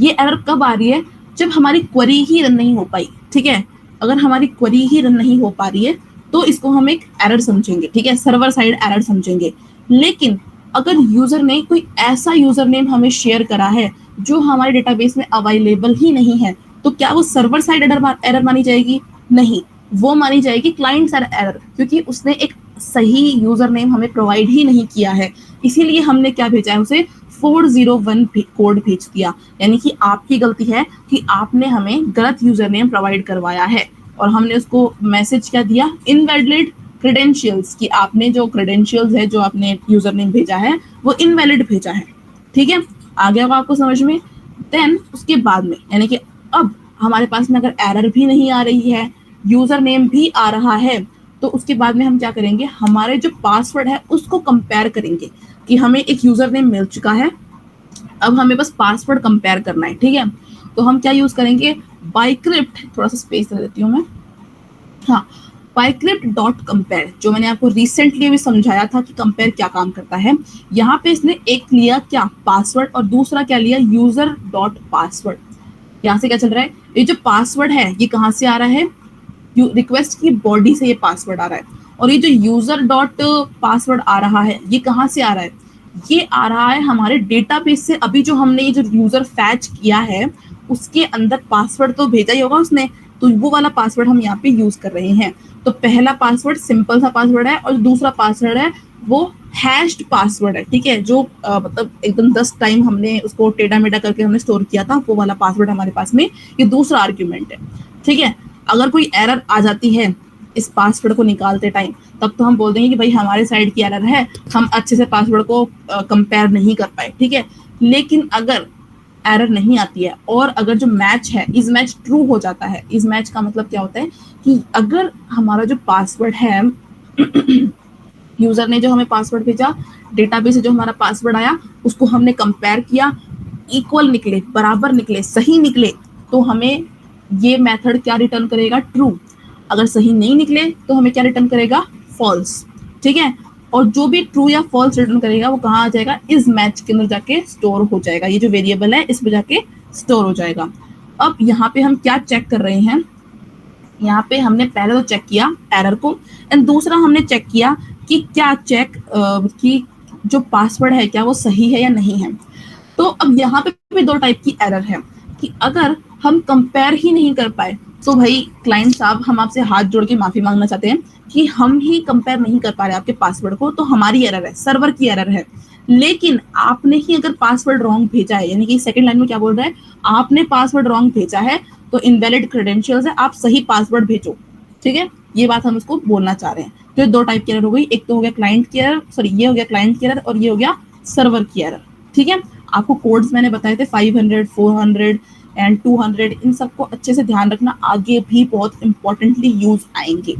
ये एरर कब आ रही है, जब हमारी क्वेरी ही रन नहीं हो पाई, ठीक है। अगर हमारी क्वेरी ही रन नहीं हो पा रही है तो इसको हम एक एरर समझेंगे, ठीक है, सर्वर साइड एरर समझेंगे। लेकिन अगर यूजर ने कोई ऐसा यूजर नेम हमें शेयर करा है जो हमारे डेटाबेस में अवेलेबल ही नहीं है, तो क्या वो सर्वर साइड एरर मानी जाएगी, नहीं, वो मानी जाएगी क्लाइंट साइड एरर, क्योंकि उसने एक सही यूजर नेम हमें प्रोवाइड ही नहीं किया है। इसीलिए हमने क्या भेजा है, उसे 401 कोड भेज दिया। यानी कि आपकी गलती है कि आपने हमें गलत यूजर नेम प्रोवाइड करवाया है, और हमने उसको मैसेज क्या दिया, इनवैलिड क्रेडेंशियल्स, कि आपने जो क्रेडेंशियल्स है, जो आपने यूजर नेम भेजा है वो इनवैलिड भेजा है, ठीक है। आ गया होगा आपको समझ में। देन उसके बाद में, यानी कि अब हमारे पास में अगर एरर भी नहीं आ रही है, यूजर नेम भी आ रहा है, तो उसके बाद में हम क्या करेंगे, हमारे जो पासवर्ड है उसको कंपेयर करेंगे कि हमें एक यूजर नेम मिल चुका है, अब हमें बस पासवर्ड कंपेयर करना है, ठीक है। तो हम क्या यूज करेंगे, बाइक्रिप्ट, थोड़ा सा स्पेस दे देती हूँ मैं, हाँ, बाइक्रिप्ट डॉट कंपेयर, जो मैंने आपको रिसेंटली भी समझाया था कि कंपेयर क्या काम करता है। यहाँ पे इसने एक लिया क्या, पासवर्ड, और दूसरा क्या लिया, यूजर डॉट पासवर्ड। यहाँ से क्या चल रहा है, ये जो पासवर्ड है ये कहाँ से आ रहा है, रिक्वेस्ट की बॉडी से ये पासवर्ड आ रहा है। और ये जो यूजर डॉट पासवर्ड आ रहा है ये कहाँ से आ रहा है, ये आ रहा है हमारे डेटाबेस से। अभी जो हमने ये जो यूजर फैच किया है उसके अंदर पासवर्ड तो भेजा ही होगा उसने, तो वो वाला पासवर्ड हम यहाँ पे यूज कर रहे हैं। तो पहला पासवर्ड सिंपल सा पासवर्ड है, और दूसरा पासवर्ड है वो हैश्ड पासवर्ड है, ठीक है, जो मतलब एकदम 10 टाइम हमने उसको टेढ़ा मेढ़ा करके हमने स्टोर किया था, वो वाला पासवर्ड हमारे पास में, ये दूसरा आर्ग्यूमेंट है, ठीक है। अगर कोई एरर आ जाती है इस पासवर्ड को निकालते टाइम, तब तो हम बोल देंगे कि भाई हमारे साइड की एरर है, हम अच्छे से पासवर्ड को कंपेयर नहीं कर पाए, ठीक है। लेकिन अगर एरर नहीं आती है और अगर जो मैच है, इस मैच ट्रू हो जाता है, इस मैच का मतलब क्या होता है कि अगर हमारा जो पासवर्ड है यूजर ने जो हमें पासवर्ड भेजा, डेटाबेस से जो हमारा पासवर्ड आया उसको हमने कंपेयर किया, इक्वल निकले, बराबर निकले, सही निकले, तो हमें ये मेथड क्या रिटर्न करेगा, ट्रू। अगर सही नहीं निकले तो हमें क्या रिटर्न करेगा, फॉल्स, ठीक है। और जो भी ट्रू या फॉल्स रिटर्न करेगा वो कहाँ आ जाएगा, इस मैच के अंदर जाके स्टोर हो जाएगा, ये जो वेरिएबल है इसमें जाके स्टोर हो जाएगा। अब यहाँ पे हम क्या चेक कर रहे हैं, यहाँ पे हमने पहले तो चेक किया एरर को, एंड दूसरा हमने चेक किया कि क्या चेक कि जो पासवर्ड है क्या वो सही है या नहीं है। तो अब यहाँ पे भी दो टाइप की एरर है कि अगर हम कंपेयर ही नहीं कर पाए, तो भाई क्लाइंट साहब हम आपसे हाथ जोड़ के माफी मांगना चाहते हैं कि हम ही कंपेयर नहीं कर पा रहे आपके पासवर्ड को, तो हमारी एरर है, सर्वर की एरर है। लेकिन आपने ही अगर पासवर्ड रॉन्ग भेजा है, यानी कि सेकंड लाइन में क्या बोल रहा है, आपने पासवर्ड रॉन्ग भेजा है तो इनवैलिड क्रेडेंशियल्स है, आप सही पासवर्ड भेजो, ठीक है। ये बात हम उसको बोलना चाह रहे हैं। तो दो टाइप की एरर हो गई, एक तो हो गया क्लाइंट की एरर, सॉरी ये हो गया क्लाइंट की एरर, और ये हो गया सर्वर की एरर, ठीक है। आपको कोड्स मैंने बताए थे 500, 400 एंड 200, इन सबको अच्छे से ध्यान रखना, आगे भी बहुत इंपॉर्टेंटली यूज आएंगे,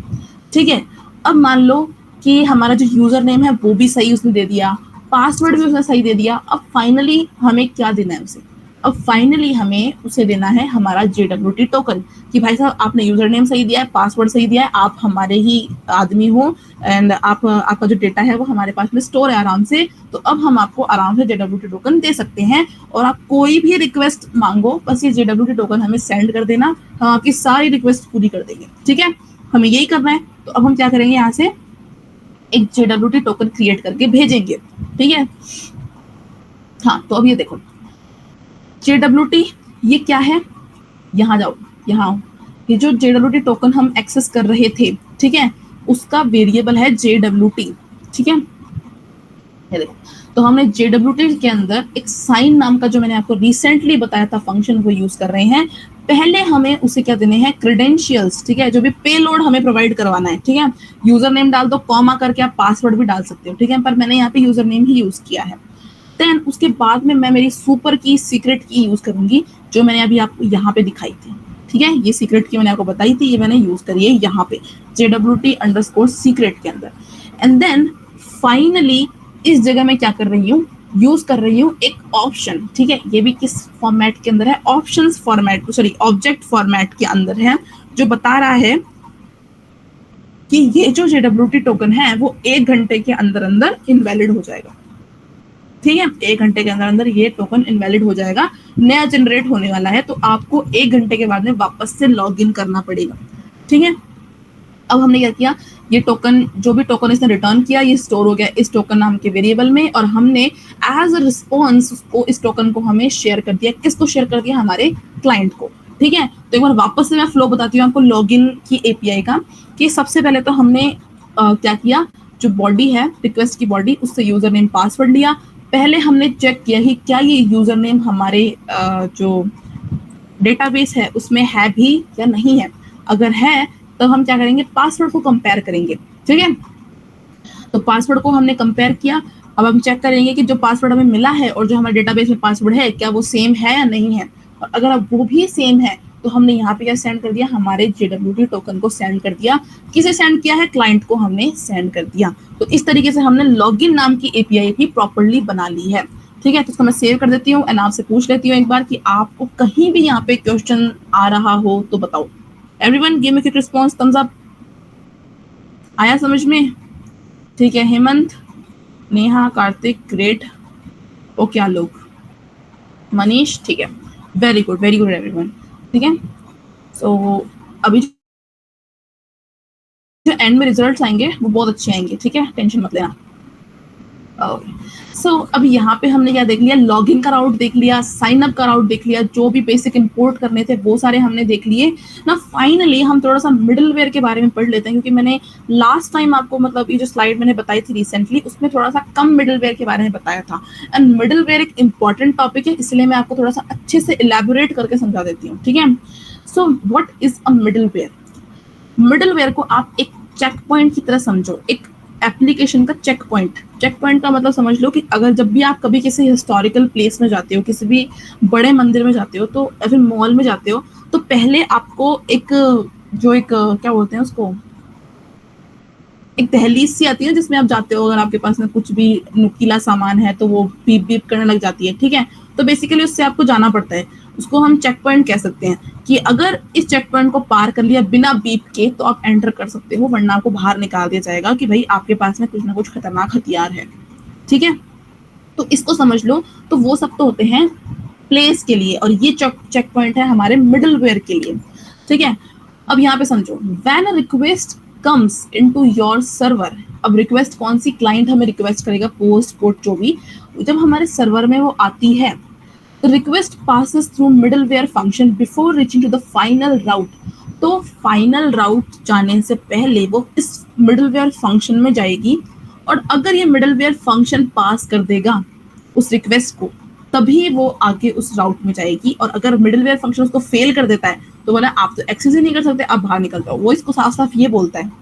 ठीक है। अब मान लो कि हमारा जो यूजर नेम है वो भी सही उसने दे दिया, पासवर्ड भी उसने सही दे दिया। अब फाइनली हमें क्या देना है उसे? अब फाइनली हमें उसे देना है हमारा JWT टोकन कि भाई साहब आपने यूजर नेम सही दिया है, पासवर्ड सही दिया है, आप हमारे ही आदमी हो एंड आपका जो डेटा है वो हमारे पास में स्टोर है आराम से, तो अब हम आपको आराम से JWT टोकन दे सकते हैं और आप कोई भी रिक्वेस्ट मांगो बस ये JWT टोकन हमें सेंड कर देना, हम आपकी सारी रिक्वेस्ट पूरी कर देंगे। ठीक है, हमें यही करना है। तो अब हम क्या करेंगे, यहाँ से एक JWT टोकन क्रिएट करके भेजेंगे। ठीक है, हाँ तो अब ये देखो JWT ये क्या है, यहाँ जाओ, यहाँ आओ। ये जो JWT टोकन हम एक्सेस कर रहे थे, ठीक है, उसका वेरिएबल है JWT। ठीक है, ये देखो, तो हमने JWT के अंदर एक साइन नाम का जो मैंने आपको रिसेंटली बताया था फंक्शन वो यूज कर रहे हैं। पहले हमें उसे क्या देने हैं, क्रेडेंशियल्स। ठीक है, जो भी पेलोड हमें प्रोवाइड करवाना है। ठीक है, यूजर नेम डाल दो, कॉमा करके आप पासवर्ड भी डाल सकते हो। ठीक है, पर मैंने यहाँ पे यूजर नेम ही यूज किया है। देन उसके बाद में मैं मेरी सुपर की सीक्रेट की यूज करूंगी जो मैंने अभी आपको यहाँ पे दिखाई थी। ठीक है, ये सीक्रेट की मैंने आपको बताई थी, ये मैंने यूज करी है यहाँ पे JWT_secret के अंदर। एंड देन फाइनली इस जगह मैं क्या कर रही हूँ, यूज कर रही हूँ एक ऑप्शन। ठीक है, ये भी किस फॉर्मेट के अंदर है, options format, sorry object format के अंदर है, जो बता रहा है कि ये जो JWT टोकन है वो 1 घंटे के अंदर अंदर इनवैलिड हो जाएगा। ठीक है, 1 घंटे के अंदर अंदर ये टोकन इनवैलिड हो जाएगा, नया जनरेट होने वाला है, तो आपको 1 घंटे के बाद में वापस से लॉग इन करना पड़ेगा। ठीक है, अब हमने क्या किया, ये टोकन, जो भी टोकन इसने रिटर्न किया ये स्टोर हो गया इस टोकन नाम के वेरिएबल में, और हमने एज अ रिस्पॉन्स उसको, इस टोकन को हमें शेयर कर दिया। किसको शेयर कर दिया, हमारे क्लाइंट को। ठीक है, तो एक बार वापस से मैं फ्लो बताती हूँ आपको लॉगिन की API का, कि सबसे पहले तो हमने क्या किया, जो बॉडी है रिक्वेस्ट की बॉडी, उससे यूजर नेम पासवर्ड लिया। पहले हमने चेक किया कि क्या ये यूजर नेम हमारे जो डेटाबेस है उसमें है भी या नहीं है। अगर है तो हम क्या करेंगे, पासवर्ड को कंपेयर करेंगे। ठीक है, तो पासवर्ड को हमने कंपेयर किया। अब हम चेक करेंगे कि जो पासवर्ड हमें मिला है और जो हमारे डेटाबेस में पासवर्ड है क्या वो सेम है या नहीं है, और अगर अब वो भी सेम है तो हमने यहाँ पे क्या सेंड कर दिया, हमारे JWT टोकन को सेंड कर दिया। किसे सेंड किया है, क्लाइंट को हमने सेंड कर दिया। तो इस तरीके से हमने लॉगिन नाम की API भी प्रॉपर्ली बना ली है। ठीक है, तो इसको मैं सेव कर देती हूँ एंड आपसे पूछ लेती हूँ एक बार कि आपको कहीं भी यहाँ पे क्वेश्चन आ रहा हो तो बताओ। Everyone give me quick response, thumbs up. आया समझ में? ठीक है, हेमंत, नेहा, कार्तिक, ग्रेट, ओ क्या लोग, मनीष, ठीक है, वेरी गुड एवरीवन। ठीक है, सो अभी जो एंड में रिजल्ट्स आएंगे वो बहुत अच्छे आएंगे। ठीक है, टेंशन मत लेना। सो अब यहाँ पे हमने क्या देख लिया, लॉगिन का राउट देख लिया, साइन अप का राउट देख लिया, जो भी बेसिक इंपोर्ट करने थे वो सारे हमने देख लिए ना। फाइनली हम थोड़ा सा मिडलवेयर के बारे में पढ़ लेते हैं, क्योंकि मैंने लास्ट टाइम आपको, मतलब ये जो स्लाइड मैंने बताई थी रिसेंटली, उसमें थोड़ा सा कम मिडलवेयर के बारे में बताया था। एंड मिडलवेयर एक इंपॉर्टेंट टॉपिक है, इसलिए मैं आपको थोड़ा सा अच्छे से इलेबोरेट करके समझा देती हूँ। ठीक है, so what is a middleware? Middleware को आप एक चेक पॉइंट की तरह समझो, एक एप्लीकेशन का चेक पॉइंट। चेक पॉइंट का मतलब समझ लो कि अगर जब भी आप कभी किसी हिस्टोरिकल प्लेस में जाते हो, किसी भी बड़े मंदिर में जाते हो, तो या फिर मॉल में जाते हो, तो पहले आपको एक, जो एक क्या बोलते हैं उसको, एक दहलीज सी आती है जिसमें आप जाते हो, अगर आपके पास में कुछ भी नुकीला सामान है तो वो बीप बीप करने लग जाती है। ठीक है, तो बेसिकली उससे आपको जाना पड़ता है, उसको हम चेक पॉइंट कह सकते हैं। कि अगर इस चेक पॉइंट को पार कर लिया बिना बीप के तो आप एंटर कर सकते हो, वरना आपको बाहर निकाल दिया जाएगा कि भाई आपके पास में कुछ ना कुछ खतरनाक हथियार है। ठीक है, तो इसको समझ लो। तो वो सब तो होते हैं प्लेस के लिए, और ये चेक पॉइंट है हमारे मिडलवेयर के लिए। ठीक है, अब यहाँ पे समझो, when a request comes into your server. अब रिक्वेस्ट कौन सी, क्लाइंट हमें रिक्वेस्ट करेगा, पोस्ट पोर्ट जो भी, जब हमारे सर्वर में वो आती है, the request passes through middleware function before reaching to the final route। तो फाइनल राउट जाने से पहले वो इस मिडलवेयर फंक्शन में जाएगी, और अगर ये मिडलवेयर फंक्शन पास कर देगा उस रिक्वेस्ट को, तभी वो आगे उस राउट में जाएगी। और अगर मिडलवेयर फंक्शन उसको फेल कर देता है तो बोला आप तो एक्सेस ही नहीं कर सकते, आप बाहर निकल जाओ, वो इसको साफ साफ ये बोलता है।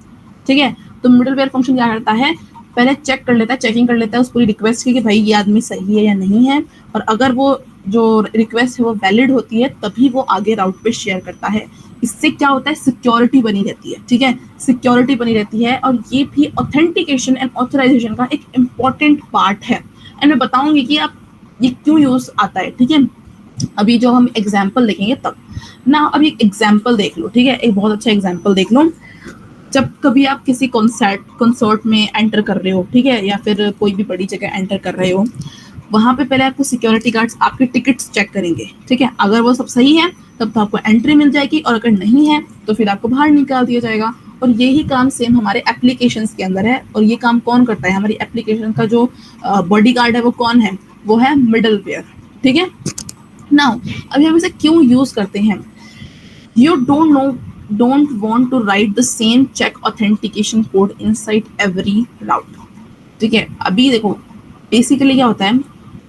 ठीक है, तो मिडलवेयर फंक्शन क्या करता है, पहले चेक कर लेता है, चेकिंग कर लेता है उस पूरी रिक्वेस्ट की कि भाई ये आदमी सही है या नहीं है, और अगर वो जो रिक्वेस्ट है वो वैलिड होती है तभी वो आगे राउट पे शेयर करता है। इससे क्या होता है, सिक्योरिटी बनी रहती है। ठीक है, सिक्योरिटी बनी रहती है, और ये भी ऑथेंटिकेशन एंड ऑथराइजेशन का एक इम्पॉर्टेंट पार्ट है। एंड मैं बताऊंगी कि आप ये क्यों यूज आता है, ठीक है। अभी जो हम एग्जाम्पल देखेंगे तब ना, अभी एक एग्जाम्पल देख लो, ठीक है, एक बहुत अच्छा एग्जाम्पल देख लो। जब कभी आप किसी कंसर्ट में एंटर कर रहे हो, ठीक है, या फिर कोई भी बड़ी जगह एंटर कर रहे हो, वहां पे पहले आपको सिक्योरिटी गार्ड्स आपकी टिकट्स चेक करेंगे, ठीक है। अगर वो सब सही है तब तो आपको एंट्री मिल जाएगी, और अगर नहीं है तो फिर आपको बाहर निकाल दिया जाएगा। और यही काम सेम हमारे एप्लीकेशंस के अंदर है। और ये काम कौन करता है? हमारी एप्लीकेशन का जो बॉडी गार्ड है वो कौन है? वो है मिडलवेयर, ठीक है। नाउ अभी हम इसे क्यों यूज करते हैं? You don't want to write the same check authentication code inside every route, ठीक है। अभी देखो बेसिकली क्या होता है,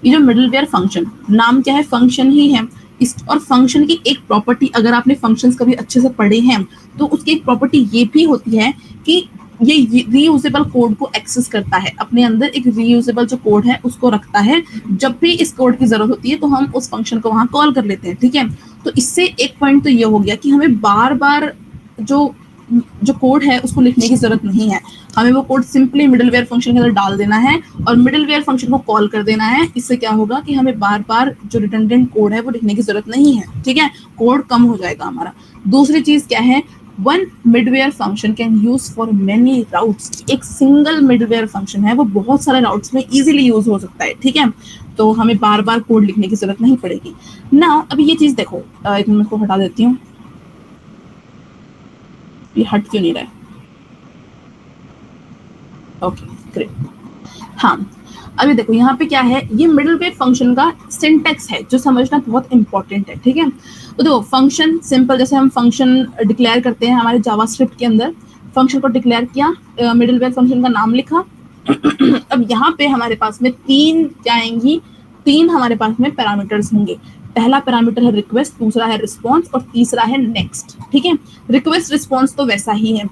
ये जो मिडलवेयर फंक्शन, नाम क्या है? फंक्शन ही है। इस और फंक्शन की एक प्रॉपर्टी, अगर आपने फंक्शंस कभी अच्छे से पढ़े हैं तो उसकी एक प्रॉपर्टी ये भी होती है कि ये रीयूजेबल कोड को एक्सेस करता है, अपने अंदर एक रीयूजेबल जो कोड है उसको रखता है। जब भी इस कोड की जरूरत होती है तो हम उस फंक्शन को वहां कॉल कर लेते हैं, ठीक है। तो इससे एक पॉइंट तो ये हो गया कि हमें बार बार जो कोड है उसको लिखने की जरूरत नहीं है। हमें वो कोड सिंपली मिडलवेयर फंक्शन के अंदर डाल देना है और मिडलवेयर फंक्शन को कॉल कर देना है। इससे क्या होगा कि हमें बार बार जो रिडंडेंट कोड है वो लिखने की जरूरत नहीं है, ठीक है। कोड कम हो जाएगा हमारा। दूसरी चीज क्या है? One middleware function can use for many routes. एक सिंगल मिडवेयर फंक्शन है वो बहुत सारे राउट्स में इजीली यूज हो सकता है, ठीक है। तो हमें बार बार कोड लिखने की जरूरत नहीं पड़ेगी ना। अभी ये चीज देखो, एक मिनट को हटा देती हूँ, ये हट क्यों नहीं रहा है? Okay great. हाँ, अभी देखो यहाँ पे क्या है, ये मिडलवेयर फंक्शन का सिंटेक्स है जो समझना बहुत इंपॉर्टेंट है, ठीक है। तो देखो फंक्शन सिंपल, जैसे हम फंक्शन डिक्लेयर करते हैं हमारे जावास्क्रिप्ट के अंदर, फंक्शन को डिक्लेयर किया, मिडलवेयर फंक्शन का नाम लिखा। अब यहाँ पे हमारे पास में तीन हमारे पास में पैरामीटर्स होंगे। पहला पैरामीटर है रिक्वेस्ट, दूसरा है रिस्पॉन्स और तीसरा है नेक्स्ट, ठीक है। रिक्वेस्ट रिस्पॉन्स तो वैसा ही है।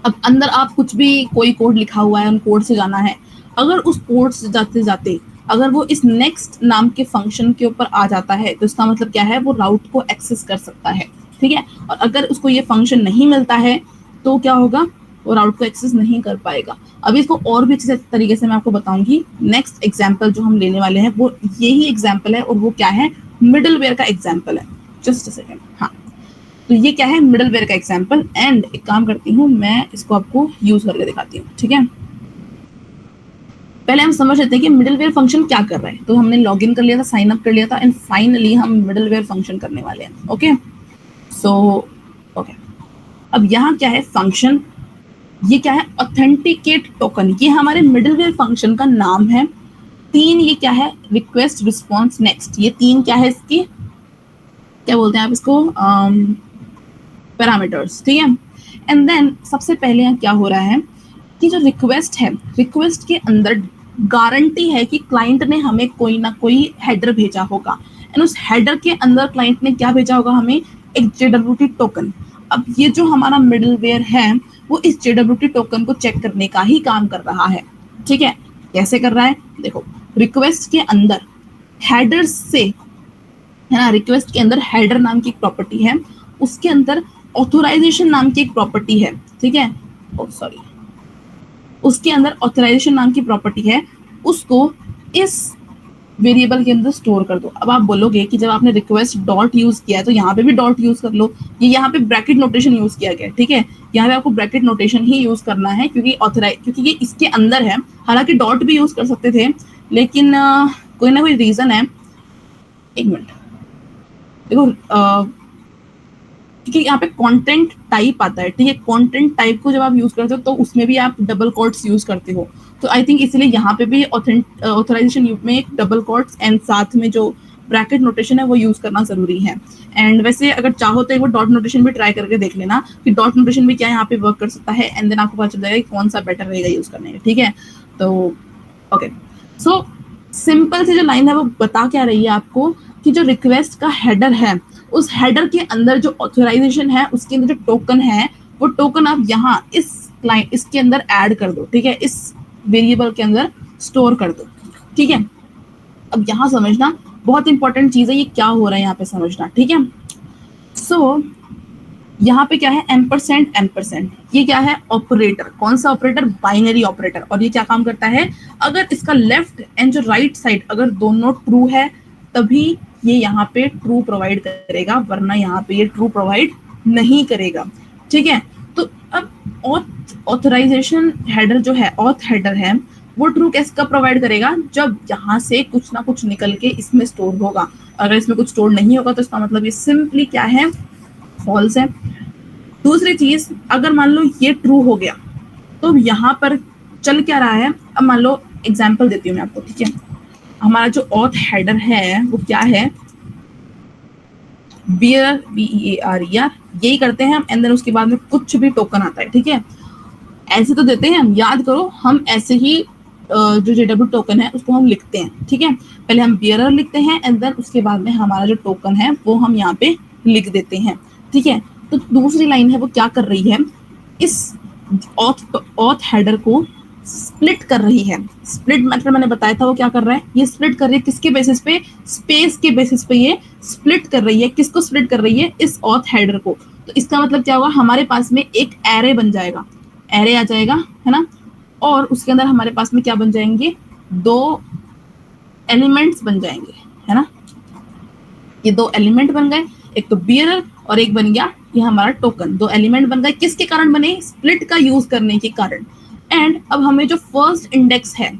अब अंदर आप कुछ भी कोई कोड लिखा हुआ है, उन कोड से जाना है। अगर उस कोड से जाते जाते अगर वो इस नेक्स्ट नाम के फंक्शन के ऊपर आ जाता है तो इसका मतलब क्या है? वो राउट को एक्सेस कर सकता है, ठीक है। और अगर उसको ये फंक्शन नहीं मिलता है तो क्या होगा? वो राउट को एक्सेस नहीं कर पाएगा। अभी इसको और भी अच्छे तरीके से मैं आपको बताऊंगी। नेक्स्ट एग्जाम्पल जो हम लेने वाले हैं वो यही एग्जाम्पल है, और वो क्या है? मिडलवेयर का एग्जाम्पल है। Just a second. हाँ, तो ये क्या है? मिडलवेयर का एग्जाम्पल। एंड एक काम करती हूँ, मैं इसको आपको यूज करके दिखाती हूँ, ठीक है। पहले हम समझ लेते हैं कि मिडलवेयर फंक्शन क्या कर रहा है। तो हमने लॉगिन कर लिया था, साइन अप कर लिया था, एंड फाइनली हम मिडलवेयर फंक्शन करने वाले हैं। ओके सो ओके, अब यहाँ क्या है? फंक्शन। ये क्या है? Authenticate token. ये हमारे मिडलवेयर फंक्शन का नाम है। तीन ये क्या है? Request, response, next. ये तीन क्या है? इसकी क्या बोलते हैं आप इसको? पैरामीटर्स, ठीक है। एंड देन सबसे पहले यहाँ क्या हो रहा है कि जो रिक्वेस्ट है, रिक्वेस्ट के अंदर गारंटी है कि क्लाइंट ने हमें कोई ना कोई हेडर भेजा होगा, एंड उस हेडर के अंदर क्लाइंट ने क्या भेजा होगा? हमें एक JWT टोकन। अब ये जो हमारा मिडलवेयर है वो इस JWT टोकन को चेक करने का ही काम कर रहा है, ठीक है। कैसे कर रहा है? देखो, रिक्वेस्ट के अंदर हेडर से, है ना, रिक्वेस्ट के अंदर हेडर नाम की एक प्रॉपर्टी है, उसके अंदर ऑथोराइजेशन नाम की एक प्रॉपर्टी है, ठीक है। ओ सॉरी, उसके अंदर ऑथराइजेशन नाम की प्रॉपर्टी है, उसको इस वेरिएबल के अंदर स्टोर कर दो। अब आप बोलोगे कि जब आपने रिक्वेस्ट डॉट यूज किया है तो यहाँ पे भी डॉट यूज कर लो। ये यहाँ पे ब्रैकेट नोटेशन यूज किया गया है, ठीक है। यहाँ पे आपको ब्रैकेट नोटेशन ही यूज करना है क्योंकि ये इसके अंदर है। हालांकि डॉट भी यूज कर सकते थे, लेकिन कोई ना कोई रीजन है। एक मिनट, देखो क्योंकि यहाँ पे कंटेंट टाइप आता है, ठीक है। कंटेंट टाइप को जब आप यूज करते हो तो उसमें भी आप डबल कोट्स यूज करते हो, तो आई थिंक इसलिए यहाँ पे भी ऑथराइजेशन में एक डबल कोट्स एंड साथ में जो ब्रैकेट नोटेशन है वो यूज करना जरूरी है। एंड वैसे अगर चाहो तो एक बार डॉट नोटेशन भी ट्राई करके देख लेना कि डॉट नोटेशन भी क्या यहाँ पे वर्क कर सकता है, एंड देन आपको पता चल जाएगा कि कौन सा बेटर रहेगा यूज करने में, ठीक है। तो ओके, सो सिंपल सी जो लाइन है वो बता क्या रही है आपको कि जो रिक्वेस्ट का हेडर है, उस हेडर के अंदर जो ऑथराइजेशन है, उसके अंदर जो टोकन है, वो टोकन आप यहाँ इसके अंदर ऐड कर दो, ठीक है। इस वेरिएबल के अंदर स्टोर कर दो, ठीक है। अब यहाँ समझना बहुत इंपॉर्टेंट चीज है, ये क्या हो रहा है यहाँ पे समझना, ठीक है। सो यहाँ पे क्या है एम्परसेंड एम्परसेंड, ये क्या है ऑपरेटर, कौन सा ऑपरेटर, बाइनरी ऑपरेटर। और ये क्या काम करता है, अगर इसका लेफ्ट एंड जो राइट साइड अगर दोनों ट्रू है तभी ये यहाँ पे ट्रू प्रोवाइड करेगा, वरना यहाँ पे ये ट्रू प्रोवाइड नहीं करेगा। ठीक है, तो अब ऑथराइजेशन हेडर जो है, ऑथ हेडर है, वो ट्रू कैसे कब प्रोवाइड करेगा, जब यहाँ से कुछ ना कुछ निकल के इसमें स्टोर होगा। अगर इसमें कुछ स्टोर नहीं होगा तो इसका मतलब ये सिंपली क्या है, फॉल्स है। दूसरी चीज, अगर मान लो ये ट्रू हो गया तो यहाँ पर चल क्या रहा है, अब मान लो एग्जांपल देती हूँ मैं आपको, ठीक है। हमारा जो ऑथ हेडर है वो क्या है, बियर, BEAR, यही करते हैं हम, एंड देन उसके बाद में कुछ भी टोकन आता है, ठीक है। ऐसे तो देते हैं हम, याद करो, हम ऐसे ही जो JW टोकन है उसको हम लिखते हैं, ठीक है। पहले हम बियरर लिखते हैं एंड देन उसके बाद में हमारा जो टोकन है वो हम यहाँ पे लिख देते हैं, ठीक है। तो दूसरी लाइन है वो क्या कर रही है, इस ऑथ हेडर को स्प्लिट कर रही है। स्प्लिट मतलब मैंने बताया था वो क्या कर रहा है, ये स्प्लिट कर रही है किसके बेसिस पे, स्पेस के बेसिस पे ये स्प्लिट कर रही है। किसको स्प्लिट कर रही है, इस ऑथ हेडर को। तो इसका मतलब क्या होगा, हमारे पास में एक एरे बन जाएगा, एरे आ जाएगा, है ना। और उसके अंदर हमारे पास में क्या बन जाएंगे, दो एलिमेंट्स बन जाएंगे, है ना। ये दो एलिमेंट बन गए, एक तो बियरर और एक बन गया ये हमारा टोकन। दो एलिमेंट बन गए, किसके कारण बने, स्प्लिट का यूज करने के कारण। एंड अब हमें जो फर्स्ट इंडेक्स है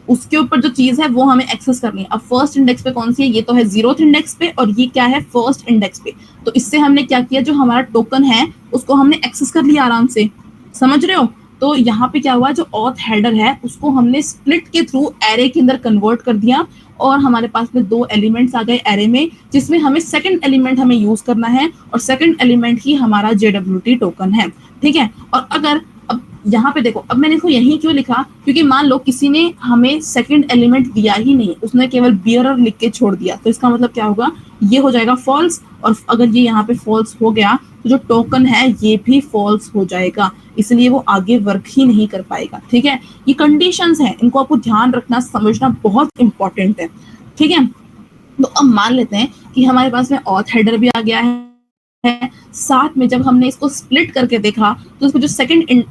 उसके ऊपर जो चीज है वो हमें एक्सेस करनी है। अब फर्स्ट इंडेक्स पे कौन सी है, ये तो है 0th इंडेक्स पे और ये क्या है फर्स्ट इंडेक्स पे। तो इससे हमने क्या किया, जो हमारा टोकन है उसको हमने एक्सेस कर लिया आराम से, समझ रहे हो। तो यहाँ पे क्या हुआ, जो ऑथ हेडर है उसको हमने स्प्लिट के थ्रू एरे के अंदर कन्वर्ट कर दिया और हमारे पास में दो एलिमेंट्स आ गए एरे में, जिसमें हमें सेकंड एलिमेंट हमें यूज करना है और सेकंड एलिमेंट ही हमारा JWT टोकन है, ठीक है। और अगर अब यहाँ पे देखो, अब मैंने इसको यहीं क्यों लिखा, क्योंकि मान लो किसी ने हमें सेकंड एलिमेंट दिया ही नहीं, उसने केवल बियरर लिख के छोड़ दिया, तो इसका मतलब क्या होगा, ये हो जाएगा फॉल्स। और अगर ये यहाँ पे फॉल्स हो गया तो जो टोकन है ये भी फॉल्स हो जाएगा, इसलिए वो आगे वर्क ही नहीं कर पाएगा, ठीक है। ये कंडीशंस हैं, इनको आपको ध्यान रखना समझना बहुत इंपॉर्टेंट है, ठीक है। तो अब मान लेते हैं कि हमारे पास में ऑथ हेडर भी आ गया है, साथ में जब हमने इसको स्प्लिट करके देखा तो इसको जो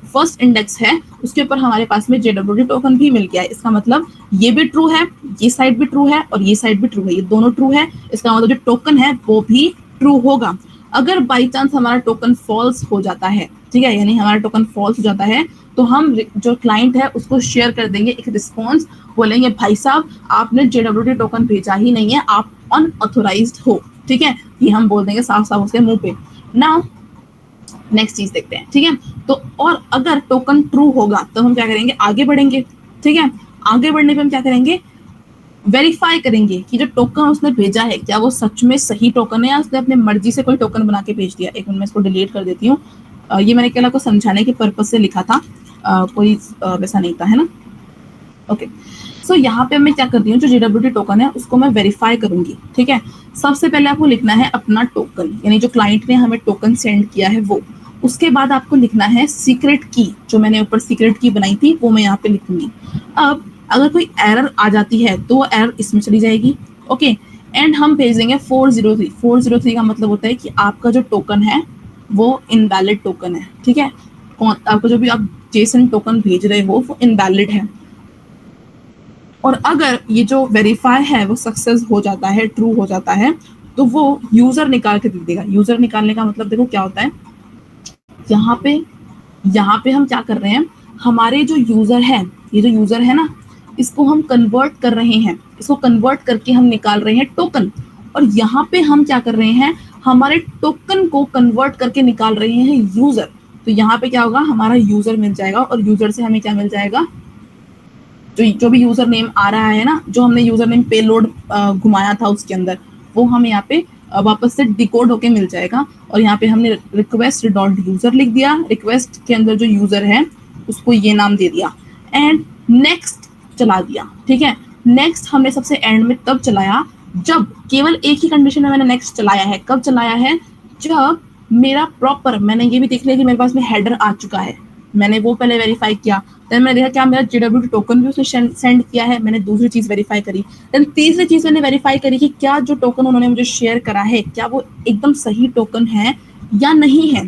फर्स्ट इंडेक्स है उसके ऊपर हमारे पास में JWT टोकन भी मिल गया है। इसका मतलब ये भी ट्रू है, ये साइड भी ट्रू है और ये साइड भी ट्रू है, ये दोनों ट्रू है। इसका मतलब जो टोकन है वो भी ट्रू होगा। अगर बाई चांस हमारा टोकन फॉल्स हो जाता है, ठीक है, यानी हमारा टोकन फॉल्स हो जाता है, तो हम जो क्लाइंट है उसको शेयर कर देंगे एक रिस्पॉन्स, बोलेंगे भाई साहब आपने JWT टोकन भेजा ही नहीं है, आप अनऑथोराइज्ड हो, ठीक है। ये हम बोल देंगे साफ साफ उसके मुंह पे। नाउ नेक्स्ट चीज देखते हैं, ठीक है। तो और अगर टोकन ट्रू होगा तो हम क्या करेंगे, आगे बढ़ेंगे, ठीक है। आगे बढ़ने पे हम क्या करेंगे, वेरीफाई करेंगे कि जो टोकन उसने भेजा है क्या वो सच में सही टोकन है या उसने अपने मर्जी से कोई टोकन बना के भेज दिया। एक मिनट में इसको डिलीट कर देती हूँ, ये मैंने केवल आपको समझाने के पर्पज से लिखा था, कोई वैसा नहीं था, है ना। ओके, सो यहाँ पे मैं क्या करती हूँ, जो JWT टोकन है उसको मैं वेरीफाई करूंगी, ठीक है। सबसे पहले आपको लिखना है अपना टोकन, यानी जो क्लाइंट ने हमें टोकन सेंड किया है वो। उसके बाद आपको लिखना है सीक्रेट की, जो मैंने ऊपर सीक्रेट की बनाई थी वो मैं यहाँ पे लिखूंगी। अब अगर कोई एरर आ जाती है तो वो एरर इसमें चली जाएगी, ओके। एंड हम भेज देंगे 403। 403 का मतलब होता है कि आपका जो टोकन है वो इनवैलिड टोकन है, ठीक है। आपको जो भी आप जेसन टोकन भेज रहे हो वो इनवैलिड है। और अगर ये जो वेरीफाई है वो सक्सेस हो जाता है, ट्रू हो जाता है, तो वो यूजर निकाल के दे देगा। यूजर निकालने का मतलब देखो क्या होता है, यहाँ पे हम क्या कर रहे हैं, हमारे जो यूजर है, ये जो यूजर है ना, इसको हम कन्वर्ट कर रहे हैं, इसको कन्वर्ट करके हम निकाल रहे हैं टोकन। और यहाँ पे हम क्या कर रहे हैं, हमारे टोकन को कन्वर्ट करके निकाल रहे हैं यूजर। तो यहाँ पे क्या होगा, हमारा यूजर मिल जाएगा और यूजर से हमें क्या मिल जाएगा, जो भी यूजर नेम आ रहा है ना, जो हमने यूजर नेम पेलोड घुमाया था उसके अंदर, वो हमें यहाँ पे वापस से डिकोड होके मिल जाएगा। और यहाँ पे हमने रिक्वेस्ट डॉट यूजर लिख दिया, रिक्वेस्ट के अंदर जो यूजर है उसको ये नाम दे दिया एंड नेक्स्ट चला दिया, ठीक है। नेक्स्ट हमने सबसे एंड में तब चलाया जब केवल एक ही कंडीशन में मैंने नेक्स्ट चलाया है। कब चलाया है, जब मेरा प्रॉपर, मैंने ये भी देख लिया कि मेरे पास में हेडर आ चुका है, मैंने वो पहले वेरीफाई किया, देन मैंने देखा क्या मेरा JWT टोकन भी उसने सेंड किया है, मैंने दूसरी चीज वेरीफाई करी, देन तीसरी चीज मैंने वेरीफाई करी कि क्या जो टोकन उन्होंने मुझे शेयर करा है क्या वो एकदम सही टोकन है या नहीं है,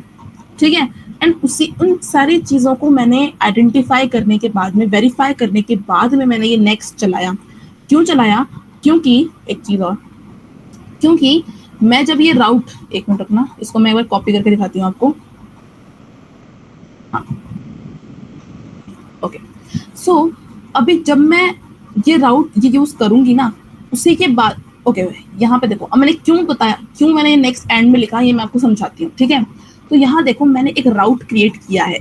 ठीक है। एंड उसी उन सारी चीज़ों को मैंने आइडेंटिफाई करने के बाद में, वेरीफाई करने के बाद में मैंने ये नेक्स्ट चलाया। क्यों चलाया? क्योंकि एक चीज़ और, क्योंकि मैं जब ये राउट, एक मिनट रखना, इसको मैं एक बार कॉपी करके दिखाती हूँ आपको। हाँ, ओके। सो अभी जब मैं ये राउट ये यूज़ करूँगी ना, उसी के बाद ओके यहाँ पे देखो, अब मैंने क्यों बताया, क्यों मैंने ये नेक्स्ट एंड में लिखा, ये मैं आपको समझाती हूँ, ठीक है। तो यहाँ देखो मैंने एक राउट क्रिएट किया है।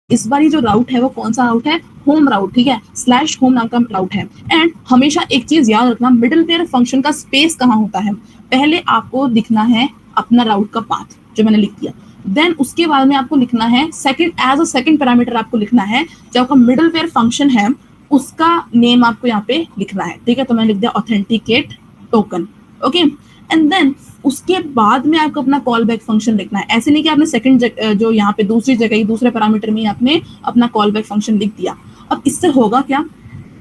इस बार ये जो राउट है वो कौन सा राउट है? होम राउट, ठीक है, स्लैश होम नाम का राउट है। एंड हमेशा एक चीज याद रखना, मिडलवेयर फंक्शन का स्पेस कहाँ होता है? पहले आपको लिखना है अपना राउट का पाथ, जो मैंने लिख दिया। देन उसके बाद में आपको लिखना है second, as a second parameter आपको लिखना है जो आपका मिडलवेयर फंक्शन है उसका नेम आपको यहाँ पे लिखना है, ठीक है। तो मैंने लिख दिया authenticate token, okay. And then उसके बाद में आपको अपना कॉल बैक फंक्शन लिखना है। ऐसे नहीं कि आपने सेकंड जो यहाँ पे दूसरी जगह दूसरे पैरामीटर में आपने अपना कॉल बैक फंक्शन लिख दिया। अब इससे होगा क्या?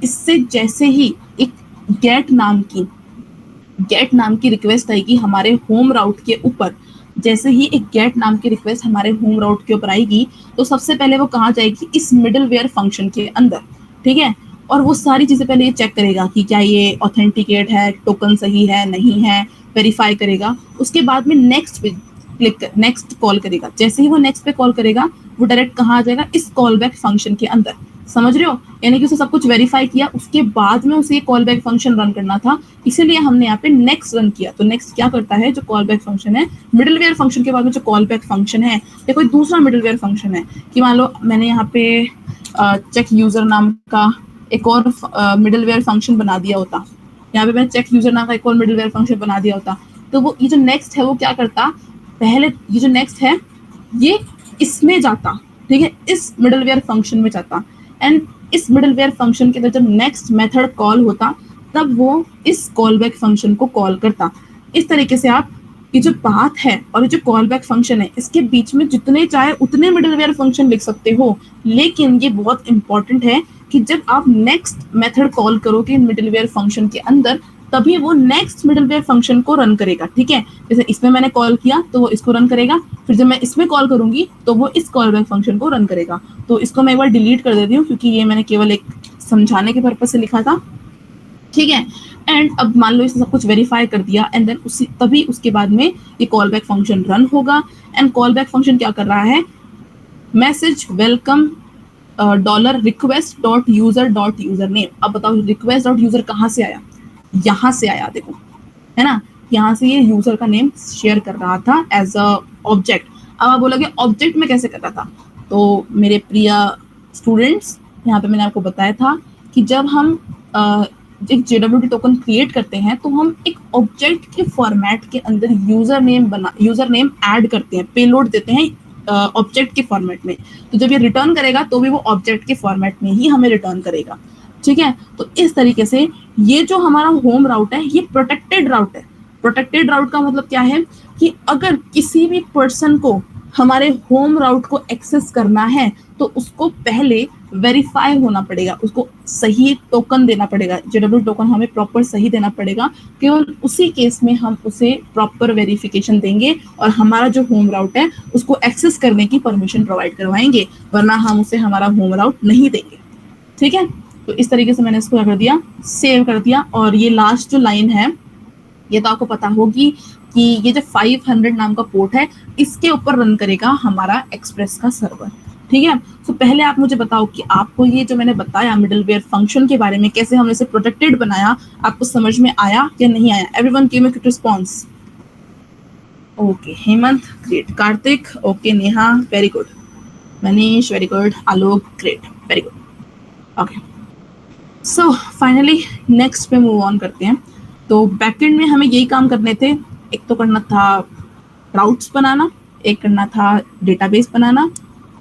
इससे जैसे ही एक गेट नाम की रिक्वेस्ट आएगी हमारे होम राउट के ऊपर, जैसे ही एक गेट नाम की रिक्वेस्ट हमारे होम राउट के ऊपर आएगी तो सबसे पहले वो कहाँ जाएगी? इस मिडलवेयर फंक्शन के अंदर, ठीक है। और वो सारी चीजें पहले ये चेक करेगा कि क्या ये ऑथेंटिकेट है, टोकन सही है नहीं है, वेरीफाई करेगा। उसके बाद में नेक्स्ट पे क्लिक कर, नेक्स्ट कॉल करेगा। जैसे ही वो नेक्स्ट पे कॉल करेगा वो डायरेक्ट कहाँ आ जाएगा? इस कॉल बैक फंक्शन के अंदर, समझ रहे हो? यानी कि उसे सब कुछ वेरीफाई किया, उसके बाद में उसे कॉल बैक फंक्शन रन करना था, इसीलिए हमने यहाँ पे नेक्स्ट रन किया। तो नेक्स्ट क्या करता है? जो कॉल बैक फंक्शन है, मिडलवेयर फंक्शन के बाद में जो कॉल बैक फंक्शन है या कोई दूसरा मिडलवेयर फंक्शन है, कि मान लो मैंने यहाँ पे चेक यूजर नाम का एक और मिडलवेयर फंक्शन बना दिया होता, यहाँ पे मैंने चेक यूजर नाम का एक और मिडलवेयर फंक्शन बना दिया होता, तो वो ये जो नेक्स्ट है वो क्या करता? पहले ये जो नेक्स्ट है ये इसमें जाता, ठीक है, इस मिडलवेयर फंक्शन में जाता। एंड इस मिडलवेयर फंक्शन के अंदर जब नेक्स्ट मेथड कॉल होता तब वो इस कॉल बैक फंक्शन को कॉल करता। इस तरीके से आप ये जो पाथ है और ये जो कॉल बैक फंक्शन है इसके बीच में जितने चाहे उतने मिडलवेयर फंक्शन लिख सकते हो, लेकिन ये बहुत इंपॉर्टेंट है कि जब आप नेक्स्ट मेथड कॉल करोगे मिडलवेयर फंक्शन के अंदर तभी वो नेक्स्ट मिडलवेयर फंक्शन को रन करेगा, ठीक है। जैसे इसमें मैंने कॉल किया तो वो इसको रन करेगा, फिर जब मैं इसमें कॉल करूंगी तो वो इस कॉल बैक फंक्शन को रन करेगा। तो इसको मैं एक बार डिलीट कर देती हूँ क्योंकि ये मैंने केवल एक समझाने के पर्पज से लिखा था, ठीक है। एंड अब मान लो इसने सब कुछ वेरीफाई कर दिया एंड देन उसी तभी उसके बाद में ये कॉल बैक फंक्शन रन होगा। एंड कॉल बैक फंक्शन क्या कर रहा है? Message welcome $request.user.username। अब बताओ request.user कहाँ से आया? यहाँ से आया, देखो, है ना, यहाँ से ये यूजर का नेम शेयर कर रहा था एज अ ऑब्जेक्ट। अब आप बोलोगे ऑब्जेक्ट में कैसे कर रहा था? तो मेरे प्रिय स्टूडेंट्स, यहाँ पे मैंने आपको बताया था कि जब हम एक JWT टोकन क्रिएट करते हैं तो हम एक ऑब्जेक्ट के फॉर्मेट के अंदर यूजर नेम ऐड करते हैं, पेलोड देते हैं ऑब्जेक्ट के फॉर्मेट में। तो जब ये रिटर्न करेगा तो भी वो ऑब्जेक्ट के फॉर्मेट में ही हमें रिटर्न करेगा, ठीक है। तो इस तरीके से ये जो हमारा होम राउट है ये प्रोटेक्टेड राउट है। प्रोटेक्टेड राउट का मतलब क्या है कि अगर किसी भी पर्सन को हमारे होम राउट को एक्सेस करना है तो उसको पहले वेरीफाई होना पड़ेगा, उसको सही टोकन देना पड़ेगा, JWT टोकन हमें प्रॉपर सही देना पड़ेगा। केवल उसी केस में हम उसे प्रॉपर वेरिफिकेशन देंगे और हमारा जो होम राउट है उसको एक्सेस करने की परमिशन प्रोवाइड करवाएंगे, वरना हम उसे हमारा होम राउट नहीं देंगे, ठीक है। तो इस तरीके से मैंने इसको कर दिया, सेव कर दिया। और ये लास्ट जो लाइन है ये तो आपको पता होगी कि ये जो 500 नाम का पोर्ट है इसके ऊपर रन करेगा हमारा एक्सप्रेस का सर्वर, ठीक है। तो पहले आप मुझे बताओ कि आपको ये जो मैंने बताया मिडलवेयर फंक्शन के बारे में, कैसे हमने इसे प्रोटेक्टेड बनाया, आपको समझ में आया या नहीं आया? Everyone give me quick response. Okay, Hemant great, Kartik okay, Neha very good, Manish very good, Alok great, very good. Okay, so finally next पे मूव ऑन करते हैं। तो बैकएंड में हमें यही काम करने थे, एक तो करना था राउट्स बनाना, एक करना था डेटाबेस बनाना,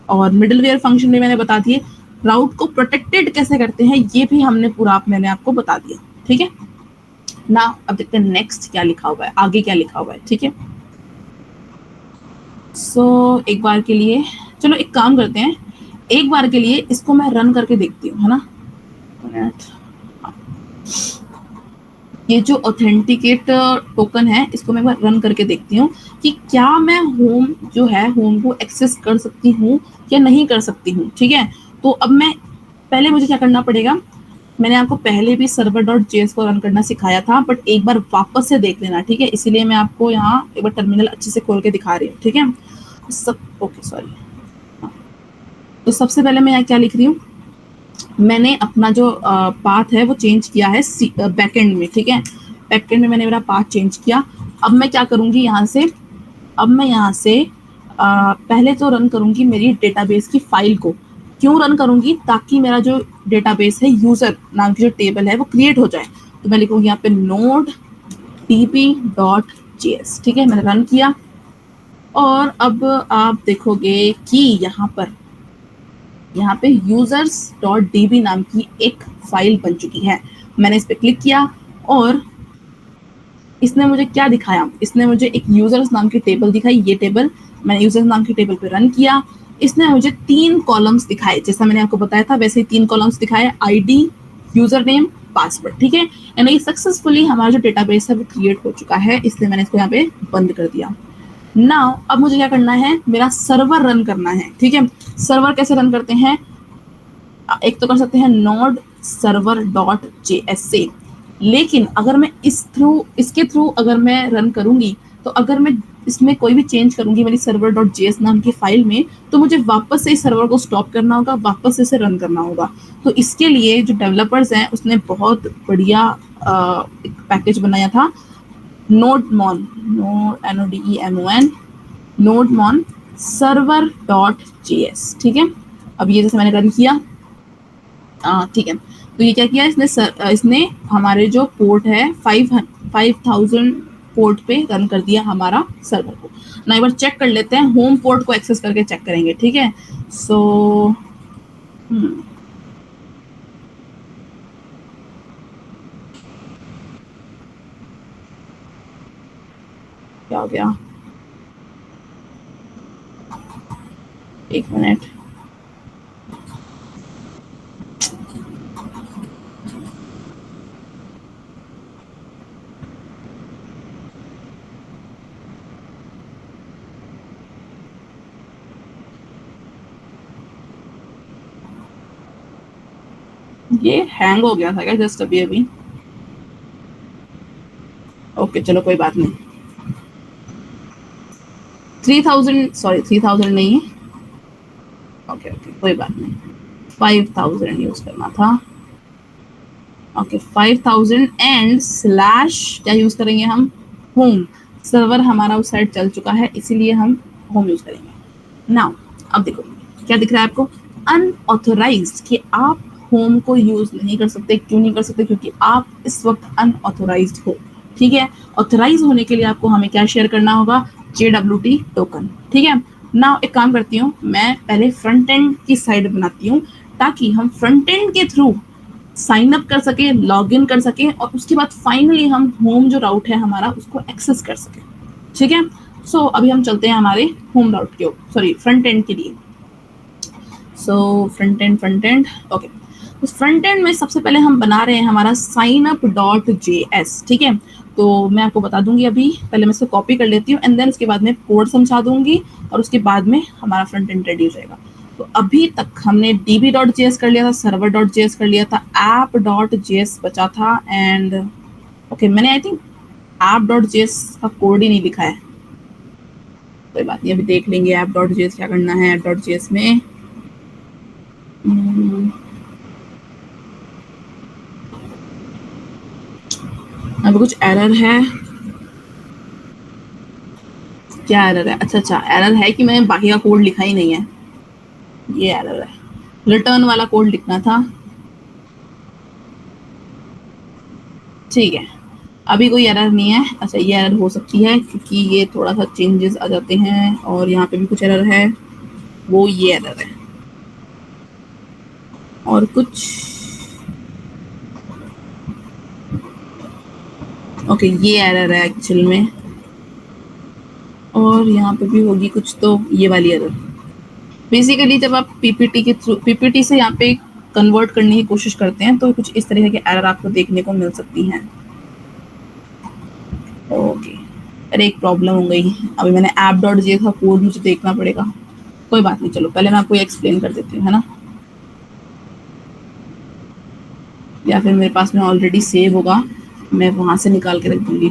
और मिडलवेयर फंक्शन में मैंने बता दिए राउट को प्रोटेक्टेड कैसे करते हैं ये भी मैंने आपको बता दिया, ठीक है ना। अब देखते हैं नेक्स्ट क्या लिखा हुआ है, आगे क्या लिखा हुआ है, ठीक है। सो एक बार के लिए चलो एक काम करते हैं, एक बार के लिए इसको मैं रन करके देखती हूँ, है ना। ये जो ऑथेंटिकेट टोकन है इसको मैं एक बार रन करके देखती हूँ कि क्या मैं होम जो है होम को एक्सेस कर सकती हूँ या नहीं कर सकती हूँ। ठीक है, तो अब मैं पहले मुझे क्या करना पड़ेगा, मैंने आपको पहले भी server.js को रन करना सिखाया था, बट एक बार वापस से देख लेना। ठीक है, इसीलिए मैं आपको यहाँ एक बार टर्मिनल अच्छे से खोल के दिखा रही हूँ। ठीक है, ओके सॉरी। तो सबसे पहले मैं यहाँ क्या लिख रही हूँ, मैंने अपना जो पाथ है वो चेंज किया है बैकएंड में। ठीक है, बैकएंड में मैंने मेरा पाथ चेंज किया। अब मैं क्या करूँगी यहाँ से, अब मैं यहाँ से पहले तो रन करूँगी मेरी डेटाबेस की फाइल को। क्यों रन करूँगी, ताकि मेरा जो डेटाबेस है यूज़र नाम की जो टेबल है वो क्रिएट हो जाए। तो मैं लिखूँगी यहाँ पे node db.js। ठीक है, मैंने रन किया और अब आप देखोगे कि यहाँ पे users.db नाम की एक फाइल बन चुकी है। मैंने इस पे क्लिक किया और इसने मुझे क्या दिखाया, इसने मुझे एक यूजर्स नाम की टेबल दिखाई। ये टेबल मैंने यूजर्स नाम की टेबल पे रन किया, इसने मुझे 3 कॉलम्स दिखाए, जैसा मैंने आपको बताया था वैसे ही 3 कॉलम्स दिखाए, आईडी, यूजर नेम, पासवर्ड। ठीक है, यानी सक्सेसफुली हमारा जो डेटाबेस है वो क्रिएट हो चुका है, इसलिए मैंने इसको यहाँ पे बंद कर दिया। नाउ अब मुझे क्या करना है, मेरा सर्वर रन करना है। ठीक है, सर्वर कैसे रन करते हैं, एक तो कर सकते हैं node server.js से, लेकिन अगर मैं इसके थ्रू अगर मैं रन करूंगी, तो अगर मैं इसमें कोई भी चेंज करूंगी मेरी server.js नाम की फाइल में, तो मुझे वापस से इस सर्वर को स्टॉप करना होगा, वापस से इसे रन करना होगा। तो इसके लिए जो डेवलपर्स हैं उसने बहुत बढ़िया एक पैकेज बनाया था, nodemon nodemon server.js। ठीक है, अब ये जैसे मैंने रन किया, ठीक है, तो ये क्या किया इसने हमारे जो पोर्ट है 5000 पोर्ट पे रन कर दिया हमारा सर्वर को। ना एक बार चेक कर लेते हैं, होम पोर्ट को एक्सेस करके चेक करेंगे। ठीक है, सो क्या हो गया, एक मिनट, ये हैंग हो गया था क्या जस्ट अभी। ओके चलो कोई बात नहीं, 3000 सॉरी 3000 नहीं है, ओके कोई बात नहीं, 5000 यूज करना था। ओके 5000 एंड स्लैश क्या यूज करेंगे हम, होम। सर्वर हमारा उस साइड चल चुका है, इसीलिए हम होम यूज करेंगे। नाउ अब देखो क्या दिख रहा है आपको, अनऑथोराइज्ड, कि आप होम को यूज नहीं कर सकते। क्यों नहीं कर सकते, क्योंकि आप इस वक्त अनऑथोराइज्ड हो। ठीक है, ऑथोराइज होने के लिए आपको हमें क्या शेयर करना होगा, JWT टोकन। ठीक है, नाउ एक काम करती हूँ, मैं पहले फ्रंट एंड की साइड बनाती हूँ, ताकि हम फ्रंट एंड के थ्रू साइन अप कर सके, लॉग इन कर सके, और उसके बाद फाइनली हम होम जो राउट है हमारा उसको एक्सेस कर सके। ठीक है, सो अभी हम चलते हैं हमारे होम राउट के, सॉरी फ्रंट एंड के लिए। सो फ्रंट एंड ओके, तो फ्रंट एंड में सबसे पहले हम बना रहे हैं हमारा signup.js। ठीक है, तो मैं आपको बता दूंगी, अभी पहले मैं इसको कॉपी कर लेती हूँ एंड देन उसके बाद में कोड समझा दूंगी और उसके बाद में हमारा फ्रंट एंड रेडी हो जाएगा। तो अभी तक हमने db.js कर लिया था, server.js कर लिया था, app.js बचा था, एंड ओके मैंने आई थिंक app.js का कोड ही नहीं लिखा है, कोई बात नहीं, अभी देख लेंगे app.js क्या करना है। app.js में अब कुछ एरर है, क्या एरर है, अच्छा एरर है कि मैंने बाकी का कोड लिखा ही नहीं है, ये एरर है, रिटर्न वाला कोड लिखना था। ठीक है, अभी कोई एरर नहीं है। अच्छा ये एरर हो सकती है क्योंकि ये थोड़ा सा चेंजेस आ जाते हैं, और यहाँ पे भी कुछ एरर है, वो ये एरर है, और कुछ ओके ये एरर है एक्चुअल में, और यहाँ पे भी होगी कुछ, तो ये वाली एरर। बेसिकली जब आप पीपीटी के थ्रू पीपीटी से यहाँ पे कन्वर्ट करने की कोशिश करते हैं तो कुछ इस तरह के एरर आपको देखने को मिल सकती हैं। ओके अरे एक प्रॉब्लम हो गई, अभी मैंने app.js का कोड मुझे देखना पड़ेगा। कोई बात नहीं, चलो पहले मैं आपको एक्सप्लेन कर देती हूँ, है ना, या फिर मेरे पास में ऑलरेडी सेव होगा, मैं वहां से निकाल के रख दूंगी।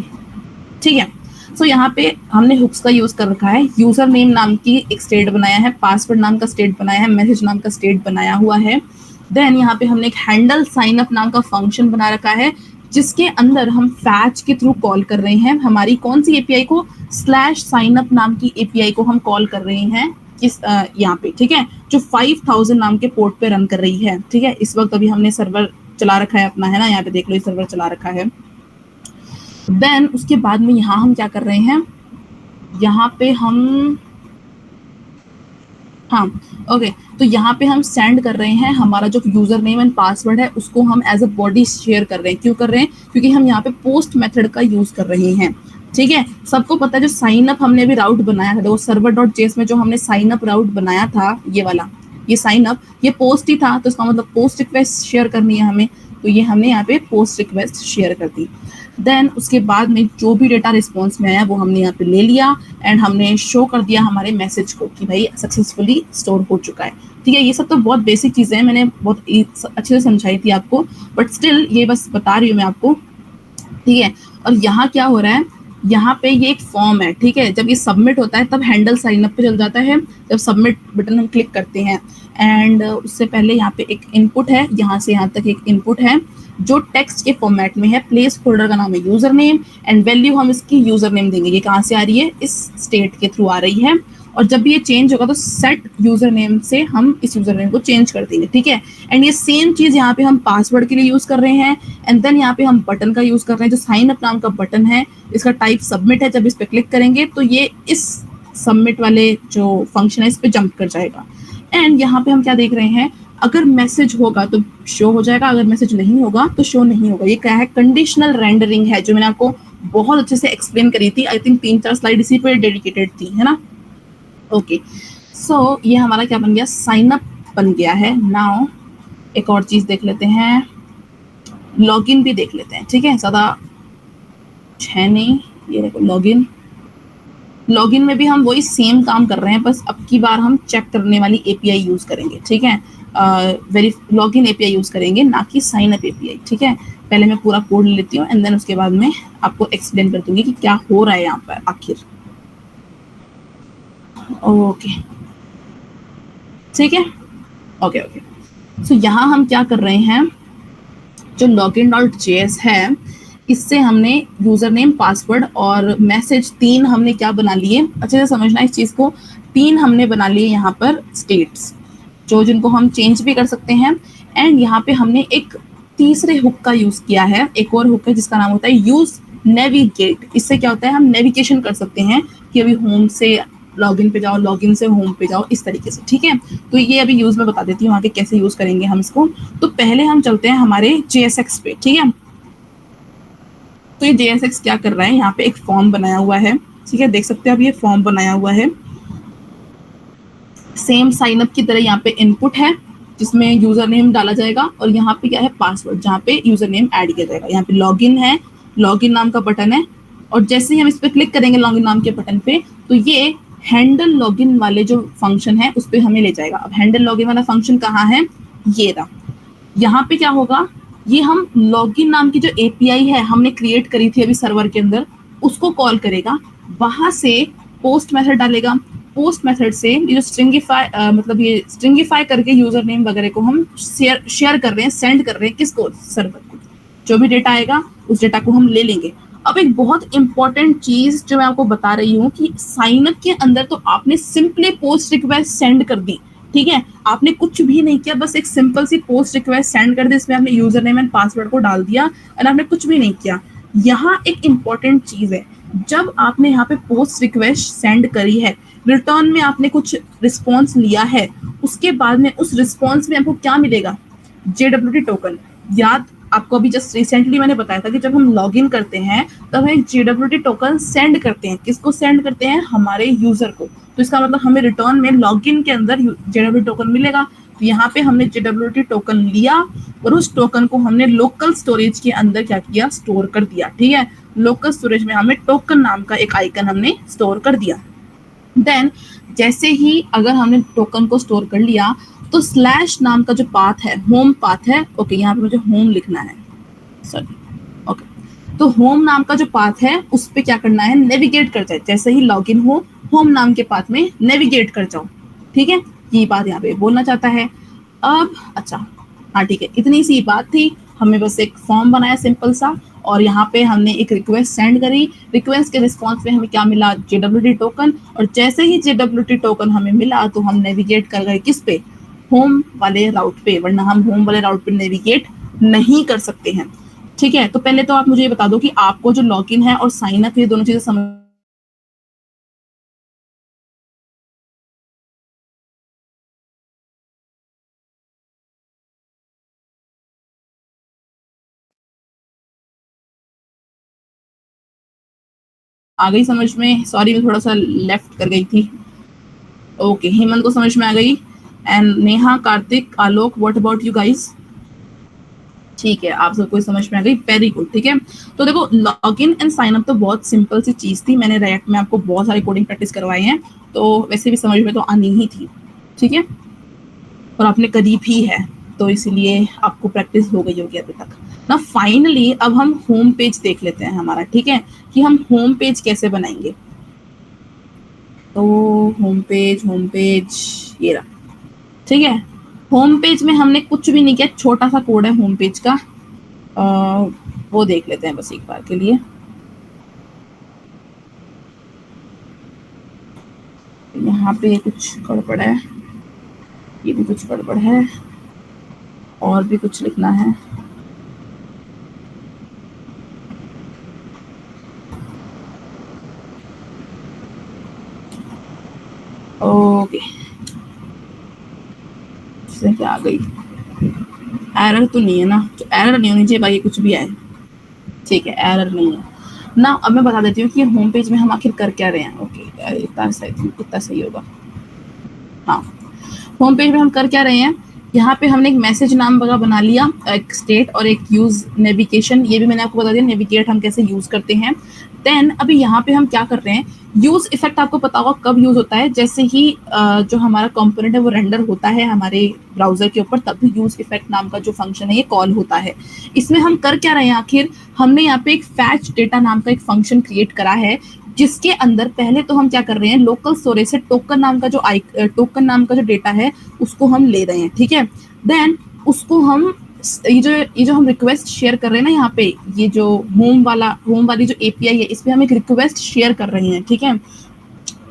ठीक है, सो यहाँ पे हमने हुक्स का यूज कर रखा है, यूजर नेम नाम की एक स्टेट बनाया है, पासवर्ड नाम का स्टेट बनाया है, मैसेज नाम का स्टेट बनाया हुआ है। देन यहाँ पे हमने एक हैंडल साइन अप नाम का फंक्शन बना रखा है, जिसके अंदर हम फैच के थ्रू कॉल कर रहे हैं हमारी कौन सी एपीआई को, /साइनअप नाम की एपीआई को हम कॉल कर रहे हैं किस यहाँ पे, ठीक है, जो 5000 नाम के पोर्ट पे रन कर रही है। ठीक है, इस वक्त अभी हमने सर्वर चला रखा है अपना, है ना, यहाँ पे देख लो ये सर्वर चला रखा है। देन उसके बाद में यहाँ हम क्या कर रहे हैं, यहाँ पे हम हाँ ओके, तो यहाँ पे हम सेंड कर रहे हैं हमारा जो यूजर नेम एंड पासवर्ड है उसको हम एज अ बॉडी शेयर कर रहे हैं। क्यों कर रहे हैं, क्योंकि हम यहाँ पे पोस्ट मेथड का यूज कर रहे हैं। ठीक है, सबको पता है जो साइन अप हमने भी राउट बनाया था, वो server.js में जो हमने साइन अप राउट बनाया था, ये वाला, ये साइन अप, ये पोस्ट ही था, तो इसका मतलब पोस्ट रिक्वेस्ट शेयर करनी है हमें, तो ये हमने यहाँ पे पोस्ट रिक्वेस्ट शेयर कर दी। देन उसके बाद में जो भी डेटा रिस्पॉन्स में आया वो हमने यहाँ पे ले लिया एंड हमने शो कर दिया हमारे मैसेज को कि भाई सक्सेसफुली स्टोर हो चुका है। ठीक है, ये सब तो बहुत बेसिक चीज़ें हैं, मैंने बहुत अच्छे से समझाई थी आपको, बट स्टिल ये बस बता रही हूँ मैं आपको। ठीक है, और यहाँ क्या हो रहा है, यहाँ पे ये एक फॉर्म है। ठीक है, जब ये सबमिट होता है तब हैंडल साइन अप पे चल जाता है, जब सबमिट बटन हम क्लिक करते हैं एंड उससे पहले यहाँ पे एक इनपुट है, यहाँ से यहाँ तक एक इनपुट है जो टेक्स्ट के फॉर्मेट में है, प्लेस होल्डर का नाम है यूजर नेम एंड वैल्यू हम इसकी यूजर नेम देंगे। ये कहाँ से आ रही है, इस स्टेट के थ्रू आ रही है, और जब भी ये चेंज होगा तो सेट यूजर नेम से हम इस यूजर नेम को चेंज कर देंगे। ठीक है, एंड ये सेम चीज यहाँ पे हम पासवर्ड के लिए यूज कर रहे हैं एंड देन यहाँ पे हम बटन का यूज कर रहे हैं जो साइन अप नाम का बटन है, इसका टाइप सबमिट है, जब इस पे क्लिक करेंगे तो ये इस सबमिट वाले जो फंक्शन है इस पे जंप कर जाएगा। एंड यहाँ पे हम क्या देख रहे हैं, अगर मैसेज होगा तो शो हो जाएगा, अगर मैसेज नहीं होगा तो शो नहीं होगा। ये क्या है, कंडीशनल रेंडरिंग है, जो मैंने आपको बहुत अच्छे से एक्सप्लेन करी थी, आई थिंक 3-4 स्लाइड इसी पे डेडिकेटेड थी, है ना। ओके, सो ये हमारा क्या बन गया, साइन अप बन गया है। नाउ एक और चीज देख लेते हैं, लॉगिन भी देख लेते हैं। ठीक है, ज्यादा है नहीं, ये देखो लॉगिन, लॉगिन में भी हम वही सेम काम कर रहे हैं, बस अब की बार हम चेक करने वाली एपीआई यूज करेंगे। ठीक है, लॉगिन एपीआई यूज करेंगे, ना कि साइन अप एपीआई। ठीक है, पहले मैं पूरा कोड ले लेती हूँ एंड देन उसके बाद में आपको एक्सप्लेन कर दूंगी कि क्या हो रहा है यहाँ पर आखिर। ओके ठीक है, ओके ओके, सो यहाँ हम क्या कर रहे हैं, जो login.js है इससे हमने यूजर नेम, पासवर्ड और मैसेज 3 हमने क्या बना लिए, अच्छे से समझना इस चीज को, 3 हमने बना लिए यहाँ पर स्टेट्स, जो जिनको हम चेंज भी कर सकते हैं। एंड यहाँ पे हमने एक तीसरे हुक का यूज किया है, एक और हुक है जिसका नाम होता है यूज नेविगेट। इससे क्या होता है, हम नेविगेशन कर सकते हैं कि अभी होम से लॉगिन पे जाओ, लॉगिन से होम पे जाओ, इस तरीके से। ठीक है, तो ये अभी यूज में बता देती हूँ आगे कैसे यूज करेंगे हम इसको। तो पहले हम चलते हैं हमारे JSX पे। ठीक है, तो ये JSX क्या कर रहा है, यहाँ पे एक फॉर्म बनाया हुआ है। ठीक है, देख सकते हैं अब ये फॉर्म बनाया हुआ है, सेम साइन अप की तरह। यहाँ पे इनपुट है जिसमें यूजर नेम डाला जाएगा और यहाँ पे क्या है, पासवर्ड, जहाँ पे यूजर नेम ऐड किया जाएगा। यहाँ पे लॉगिन है, लॉगिन नाम का बटन है, और जैसे ही हम इस पे क्लिक करेंगे लॉगिन नाम के बटन पे, तो ये हैंडल लॉगिन वाले जो फंक्शन है उस पे हमें ले जाएगा। अब हैंडल लॉगिन वाला फंक्शन कहाँ है, ये रहा। यहाँ पे क्या होगा, ये हम लॉगिन नाम की जो एपीआई है हमने क्रिएट करी थी अभी सर्वर के अंदर, उसको कॉल करेगा, वहां से पोस्ट मेथड डालेगा, पोस्ट मेथड से ये जो स्ट्रिंगिफाई मतलब ये स्ट्रिंगिफाई करके यूजर नेम वगैरह को हम शेयर कर रहे हैं, सेंड कर रहे हैं किसको, सर्वर को। जो भी डेटा आएगा उस डेटा को हम ले लेंगे। अब एक बहुत इंपॉर्टेंट चीज जो मैं आपको बता रही हूँ कि साइन अप के अंदर तो आपने सिंपली पोस्ट रिक्वेस्ट सेंड कर दी। ठीक है, आपने कुछ भी नहीं किया, बस एक सिंपल सी पोस्ट रिक्वेस्ट सेंड कर दी, इसमें आपने यूजर नेम एंड पासवर्ड को डाल दिया और आपने कुछ भी नहीं किया। यहाँ एक इंपॉर्टेंट चीज है, जब आपने यहाँ पे पोस्ट रिक्वेस्ट सेंड करी है, रिटर्न में आपने कुछ रिस्पॉन्स लिया है, उसके बाद में उस रिस्पॉन्स में आपको क्या मिलेगा, JWT टोकन। याद, आपको अभी जस्ट रिसेंटली मैंने बताया था कि जब हम लॉगिन करते हैं तब हम एक JWT टोकन सेंड करते हैं। किसको सेंड करते हैं, हमारे यूजर को। तो इसका मतलब हमें रिटर्न में लॉगिन के अंदर JWT टोकन मिलेगा। तो यहाँ पे हमने JWT टोकन लिया और उस टोकन को हमने लोकल स्टोरेज के अंदर क्या किया, स्टोर कर दिया। ठीक है, लोकल स्टोरेज में हमें टोकन नाम का एक आइकन हमने स्टोर कर दिया। देन जैसे ही अगर हमने टोकन को स्टोर कर लिया तो स्लैश नाम का जो पाथ है, होम पाथ है, ओके यहाँ पे मुझे होम लिखना है, सॉरी, ओके, तो होम नाम का जो पाथ है उस पे क्या करना है, नेविगेट कर जाए। जैसे ही लॉगिन हो, होम नाम के पाथ में नेविगेट कर जाओ। ठीक है, ये बात यहाँ पे बोलना चाहता है। अब अच्छा, हाँ ठीक है, इतनी सी बात थी। हमें बस एक फॉर्म बनाया सिंपल सा, और यहाँ पे हमने एक रिक्वेस्ट सेंड करी। रिक्वेस्ट के रिस्पॉन्स में हमें क्या मिला, JWT टोकन। और जैसे ही JWT टोकन हमें मिला तो हम नेविगेट कर गए किस पे, होम वाले राउट पे, वरना हम होम वाले राउट पे नेविगेट नहीं कर सकते हैं। ठीक है, तो पहले तो आप मुझे ये बता दो कि आपको जो लॉगिन है और साइन अप, ये दोनों चीजें समझ आ गई समझ में? सॉरी, मैं थोड़ा सा लेफ्ट कर गई थी। ओके, हेमंत को समझ में आ गई। And Neha, Kartik, Alok, what about you guys? ठीक है, आप सबको समझ में आ गई, वेरी गुड। ठीक है, तो देखो लॉगिन एंड साइन अप तो बहुत सिंपल सी चीज थी। मैंने रिएक्ट में आपको बहुत सारी कोडिंग प्रैक्टिस करवाई है, तो वैसे भी समझ में तो आनी ही थी। ठीक है, और आपने करी भी है, तो इसीलिए आपको प्रैक्टिस हो गई होगी अभी तक ना। फाइनली अब हम होम पेज देख लेते हैं हमारा। ठीक है, कि हम होम पेज कैसे बनाएंगे। तो होम पेज ये रहा। ठीक है, होम पेज में हमने कुछ भी नहीं किया, छोटा सा कोड है होम पेज का, वो देख लेते हैं बस एक बार के लिए। यहाँ पे कुछ गड़बड़ है, ये भी कुछ गड़बड़ है, और भी कुछ लिखना है। ओके, क्या आ गई, एरर तो नहीं है ना? तो एरर नहीं होनी चाहिए भाई, कुछ भी आए। ठीक है, एरर नहीं है ना। अब मैं बता देती हूँ कि होम पेज में हम आखिर कर क्या रहे हैं। ओके, इतना सही होगा। हाँ, होम पेज में हम कर क्या रहे हैं, यहाँ पे हमने एक मैसेज नाम वगैरह बना लिया, एक स्टेट और एक यूज नेविगेशन, ये भी मैंने आपको बता दिया नेविगेट हम कैसे यूज करते हैं। देन अभी यहाँ पे हम क्या कर रहे हैं, यूज इफेक्ट आपको पता होगा कब यूज होता है, जैसे ही जो हमारा कंपोनेंट है वो रेंडर होता है हमारे ब्राउजर के ऊपर, तब भी यूज इफेक्ट नाम का जो फंक्शन है ये कॉल होता है। इसमें हम कर क्या रहे हैं आखिर, हमने यहाँ पे एक फैच डेटा नाम का एक फंक्शन क्रिएट करा है, जिसके अंदर पहले तो हम क्या कर रहे हैं, लोकल स्टोरेज से टोकन नाम का जो डेटा है उसको हम ले रहे हैं। ठीक है, देन उसको हम ये जो हम रिक्वेस्ट शेयर कर रहे हैं ना, यहाँ पे ये जो होम वाली जो एपीआई है, इस पे हम एक रिक्वेस्ट शेयर कर रहे हैं। ठीक है,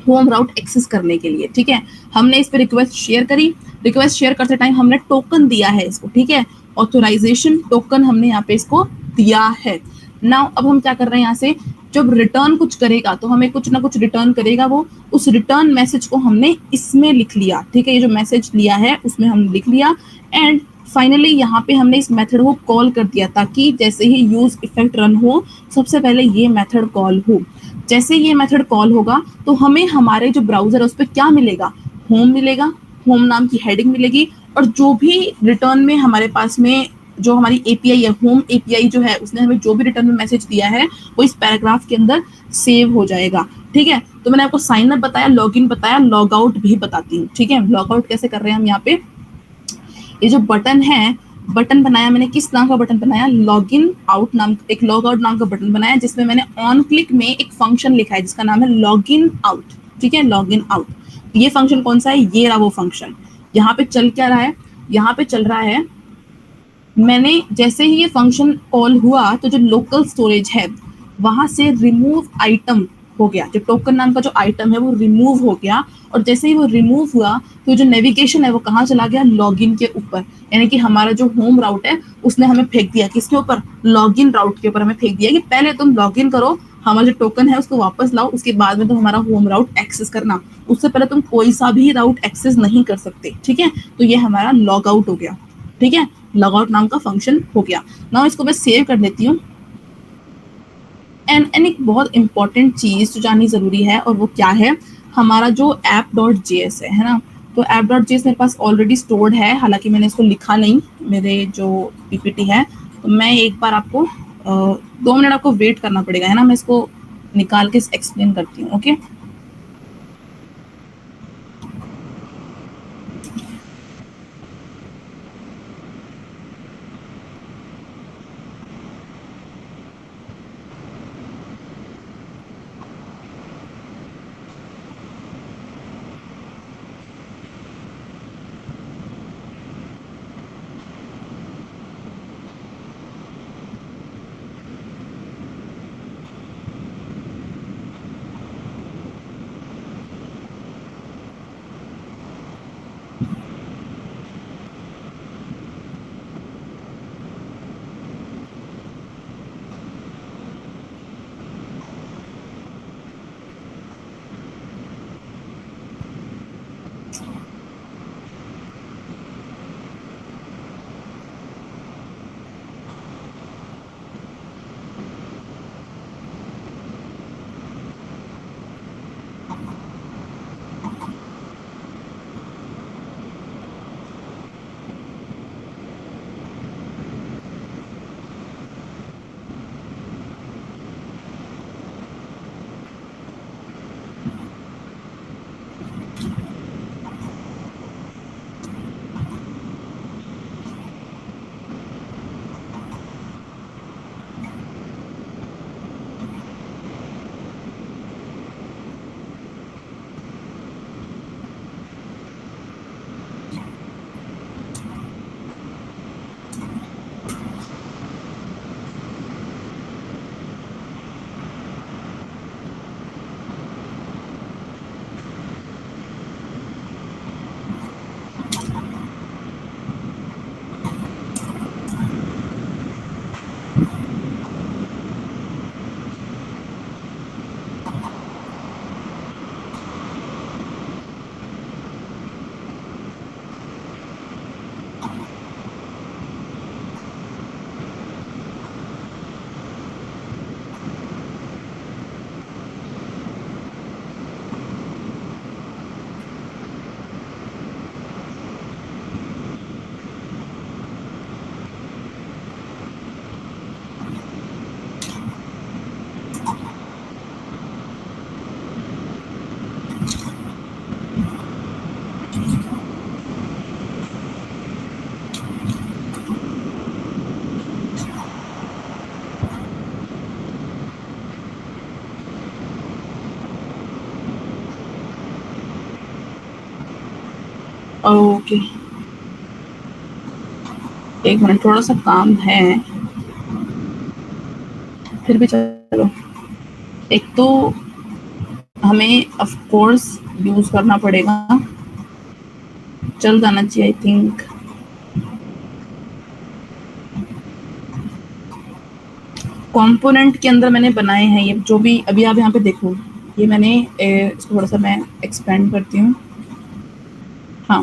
होम राउट एक्सेस करने के लिए। ठीक है, हमने इस पे रिक्वेस्ट शेयर करी। रिक्वेस्ट शेयर करते टाइम हमने टोकन दिया है इसको। ठीक है, ऑथोराइजेशन टोकन हमने यहाँ पे इसको दिया है। नाउ अब हम क्या कर रहे हैं, यहाँ से जब रिटर्न कुछ करेगा तो हमें कुछ ना कुछ रिटर्न करेगा, वो उस रिटर्न मैसेज को हमने इसमें लिख लिया। ठीक है, ये जो मैसेज लिया है उसमें हम लिख लिया। एंड फाइनली यहाँ पे हमने इस मेथड को कॉल कर दिया, ताकि जैसे ही यूज इफेक्ट रन हो सबसे पहले ये मेथड कॉल हो। जैसे ये मेथड कॉल होगा तो हमें हमारे जो ब्राउजर है उस पर क्या मिलेगा, होम मिलेगा, होम नाम की हेडिंग मिलेगी, और जो भी रिटर्न में हमारे पास में जो हमारी एपीआई है, होम एपीआई जो है, उसने हमें जो भी रिटर्न में मैसेज दिया है वो इस पैराग्राफ के अंदर सेव हो जाएगा। ठीक है, तो मैंने आपको साइन अप बताया, लॉगिन बताया, लॉग आउट भी बताती हूँ। ठीक है, लॉग आउट कैसे कर रहे हैं हम, यहाँ पे ये जो बटन है, बटन बनाया मैंने, किस नाम का बटन बनाया, लॉगिन आउट नाम, एक लॉग आउट नाम का बटन बनाया, जिसमें मैंने ऑन क्लिक में एक फंक्शन लिखा है जिसका नाम है लॉगिन आउट। ठीक है, लॉगिन आउट, ये फंक्शन कौन सा है, ये रहा वो फंक्शन। यहाँ पे चल क्या रहा है, यहाँ पे चल रहा है, मैंने जैसे ही ये फंक्शन कॉल हुआ तो जो लोकल स्टोरेज है वहां से रिमूव आइटम हो गया, जो टोकन नाम का जो आइटम है वो रिमूव हो गया। और जैसे ही वो रिमूव हुआ तो जो नेविगेशन है वो कहाँ चला गया, लॉगिन के ऊपर। यानी कि हमारा जो होम राउट है उसने हमें फेंक दिया किसके ऊपर, लॉगिन राउट के ऊपर हमें फेंक दिया कि पहले तुम लॉगिन करो, हमारा जो टोकन है उसको वापस लाओ, उसके बाद में तुम हमारा होम राउट एक्सेस करना, उससे पहले तुम कोई सा भी राउट एक्सेस नहीं कर सकते। ठीक है, तो ये हमारा लॉग आउट हो गया। ठीक है, लॉग आउट नाम का फंक्शन हो गया। नाउ इसको मैं सेव कर लेती हूँ। एंड एक बहुत इंपॉर्टेंट चीज जो जाननी जरूरी है, और वो क्या है, हमारा जो app.js है ना, तो app.js मेरे पास ऑलरेडी स्टोर्ड है, हालांकि मैंने इसको लिखा नहीं मेरे जो पीपीटी है, तो मैं एक बार आपको 2 मिनट आपको वेट करना पड़ेगा, है ना। मैं इसको निकाल के एक्सप्लेन करती हूँ, ओके। ओके, एक मिनट, थोड़ा सा काम है, फिर भी चलो। एक तो हमें ऑफ कोर्स यूज करना पड़ेगा, चल जाना चाहिए आई थिंक। कंपोनेंट के अंदर मैंने बनाए हैं ये जो भी, अभी आप यहाँ पे देखो, ये मैंने इसको थोड़ा सा मैं एक्सपेंड करती हूँ। हाँ,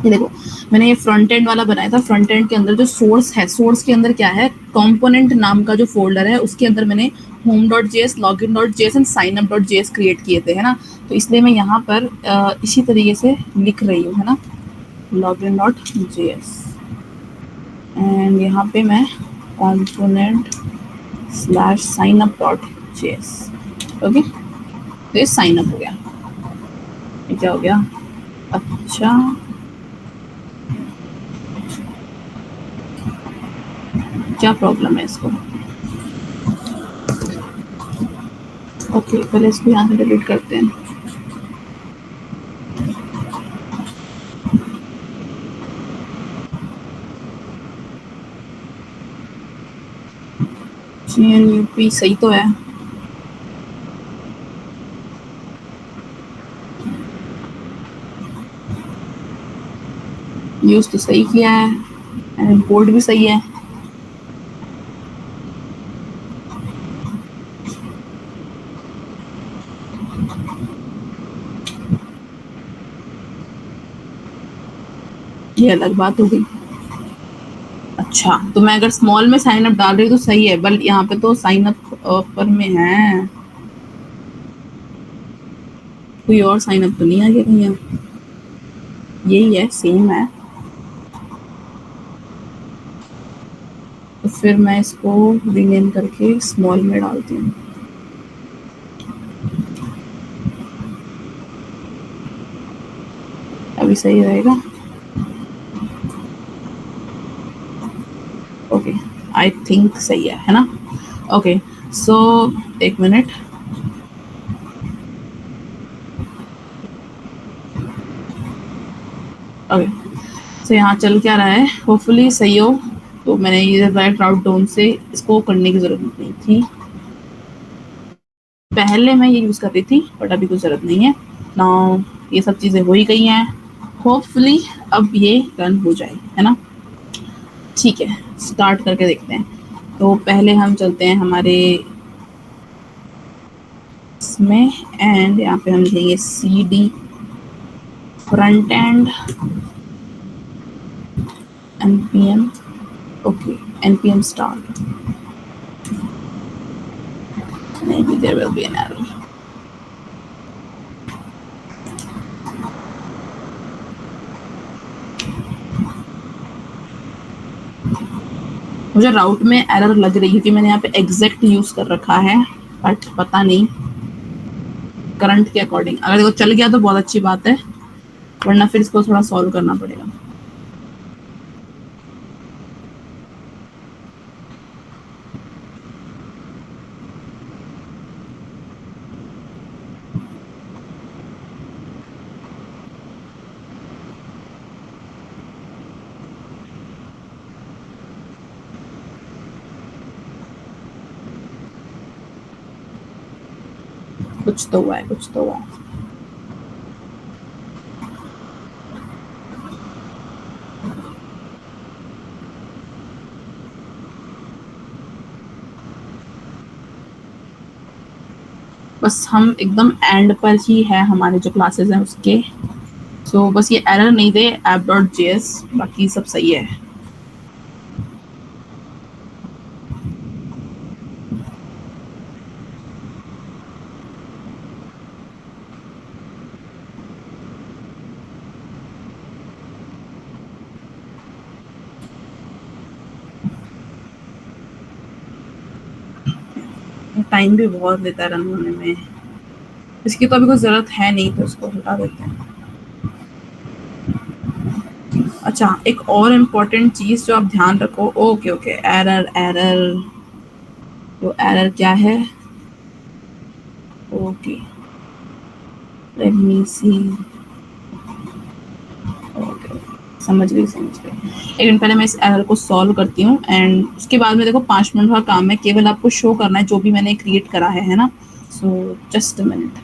ये देखो, मैंने ये फ्रंट एंड वाला बनाया था। फ्रंट एंड के अंदर जो सोर्स है, सोर्स के अंदर क्या है, कंपोनेंट नाम का जो फोल्डर है, उसके अंदर मैंने home.js, login.js and signup.js create किए थे, है ना। तो इसलिए मैं यहाँ पर इसी तरीके से लिख रही हूँ, है ना, login.js, एंड यहाँ पे मैं component/signup.js, ओके। तो ये साइन अप हो गया, ये क्या हो गया, अच्छा क्या प्रॉब्लम है इसको, ओके पहले इसको यहाँ से डिलीट करते हैं। GNUP सही तो है, यूज तो सही किया है, एंड बोर्ड भी सही है। ये अलग बात हो गई। अच्छा, तो मैं अगर स्मॉल में साइन अप डाल रही हूँ तो सही है, बट यहाँ पे तो साइन अप पर में है, कोई और साइन अप तो नहीं आ गया कहीं, यही है, सेम है। तो फिर मैं इसको रीनेम करके स्मॉल में डालती हूँ। अभी सही रहेगा? ओके, आई थिंक सही है ना? ओके, सो एक मिनट। ओके, सो यहाँ चल क्या रहा है, होपफुली सही हो। तो मैंने ये राइट राउट डाउन से इसको करने की ज़रूरत नहीं थी, पहले मैं ये यूज़ कर रही थी, बट अभी कोई ज़रूरत नहीं है ना। ये सब चीज़ें हो ही गई हैं, होपफुली अब ये रन हो जाए, है ना? ठीक है, स्टार्ट करके देखते हैं। तो पहले हम चलते हैं हमारे इसमें, एंड यहाँ पे हम लिखेंगे CD front end npm, okay, npm start, maybe there will be an error. मुझे राउट में एरर लग रही है कि मैंने यहाँ पे एग्जैक्ट यूज कर रखा है, बट पता नहीं करंट के अकॉर्डिंग। अगर देखो चल गया तो बहुत अच्छी बात है, वरना फिर इसको थोड़ा सॉल्व करना पड़ेगा। कुछ तो हुआ है, कुछ तो हुआ है। बस हम एकदम एंड पर ही है हमारे जो क्लासेस हैं उसके, सो बस ये एरर नहीं दे app.js, बाकी सब सही है। टाइम भी बहुत लेता है रन होने में, इसकी तो अभी कोई ज़रूरत है नहीं, तो इसको हटा देते हैं। अच्छा, एक और इम्पोर्टेंट चीज़ जो आप ध्यान रखो, ओके ओके, एरर एरर, तो एरर क्या है? ओके, लेट मी सी। ओके, समझ गई समझ गई। एक मिनट, पहले मैं इस एरर को सॉल्व करती हूँ, एंड उसके बाद में देखो 5 मिनट का काम है, केवल आपको शो करना है जो भी मैंने क्रिएट करा है ना? So just a minute.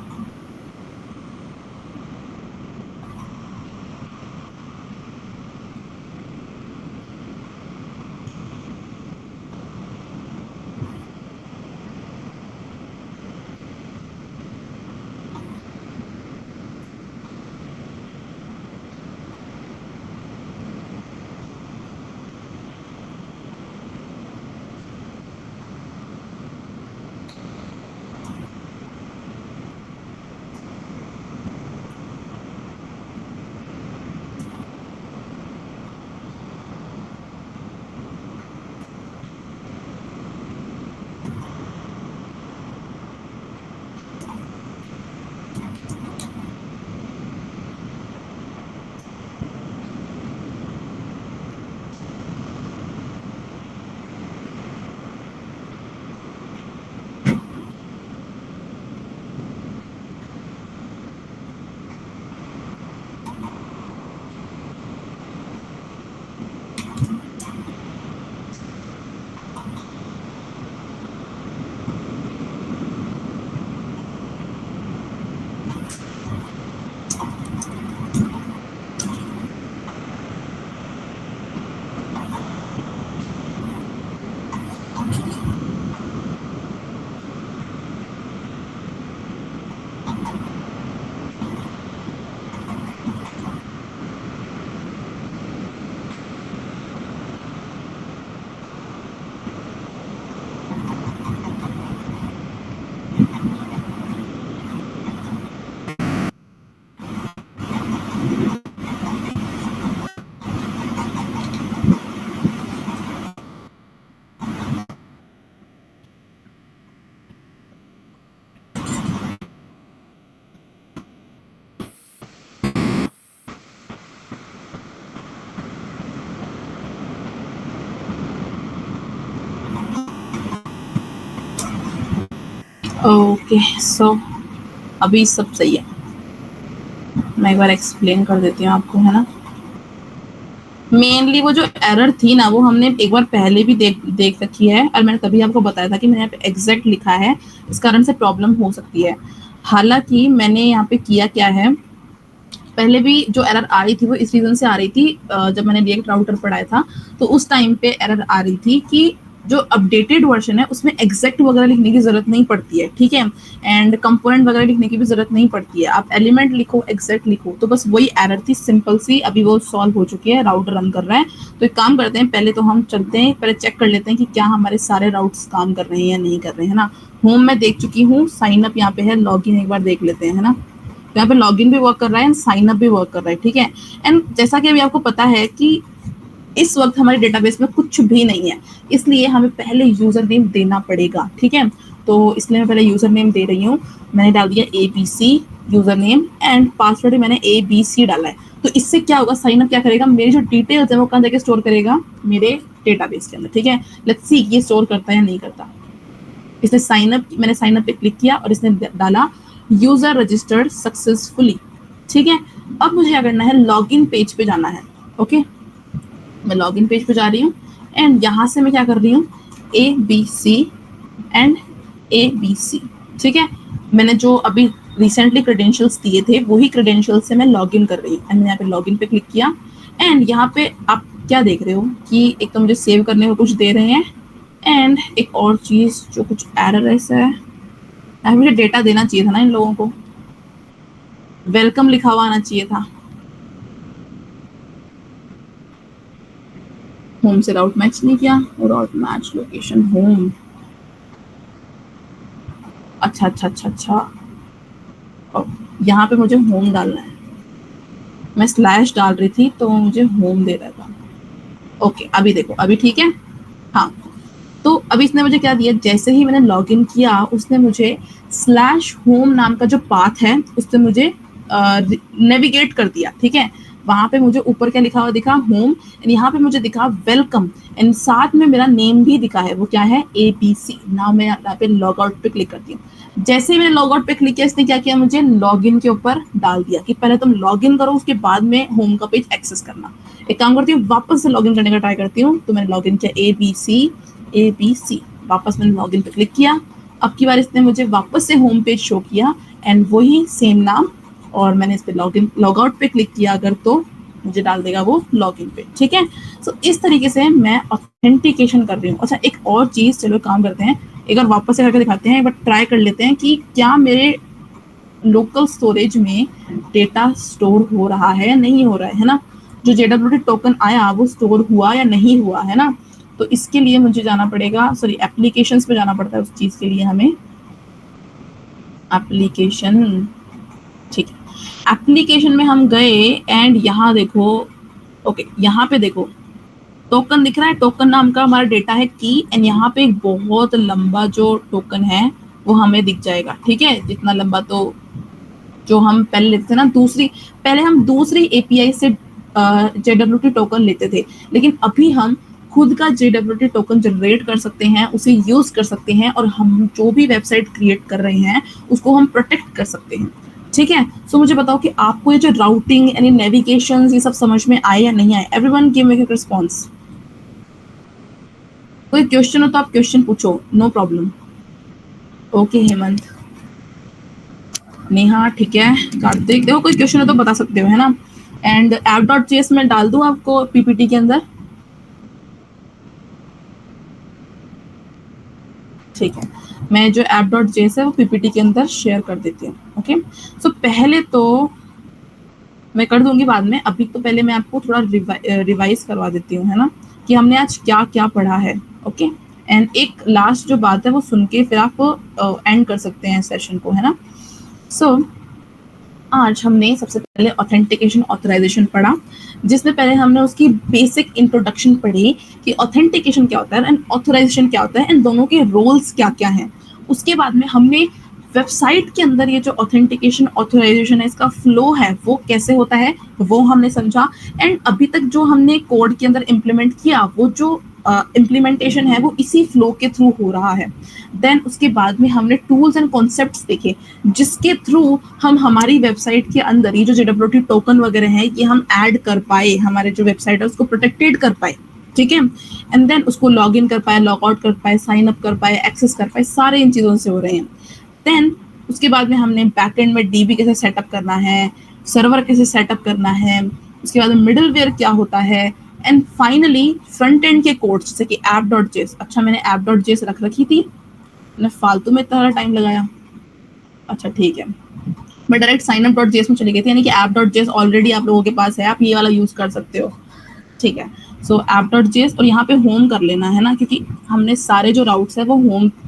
Okay so अभी सब सही है। मैं एक बार एक्सप्लेन कर देती हूँ आपको, है ना। मेनली वो जो एरर थी ना, वो हमने एक बार पहले भी देख रखी है, और मैंने तभी आपको बताया था कि मैंने यहाँ पे एग्जैक्ट लिखा है, इस कारण से प्रॉब्लम हो सकती है। हालांकि मैंने यहाँ पे किया क्या है, पहले भी जो एरर आ रही थी वो इस रीजन से आ रही थी, जब मैंने रिएक्ट राउटर पढ़ाया था तो उस टाइम पे एरर आ रही थी कि जो अपडेटेड वर्जन है उसमें एग्जैक्ट वगैरह लिखने की जरूरत नहीं पड़ती है, ठीक है, एंड कंपोनेंट वगैरह लिखने की भी जरूरत नहीं पड़ती है, आप एलिमेंट लिखो एग्जैक्ट लिखो, तो बस वही एरर थी सिंपल सी। अभी वो सॉल्व हो चुकी है, राउटर रन कर रहा है। तो एक काम करते हैं, पहले तो हम चलते हैं, पहले चेक कर लेते हैं कि क्या हमारे सारे राउट्स काम कर रहे हैं या नहीं कर रहे हैं, है ना। होम में देख चुकी हूँ, साइन अप यहाँ पे है, लॉग इन एक बार देख लेते हैं, है ना। यहाँ पे लॉगिन भी वर्क कर रहा है एंड साइन अप भी वर्क कर रहा है, ठीक है। एंड जैसा कि अभी आपको पता है कि इस वक्त हमारे डेटाबेस में कुछ भी नहीं है, इसलिए हमें पहले यूजर नेम देना पड़ेगा, ठीक है। तो इसलिए मैं पहले यूजर नेम दे रही हूँ। मैंने डाल दिया ABC user name, and password भी मैंने ABC डाला है। तो इससे क्या होगा, साइन अप क्या करेगा, मेरी जो डिटेल्स है वो कहाँ जाके स्टोर करेगा, मेरे डेटाबेस के अंदर, ठीक है। लेट्स सी ये स्टोर करता है या नहीं करता। इसने साइन अप, मैंने साइन अप पे क्लिक किया और इसने डाला यूजर रजिस्टर्ड सक्सेसफुली, ठीक है। अब मुझे क्या करना है, लॉगिन पेज पे जाना है, ओके। मैं लॉगिन पेज पे जा रही हूँ एंड यहाँ से मैं क्या कर रही हूँ, ABC एंड ABC, ठीक है। मैंने जो अभी रिसेंटली क्रेडेंशियल्स दिए थे वही क्रेडेंशियल्स से मैं लॉगिन कर रही हूँ, एंड यहाँ पे लॉगिन पे क्लिक किया। एंड यहाँ पे आप क्या देख रहे हो कि एक तो मुझे सेव करने को कुछ दे रहे हैं, एंड एक और चीज जो कुछ एरर ऐसा है, मुझे डेटा देना चाहिए था ना इन लोगों को, वेलकम लिखा हुआ आना चाहिए था। होम से राउट मैच नहीं किया, राउट मैच लोकेशन होम, अच्छा अच्छा अच्छा अच्छा, यहाँ पे मुझे होम डालना है, मैं स्लैश डाल रही थी तो मुझे होम दे रहा था। ओके अभी देखो, अभी ठीक है, हाँ। तो अभी इसने मुझे क्या दिया, जैसे ही मैंने लॉगिन किया उसने मुझे स्लैश होम नाम का जो पाथ है उसने मुझे नेविगेट कर दिया, ठीक है। वहां पे मुझे ऊपर क्या लिखा हुआ दिखा, होम, एंड यहाँ पे मुझे दिखा वेलकम, एंड साथ में मेरा नेम भी दिखा है, वो क्या है, ABC। नाउ मैं यहाँ पे लॉग आउट पे क्लिक करती हूँ। जैसे ही मैंने लॉग आउट पे क्लिक किया, इसने क्या किया, मुझे लॉगिन के ऊपर डाल दिया कि पहले तुम लॉगिन करो, उसके बाद में होम का पेज एक्सेस करना। एक काम करती हूँ, वापस से लॉगिन करने का ट्राई करती हूँ। तो मैंने लॉगिन किया ABC, वापस मैंने लॉगिन पे क्लिक किया। अब की बार इसने मुझे वापस से होम पेज शो किया एंड वही सेम नाम, और मैंने इस पे लॉगिन लॉग आउट पे क्लिक किया अगर, तो मुझे डाल देगा वो लॉगिन पे, ठीक है। सो इस तरीके से मैं ऑथेंटिकेशन कर रही हूँ। अच्छा एक और चीज, चलो काम करते हैं, एक बार वापस से करके दिखाते हैं, एक बार ट्राई कर लेते हैं कि क्या मेरे लोकल स्टोरेज में डेटा स्टोर हो रहा है या नहीं हो रहा है ना। जो JWT टोकन आया वो स्टोर हुआ या नहीं हुआ, है ना। तो इसके लिए मुझे जाना पड़ेगा, सॉरी एप्लीकेशंस पे जाना पड़ता है, उस चीज के लिए हमें एप्लीकेशन, ठीक है। एप्लीकेशन में हम गए एंड यहाँ देखो, ओके यहाँ पे देखो टोकन दिख रहा है, टोकन नाम का हमारा डेटा है की, एंड यहाँ पे एक बहुत लंबा जो टोकन है वो हमें दिख जाएगा, ठीक है। जितना लंबा, तो जो हम पहले लेते थे ना, पहले हम दूसरी API से JWT टोकन लेते थे, लेकिन अभी हम खुद का JWT टोकन जनरेट कर सकते हैं, उसे यूज कर सकते हैं, और हम जो भी वेबसाइट क्रिएट कर रहे हैं उसको हम प्रोटेक्ट कर सकते हैं, ठीक है। सो मुझे बताओ कि आपको ये जो राउटिंग यानी नेविगेशन ये सब समझ में आए या नहीं आए। Everyone give me quick response. कोई क्वेश्चन हो तो आप क्वेश्चन पूछो, no problem. Okay Hemant, Neha, ठीक है, कार्तिक, देखो कोई क्वेश्चन हो तो बता सकते हो, है ना। एंड app.js में डाल दूं आपको PPT के अंदर, ठीक है। मैं जो app.js है वो PPT के अंदर शेयर कर देती हूँ, ओके। सो पहले तो मैं कर दूंगी बाद में, अभी तो पहले मैं आपको थोड़ा रिवाइज करवा देती हूँ, है ना, कि हमने आज क्या क्या पढ़ा है, ओके। एंड एक लास्ट जो बात है वो सुन के फिर आप एंड कर सकते हैं सेशन को, है ना। सो आज हमने सबसे पहले ऑथेंटिकेशन ऑथराइजेशन पढ़ा, जिसमें पहले हमने उसकी बेसिक इंट्रोडक्शन पढ़ी कि ऑथेंटिकेशन क्या होता है एंड ऑथराइजेशन क्या होता है, एंड दोनों के रोल्स क्या क्या हैं। उसके बाद में हमने वेबसाइट के अंदर ये जो ऑथेंटिकेशन ऑथराइजेशन है, इसका फ्लो है वो कैसे होता है वो हमने समझा। एंड अभी तक जो हमने कोड के अंदर इम्प्लीमेंट किया, वो जो इम्प्लीमेंटेशन है वो इसी फ्लो के थ्रू हो रहा है। देन उसके बाद में हमने टूल्स एंड कॉन्सेप्ट्स देखे जिसके थ्रू हम हमारी वेबसाइट के अंदर ये जो JWT टोकन वगैरह है ये हम ऐड कर पाए, हमारे जो वेबसाइट है उसको प्रोटेक्टेड कर पाए, ठीक है। एंड देन उसको लॉग इन कर पाए, लॉग आउट कर पाए, साइन अप कर पाए, एक्सेस कर पाए, सारे इन चीज़ों से हो रहे हैं। देन उसके बाद में हमने बैकएंड में DB कैसे सेटअप करना है, सर्वर कैसे सेटअप करना है, उसके बाद मिडलवेयर क्या होता है, एंड फाइनली फ्रंट एंड के कोड जैसे कि app.js। अच्छा मैंने app.js रख रखी थी, मैंने फालतू में इतना टाइम लगाया। अच्छा ठीक है, मैं डायरेक्ट signup.js में चली गई थी, यानी कि app.js ऑलरेडी आप लोगों के पास है, आप ये वाला यूज कर सकते हो, ठीक है। सो app.js और यहाँ पे होम कर लेना है ना, क्योंकि हमने सारे जो राउट्स है वो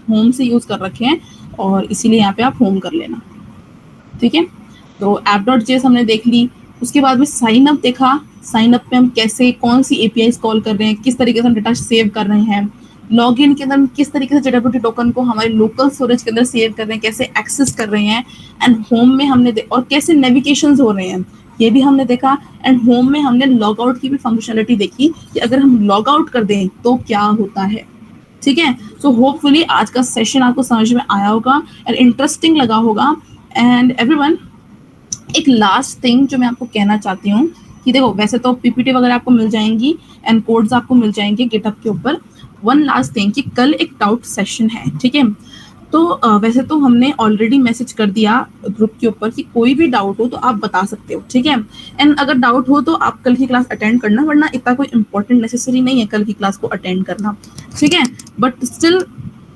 होम से यूज कर रखे हैं और इसीलिए यहाँ पे आप होम कर लेना, ठीक है। तो app.js हमने देख ली। उसके बाद में साइन अप देखा, साइन अप पे हम कैसे कौन सी APIs कॉल कर रहे हैं, किस तरीके से हम डेटा सेव कर रहे हैं, लॉगिन के अंदर हम किस तरीके से JWT टोकन को हमारे लोकल स्टोरेज के अंदर सेव कर रहे हैं, कैसे एक्सेस कर रहे हैं, एंड होम में हमने और कैसे नेविगेशंस हो रहे हैं ये भी हमने देखा। एंड होम में हमने लॉग आउट की भी फंक्शनलिटी देखी कि अगर हम लॉग आउट कर दें तो क्या होता है, ठीक है। सो होपफुली आज का सेशन आपको समझ में आया होगा एंड इंटरेस्टिंग लगा होगा। एंड एवरीवन, एक लास्ट थिंग जो मैं आपको कहना चाहती हूँ कि देखो वैसे तो PPT वगैरह आपको मिल जाएंगी एंड कोड्स आपको मिल जाएंगे गिटहब के ऊपर। वन लास्ट थिंग कि कल एक डाउट सेशन है, ठीक है। तो वैसे तो हमने ऑलरेडी मैसेज कर दिया ग्रुप के ऊपर कि कोई भी डाउट हो तो आप बता सकते हो, ठीक है। एंड अगर डाउट हो तो आप कल की क्लास अटेंड करना, वरना इतना कोई इंपॉर्टेंट नेसेसरी नहीं है कल की क्लास को अटेंड करना, ठीक है। बट स्टिल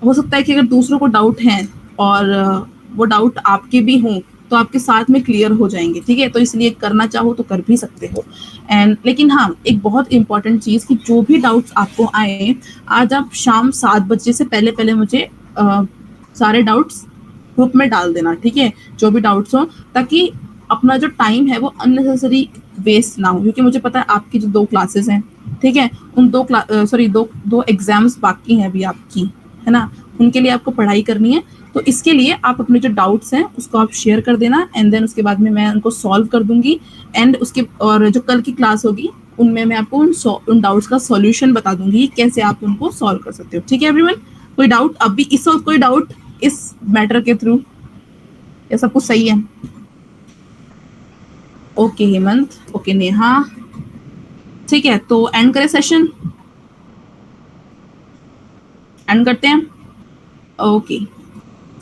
हो सकता है कि अगर दूसरों को डाउट है और वो डाउट आपके भी हों तो आपके साथ में क्लियर हो जाएंगे, ठीक है। तो इसलिए करना चाहो तो कर भी सकते हो। एंड लेकिन हाँ, एक बहुत इंपॉर्टेंट चीज़ कि जो भी डाउट्स आपको आए आज आप शाम 7 बजे से पहले मुझे सारे डाउट्स ग्रुप में डाल देना, ठीक है, जो भी डाउट्स हो, ताकि अपना जो टाइम है वो अननेसेसरी वेस्ट ना हो। क्योंकि मुझे पता है आपकी जो 2 क्लासेस हैं, ठीक है, उन दो एग्जाम्स बाकी हैं अभी आपकी, है ना, उनके लिए आपको पढ़ाई करनी है। तो इसके लिए आप अपने जो डाउट्स हैं उसको आप शेयर कर देना एंड देन उसके बाद में मैं उनको सॉल्व कर दूंगी। एंड उसके और जो कल की क्लास होगी उनमें मैं आपको उन डाउट्स का सॉल्यूशन बता दूंगी कैसे आप उनको सॉल्व कर सकते हो, ठीक है एवरीवन। कोई डाउट अभी इस वक्त, कोई डाउट इस मैटर के थ्रू, ये सब कुछ सही है? ओके हेमंत, ओके नेहा, ठीक है। तो एंड करें सेशन, एंड करते हैं। Okay,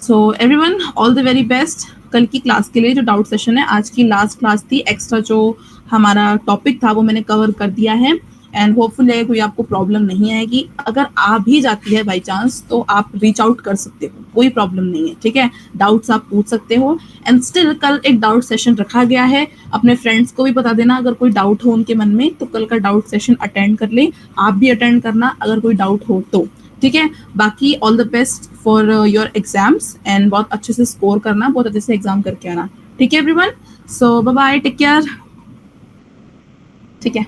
so everyone all the very best कल की क्लास के लिए। जो डाउट सेशन है आज की लास्ट क्लास थी, एक्स्ट्रा जो हमारा टॉपिक था वो मैंने कवर कर दिया है एंड होपफुली कोई आपको प्रॉब्लम नहीं आएगी। अगर आ भी जाती है बाय चांस तो आप रीच आउट कर सकते हो, कोई प्रॉब्लम नहीं है, ठीक है। डाउट्स आप पूछ सकते हो एंड स्टिल कल एक डाउट सेशन रखा गया है। अपने फ्रेंड्स को भी बता देना अगर कोई डाउट हो उनके मन में तो कल का डाउट सेशन अटेंड कर ले। आप भी अटेंड करना अगर कोई डाउट हो तो, ठीक है। बाकी all the best for your exams and बहुत अच्छे से स्कोर करना, बहुत अच्छे से एग्जाम करके आना, ठीक है एवरीवन। सो बाय बाय, टेक केयर, ठीक है।